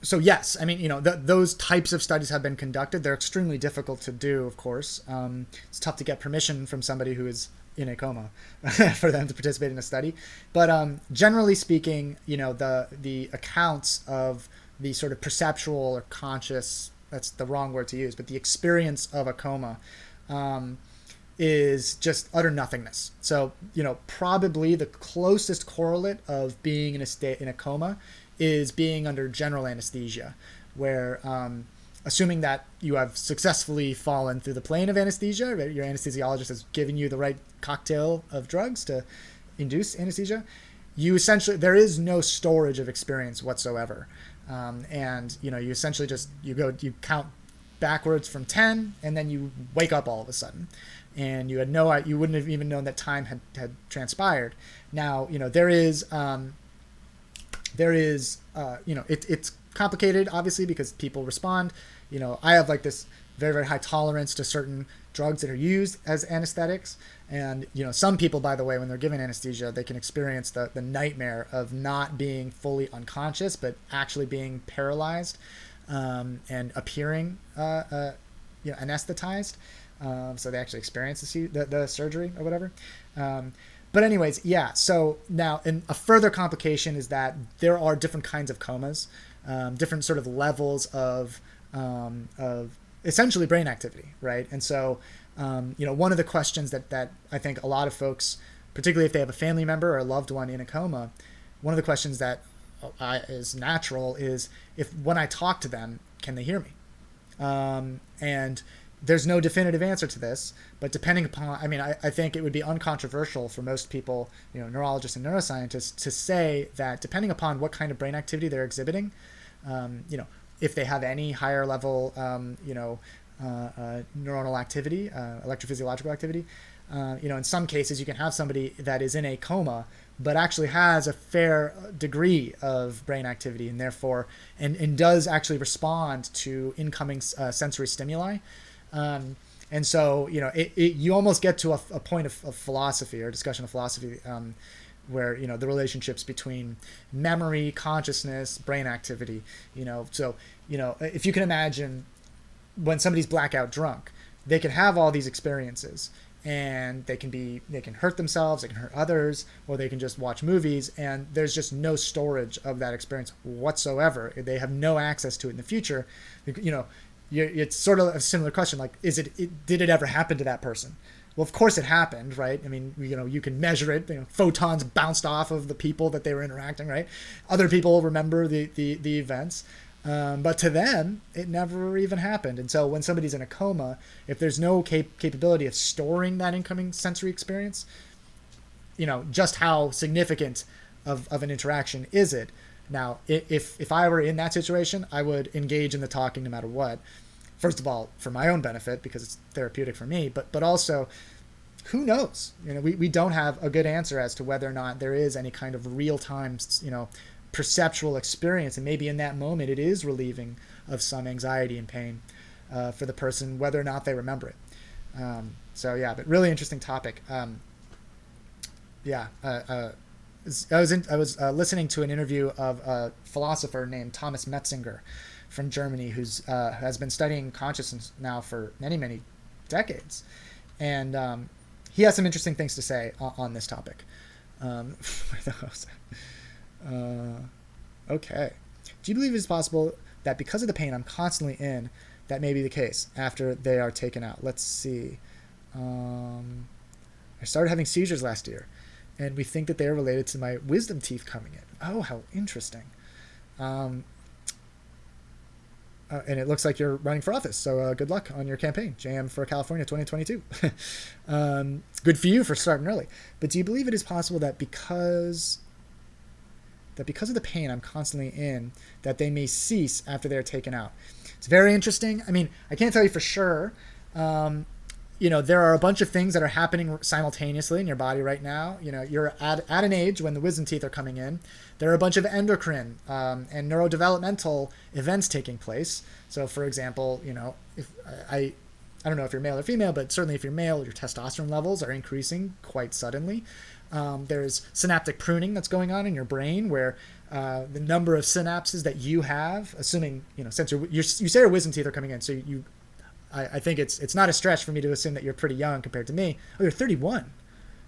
So yes, I mean, those types of studies have been conducted. They're extremely difficult to do, of course. It's tough to get permission from somebody who is in a coma for them to participate in a study. But generally speaking, the accounts of the sort of perceptual or conscious, that's the wrong word to use, but the experience of a coma is just utter nothingness. So, probably the closest correlate of being in a coma is being under general anesthesia, where assuming that you have successfully fallen through the plane of anesthesia, right? Your anesthesiologist has given you the right cocktail of drugs to induce anesthesia, you essentially, there is no storage of experience whatsoever. And you essentially just, you count backwards from 10, and then you wake up all of a sudden, and you wouldn't have even known that time had transpired. Now, it's complicated, obviously, because people respond. I have like this very, very high tolerance to certain drugs that are used as anesthetics. And, some people, by the way, when they're given anesthesia, they can experience the nightmare of not being fully unconscious, but actually being paralyzed. and appearing anesthetized. So they actually experience the surgery or whatever. But anyways, yeah. So now, a further complication is that there are different kinds of comas, different sort of levels of essentially brain activity, right? And so, one of the questions that I think a lot of folks, particularly if they have a family member or a loved one in a coma, one of the questions that is natural is, if when I talk to them, can they hear me? And there's no definitive answer to this, but depending upon, I think it would be uncontroversial for most people, neurologists and neuroscientists, to say that depending upon what kind of brain activity they're exhibiting, if they have any higher level, neuronal activity, electrophysiological activity, in some cases you can have somebody that is in a coma but actually has a fair degree of brain activity and therefore and does actually respond to incoming sensory stimuli. And so, you almost get to a point of philosophy or discussion of philosophy where, the relationships between memory, consciousness, brain activity, so, if you can imagine when somebody's blackout drunk, they can have all these experiences and they can hurt themselves, they can hurt others, or they can just watch movies, and there's just no storage of that experience whatsoever. They have no access to it in the future. It's sort of a similar question, like, did it ever happen to that person? Well, of course it happened, right? You can measure it. Photons bounced off of the people that they were interacting, right? Other people remember the events. But to them, it never even happened. And so when somebody's in a coma, if there's no capability of storing that incoming sensory experience, just how significant of an interaction is it? Now, if I were in that situation, I would engage in the talking no matter what. First of all, for my own benefit, because it's therapeutic for me, but also, who knows? We don't have a good answer as to whether or not there is any kind of real-time, perceptual experience, and maybe in that moment it is relieving of some anxiety and pain for the person, whether or not they remember it. But really interesting topic. I was listening to an interview of a philosopher named Thomas Metzinger from Germany, who's has been studying consciousness now for many decades, and he has some interesting things to say on this topic. Okay. Do you believe it is possible that because of the pain I'm constantly in, that may be the case after they are taken out? Let's see. I started having seizures last year, and we think that they are related to my wisdom teeth coming in. Oh, how interesting. And it looks like you're running for office, so good luck on your campaign. JM for California 2022. Good for you for starting early. But do you believe it is possible that because of the pain I'm constantly in, that they may cease after they're taken out? It's very interesting. I can't tell you for sure. There are a bunch of things that are happening simultaneously in your body right now. You're at an age when the wisdom teeth are coming in. There are a bunch of endocrine and neurodevelopmental events taking place. So, for example, if I don't know if you're male or female, but certainly if you're male, your testosterone levels are increasing quite suddenly. There's synaptic pruning that's going on in your brain, where the number of synapses that you have, assuming since you say your wisdom teeth are coming in, so I think it's not a stretch for me to assume that you're pretty young compared to me. Oh, you're 31,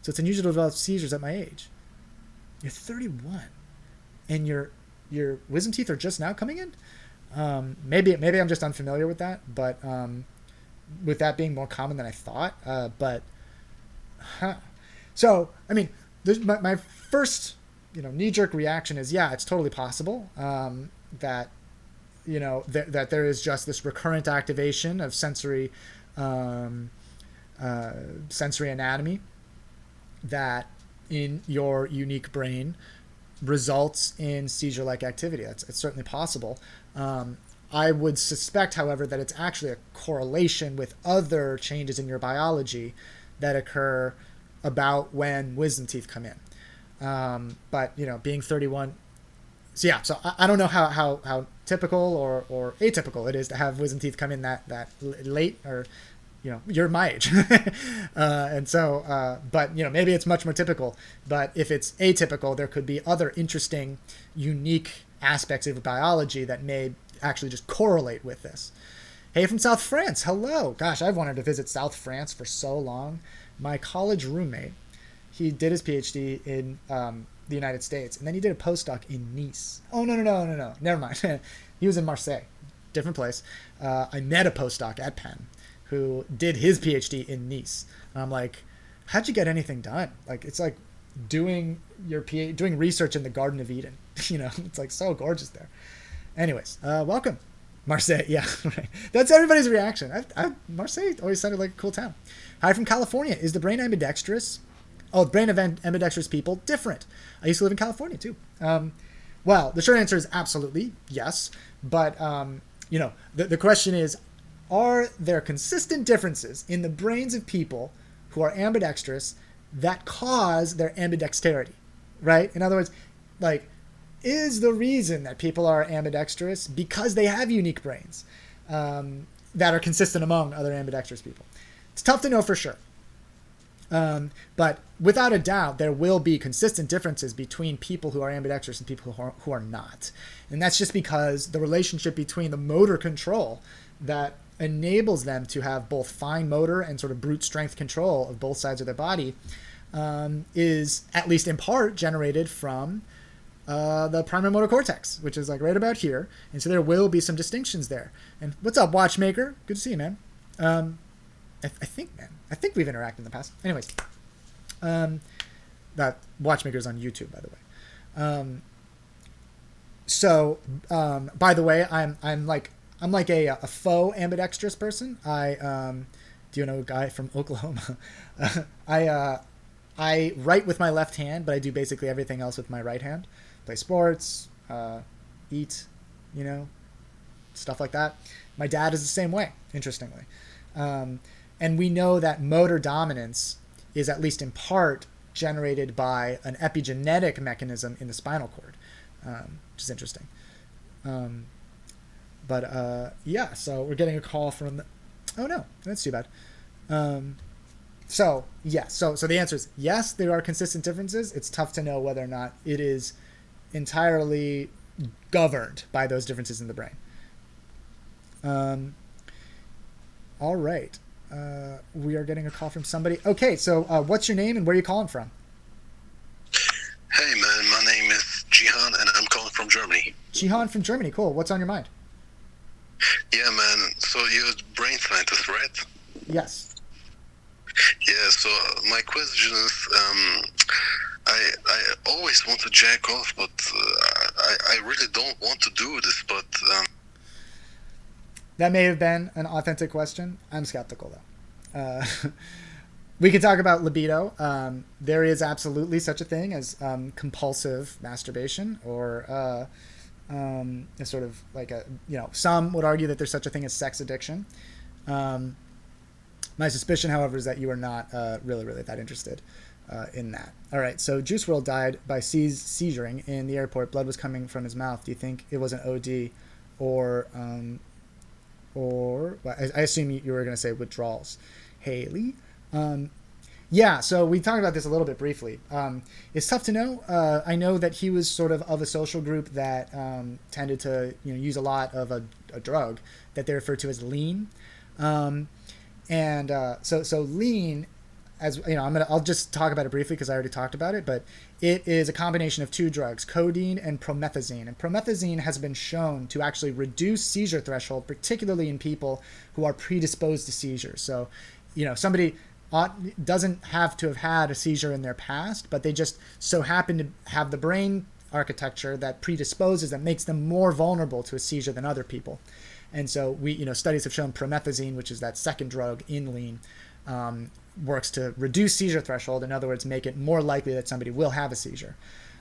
so it's unusual to develop seizures at my age. You're 31, and your wisdom teeth are just now coming in. Maybe I'm just unfamiliar with that, but with that being more common than I thought. So, my first, knee-jerk reaction is, yeah, it's totally possible that, that there is just this recurrent activation of sensory anatomy that in your unique brain results in seizure-like activity. It's certainly possible. I would suspect, however, that it's actually a correlation with other changes in your biology that occur about when wisdom teeth come in. But being 31, so I don't know how typical or atypical it is to have wisdom teeth come in that late, or you're my age. And so but maybe it's much more typical. But if it's atypical, there could be other interesting, unique aspects of biology that may actually just correlate with this. Hey, from South France. Hello. Gosh, I've wanted to visit South France for so long. My college roommate, he did his PhD in the United States, and then he did a postdoc in Nice. Oh, no. Never mind. He was in Marseille. Different place. I met a postdoc at Penn who did his PhD in Nice. And I'm like, how'd you get anything done? Like, it's like doing research in the Garden of Eden. It's like so gorgeous there. Anyways, welcome. Marseille, yeah, right. That's everybody's reaction. Marseille always sounded like a cool town. Hi from California. Is the brain ambidextrous? Oh, the brain of ambidextrous people different. I used to live in California too. Well, the short answer is absolutely yes. But the question is, are there consistent differences in the brains of people who are ambidextrous that cause their ambidexterity? Right? In other words, like, is the reason that people are ambidextrous because they have unique brains that are consistent among other ambidextrous people? It's tough to know for sure. But without a doubt, there will be consistent differences between people who are ambidextrous and people who are not. And that's just because the relationship between the motor control that enables them to have both fine motor and sort of brute strength control of both sides of their body is, at least in part, generated from the primary motor cortex, which is like right about here. And so there will be some distinctions there. And what's up, Watchmaker? Good to see you, man. I think we've interacted in the past. Anyways, that Watchmaker's on YouTube, by the way. By the way, I'm like a faux ambidextrous person. Do you know a guy from Oklahoma? I write with my left hand, but I do basically everything else with my right hand. Play sports, eat, stuff like that. My dad is the same way, interestingly. And we know that motor dominance is at least in part generated by an epigenetic mechanism in the spinal cord, which is interesting. So we're getting a call from oh no, that's too bad. So the answer is yes, there are consistent differences. It's tough to know whether or not it is entirely governed by those differences in the brain. All right. We are getting a call from somebody. Okay, so what's your name and where are you calling from? Hey, man, my name is Jihan, and I'm calling from Germany. Jihan from Germany, cool. What's on your mind? Yeah, man, so you're a brain scientist, right? Yes. Yeah, so my question is, I always want to jack off, but I really don't want to do this, but... That may have been an authentic question. I'm skeptical, though. We can talk about libido. There is absolutely such a thing as compulsive masturbation, or a sort of like some would argue that there's such a thing as sex addiction. My suspicion, however, is that you are not really that interested in that. All right, so Juice WRLD died by seizuring in the airport. Blood was coming from his mouth. Do you think it was an OD or well, I assume you were going to say withdrawals? Haley? Yeah, so we talked about this a little bit briefly. It's tough to know. I know that he was sort of a social group that tended to use a lot of a drug that they refer to as lean. So lean, as I'll just talk about it briefly because I already talked about it, but it is a combination of two drugs, codeine and promethazine. And promethazine has been shown to actually reduce seizure threshold, particularly in people who are predisposed to seizures. So, somebody doesn't have to have had a seizure in their past, but they just so happen to have the brain architecture that predisposes, that makes them more vulnerable to a seizure than other people. And so studies have shown promethazine, which is that second drug in lean, works to reduce seizure threshold. In other words, make it more likely that somebody will have a seizure.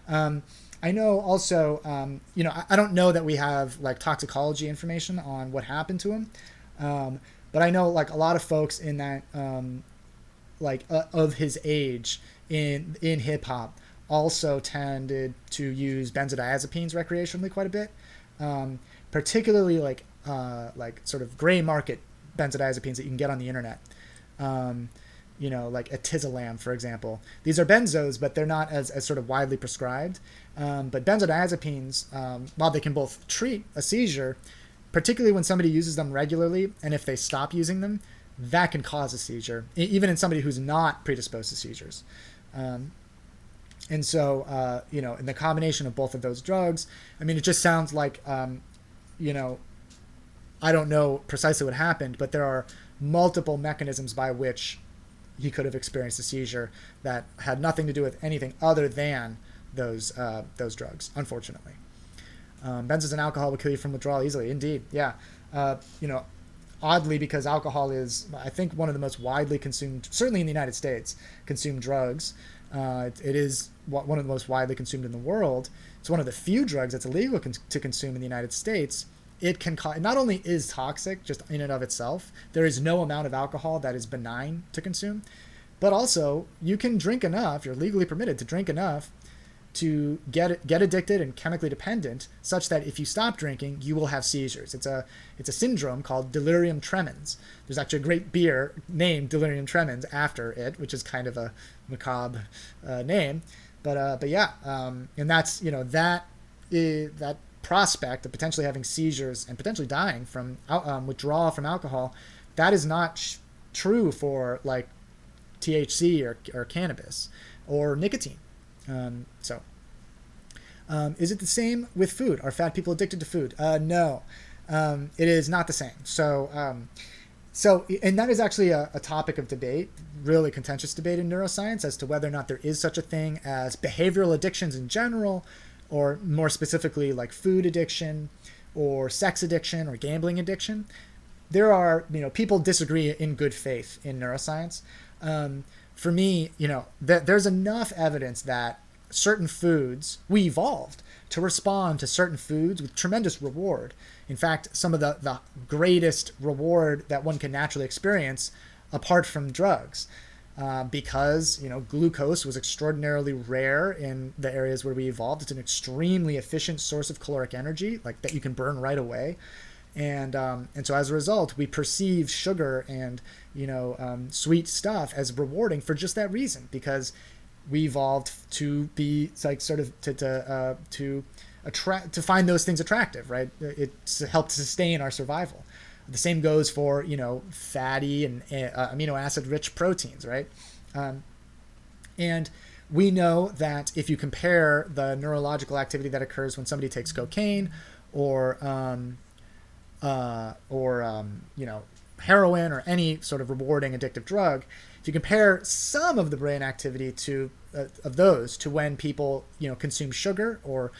I know also, I don't know that we have like toxicology information on what happened to him. But I know like a lot of folks in that, of his age in hip hop also tended to use benzodiazepines recreationally quite a bit. Particularly like sort of gray market benzodiazepines that you can get on the internet. Like atizolam, for example. These are benzos, but they're not as sort of widely prescribed. But benzodiazepines, while they can both treat a seizure, particularly when somebody uses them regularly, and if they stop using them, that can cause a seizure, even in somebody who's not predisposed to seizures. And so, in the combination of both of those drugs, I mean, it just sounds like, I don't know precisely what happened, but there are multiple mechanisms by which he could have experienced a seizure that had nothing to do with anything other than those drugs, unfortunately. Benzos and alcohol will kill you from withdrawal easily. Indeed, yeah. Oddly, because alcohol is, I think, one of the most widely consumed, certainly in the United States, consumed drugs. It is one of the most widely consumed in the world. It's one of the few drugs that's illegal to consume in the United States. It can not only is toxic just in and of itself, there is no amount of alcohol that is benign to consume, but also you can drink enough, you're legally permitted to drink enough to get addicted and chemically dependent, such that if you stop drinking, you will have seizures. It's a syndrome called delirium tremens. There's actually a great beer named delirium tremens after it, which is kind of a macabre name, but yeah, and that's that prospect of potentially having seizures and potentially dying from withdrawal from alcohol, that is not true for like THC or cannabis or nicotine. Is it the same with food? Are fat people addicted to food? No, it is not the same. So, and that is actually a topic of debate, really contentious debate in neuroscience, as to whether or not there is such a thing as behavioral addictions in general, or more specifically like food addiction or sex addiction or gambling addiction. There are, people disagree in good faith in neuroscience. For me, there's enough evidence that certain foods, we evolved to respond to certain foods with tremendous reward. In fact, some of the greatest reward that one can naturally experience apart from drugs. Because glucose was extraordinarily rare in the areas where we evolved. It's an extremely efficient source of caloric energy, like that you can burn right away, and so as a result, we perceive sugar and sweet stuff as rewarding for just that reason, because we evolved to be like sort of to find those things attractive, right? It's helped sustain our survival. The same goes for, fatty and amino acid rich proteins, right? And we know that if you compare the neurological activity that occurs when somebody takes cocaine or heroin or any sort of rewarding addictive drug, if you compare some of the brain activity of those to when people, consume sugar or,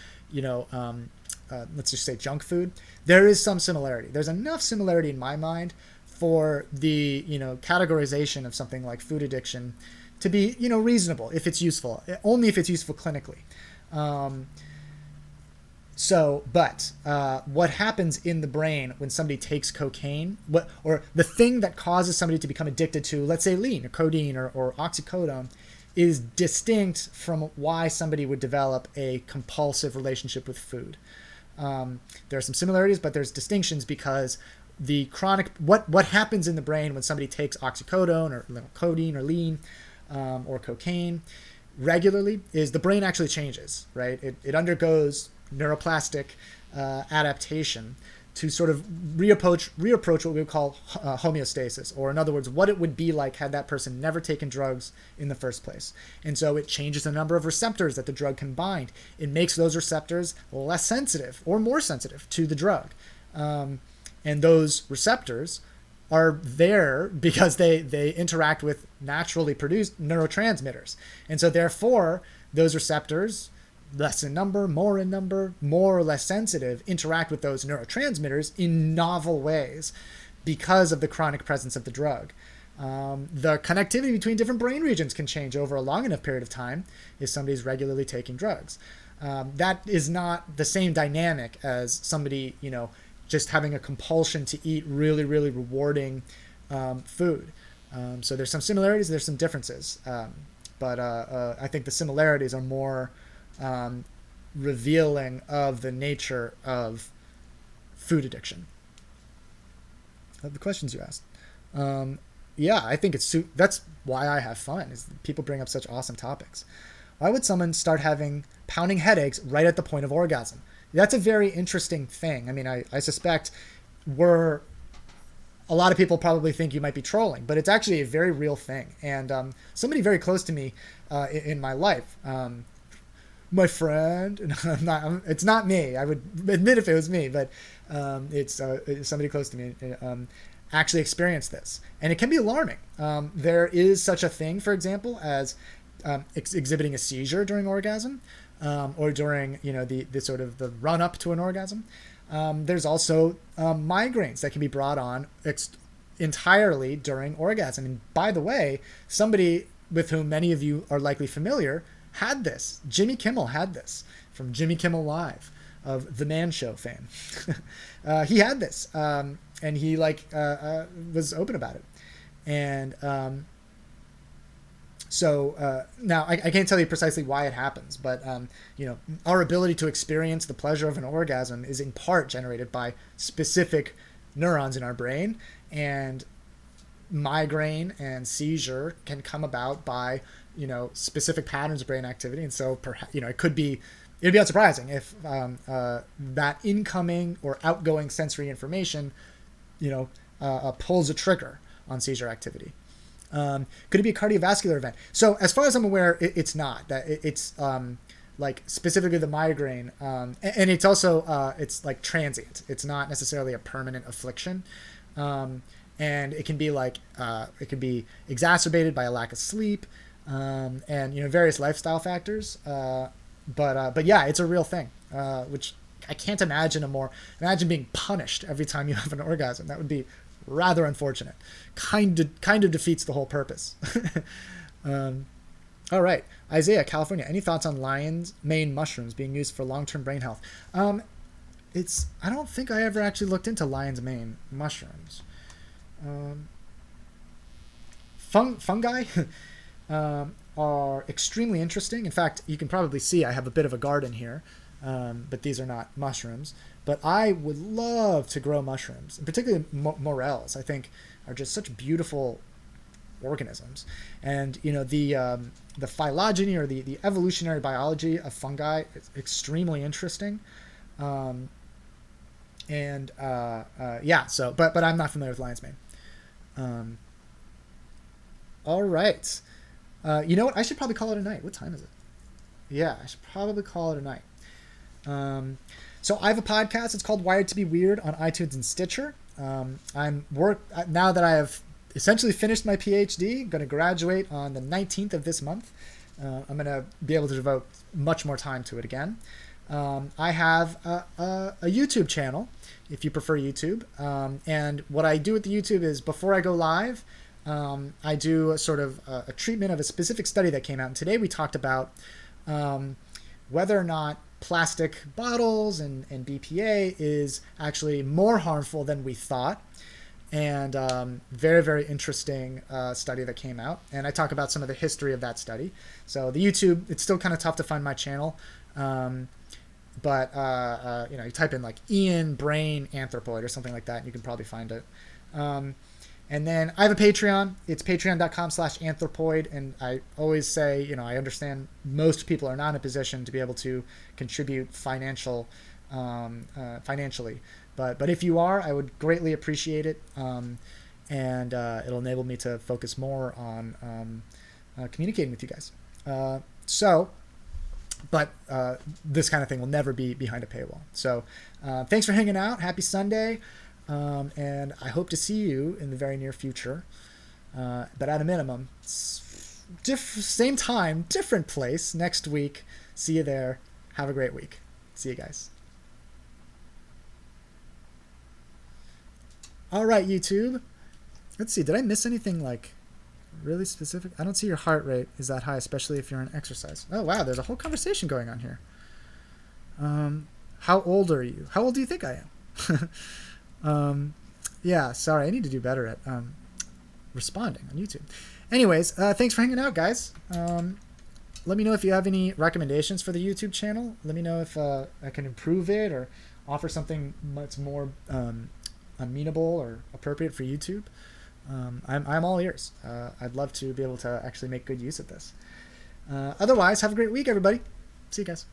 let's just say junk food, there is some similarity. There's enough similarity in my mind for the, categorization of something like food addiction to be, reasonable if it's useful, only if it's useful clinically. What happens in the brain when somebody takes cocaine, or the thing that causes somebody to become addicted to, let's say, lean or codeine or oxycodone, is distinct from why somebody would develop a compulsive relationship with food. There are some similarities, but there's distinctions, because the chronic, what happens in the brain when somebody takes oxycodone or codeine or lean or cocaine regularly is the brain actually changes, right? It undergoes neuroplastic adaptation to sort of reapproach what we would call homeostasis, or in other words, what it would be like had that person never taken drugs in the first place. And so it changes the number of receptors that the drug can bind. It makes those receptors less sensitive or more sensitive to the drug. And those receptors are there because they interact with naturally produced neurotransmitters. And so therefore, those receptors, less in number, more or less sensitive, interact with those neurotransmitters in novel ways because of the chronic presence of the drug. The connectivity between different brain regions can change over a long enough period of time if somebody's regularly taking drugs. That is not the same dynamic as somebody, just having a compulsion to eat really, really rewarding food. So there's some similarities, there's some differences. But I think the similarities are more revealing of the nature of food addiction. Of the questions you asked. Yeah, I think that's why I have fun, is people bring up such awesome topics. Why would someone start having pounding headaches right at the point of orgasm? That's a very interesting thing. I mean, I suspect were a lot of people probably think you might be trolling, but it's actually a very real thing. And somebody very close to me in my life, my friend, and it's not me. I would admit if it was me, but it's somebody close to me actually experienced this. And it can be alarming. There is such a thing, for example, as exhibiting a seizure during orgasm or during, the sort of the run up to an orgasm. There's also migraines that can be brought on entirely during orgasm. And by the way, somebody with whom many of you are likely familiar had this. Jimmy Kimmel had this from Jimmy Kimmel Live of The Man Show fame. He had this, and he was open about it. And so now I can't tell you precisely why it happens, but our ability to experience the pleasure of an orgasm is in part generated by specific neurons in our brain, and migraine and seizure can come about by specific patterns of brain activity. And so it'd be unsurprising if that incoming or outgoing sensory information pulls a trigger on seizure activity. Could it be a cardiovascular event? So as far as I'm aware, it's not. That it's like specifically the migraine, and it's also it's like transient. It's not necessarily a permanent affliction, and it can be it can be exacerbated by a lack of sleep, and various lifestyle factors. But yeah, it's a real thing, which I can't imagine imagine being punished every time you have an orgasm. That would be rather unfortunate. Kind of defeats the whole purpose. All right, Isaiah, California. Any thoughts on lion's mane mushrooms being used for long-term brain health? I don't think I ever actually looked into lion's mane mushrooms. Fungi are extremely interesting. In fact, you can probably see I have a bit of a garden here, but these are not mushrooms. But I would love to grow mushrooms, and particularly morels. I think are just such beautiful organisms. And the phylogeny or the evolutionary biology of fungi is extremely interesting. Yeah. So, but I'm not familiar with lion's mane. All right. You know what? I should probably call it a night. What time is it? Yeah, I should probably call it a night. So I have a podcast. It's called Wired to be Weird on iTunes and Stitcher. Now that I have essentially finished my PhD, going to graduate on the 19th of this month. I'm going to be able to devote much more time to it again. I have a YouTube channel, if you prefer YouTube. And what I do with the YouTube is before I go live, I do a sort of a treatment of a specific study that came out. And today we talked about whether or not plastic bottles and BPA is actually more harmful than we thought. And very, very interesting study that came out. And I talk about some of the history of that study. So the YouTube, it's still kind of tough to find my channel. But you type in like Ian Brain Anthropoid or something like that, and you can probably find it. And then I have a Patreon. It's patreon.com/anthropoid. And I always say, I understand most people are not in a position to be able to contribute financially. But if you are, I would greatly appreciate it. And it'll enable me to focus more on communicating with you guys. But this kind of thing will never be behind a paywall. So thanks for hanging out. Happy Sunday. And I hope to see you in the very near future. But at a minimum, same time, different place next week. See you there. Have a great week. See you guys. All right, YouTube. Let's see. Did I miss anything really specific? I don't see your heart rate is that high, especially if you're on exercise. Oh, wow. There's a whole conversation going on here. How old are you? How old do you think I am? Yeah, sorry. I need to do better at responding on YouTube. Anyways, thanks for hanging out, guys. Let me know if you have any recommendations for the YouTube channel. Let me know if I can improve it or offer something much more amenable or appropriate for YouTube. I'm all ears. I'd love to be able to actually make good use of this. Otherwise, have a great week, everybody. See you guys.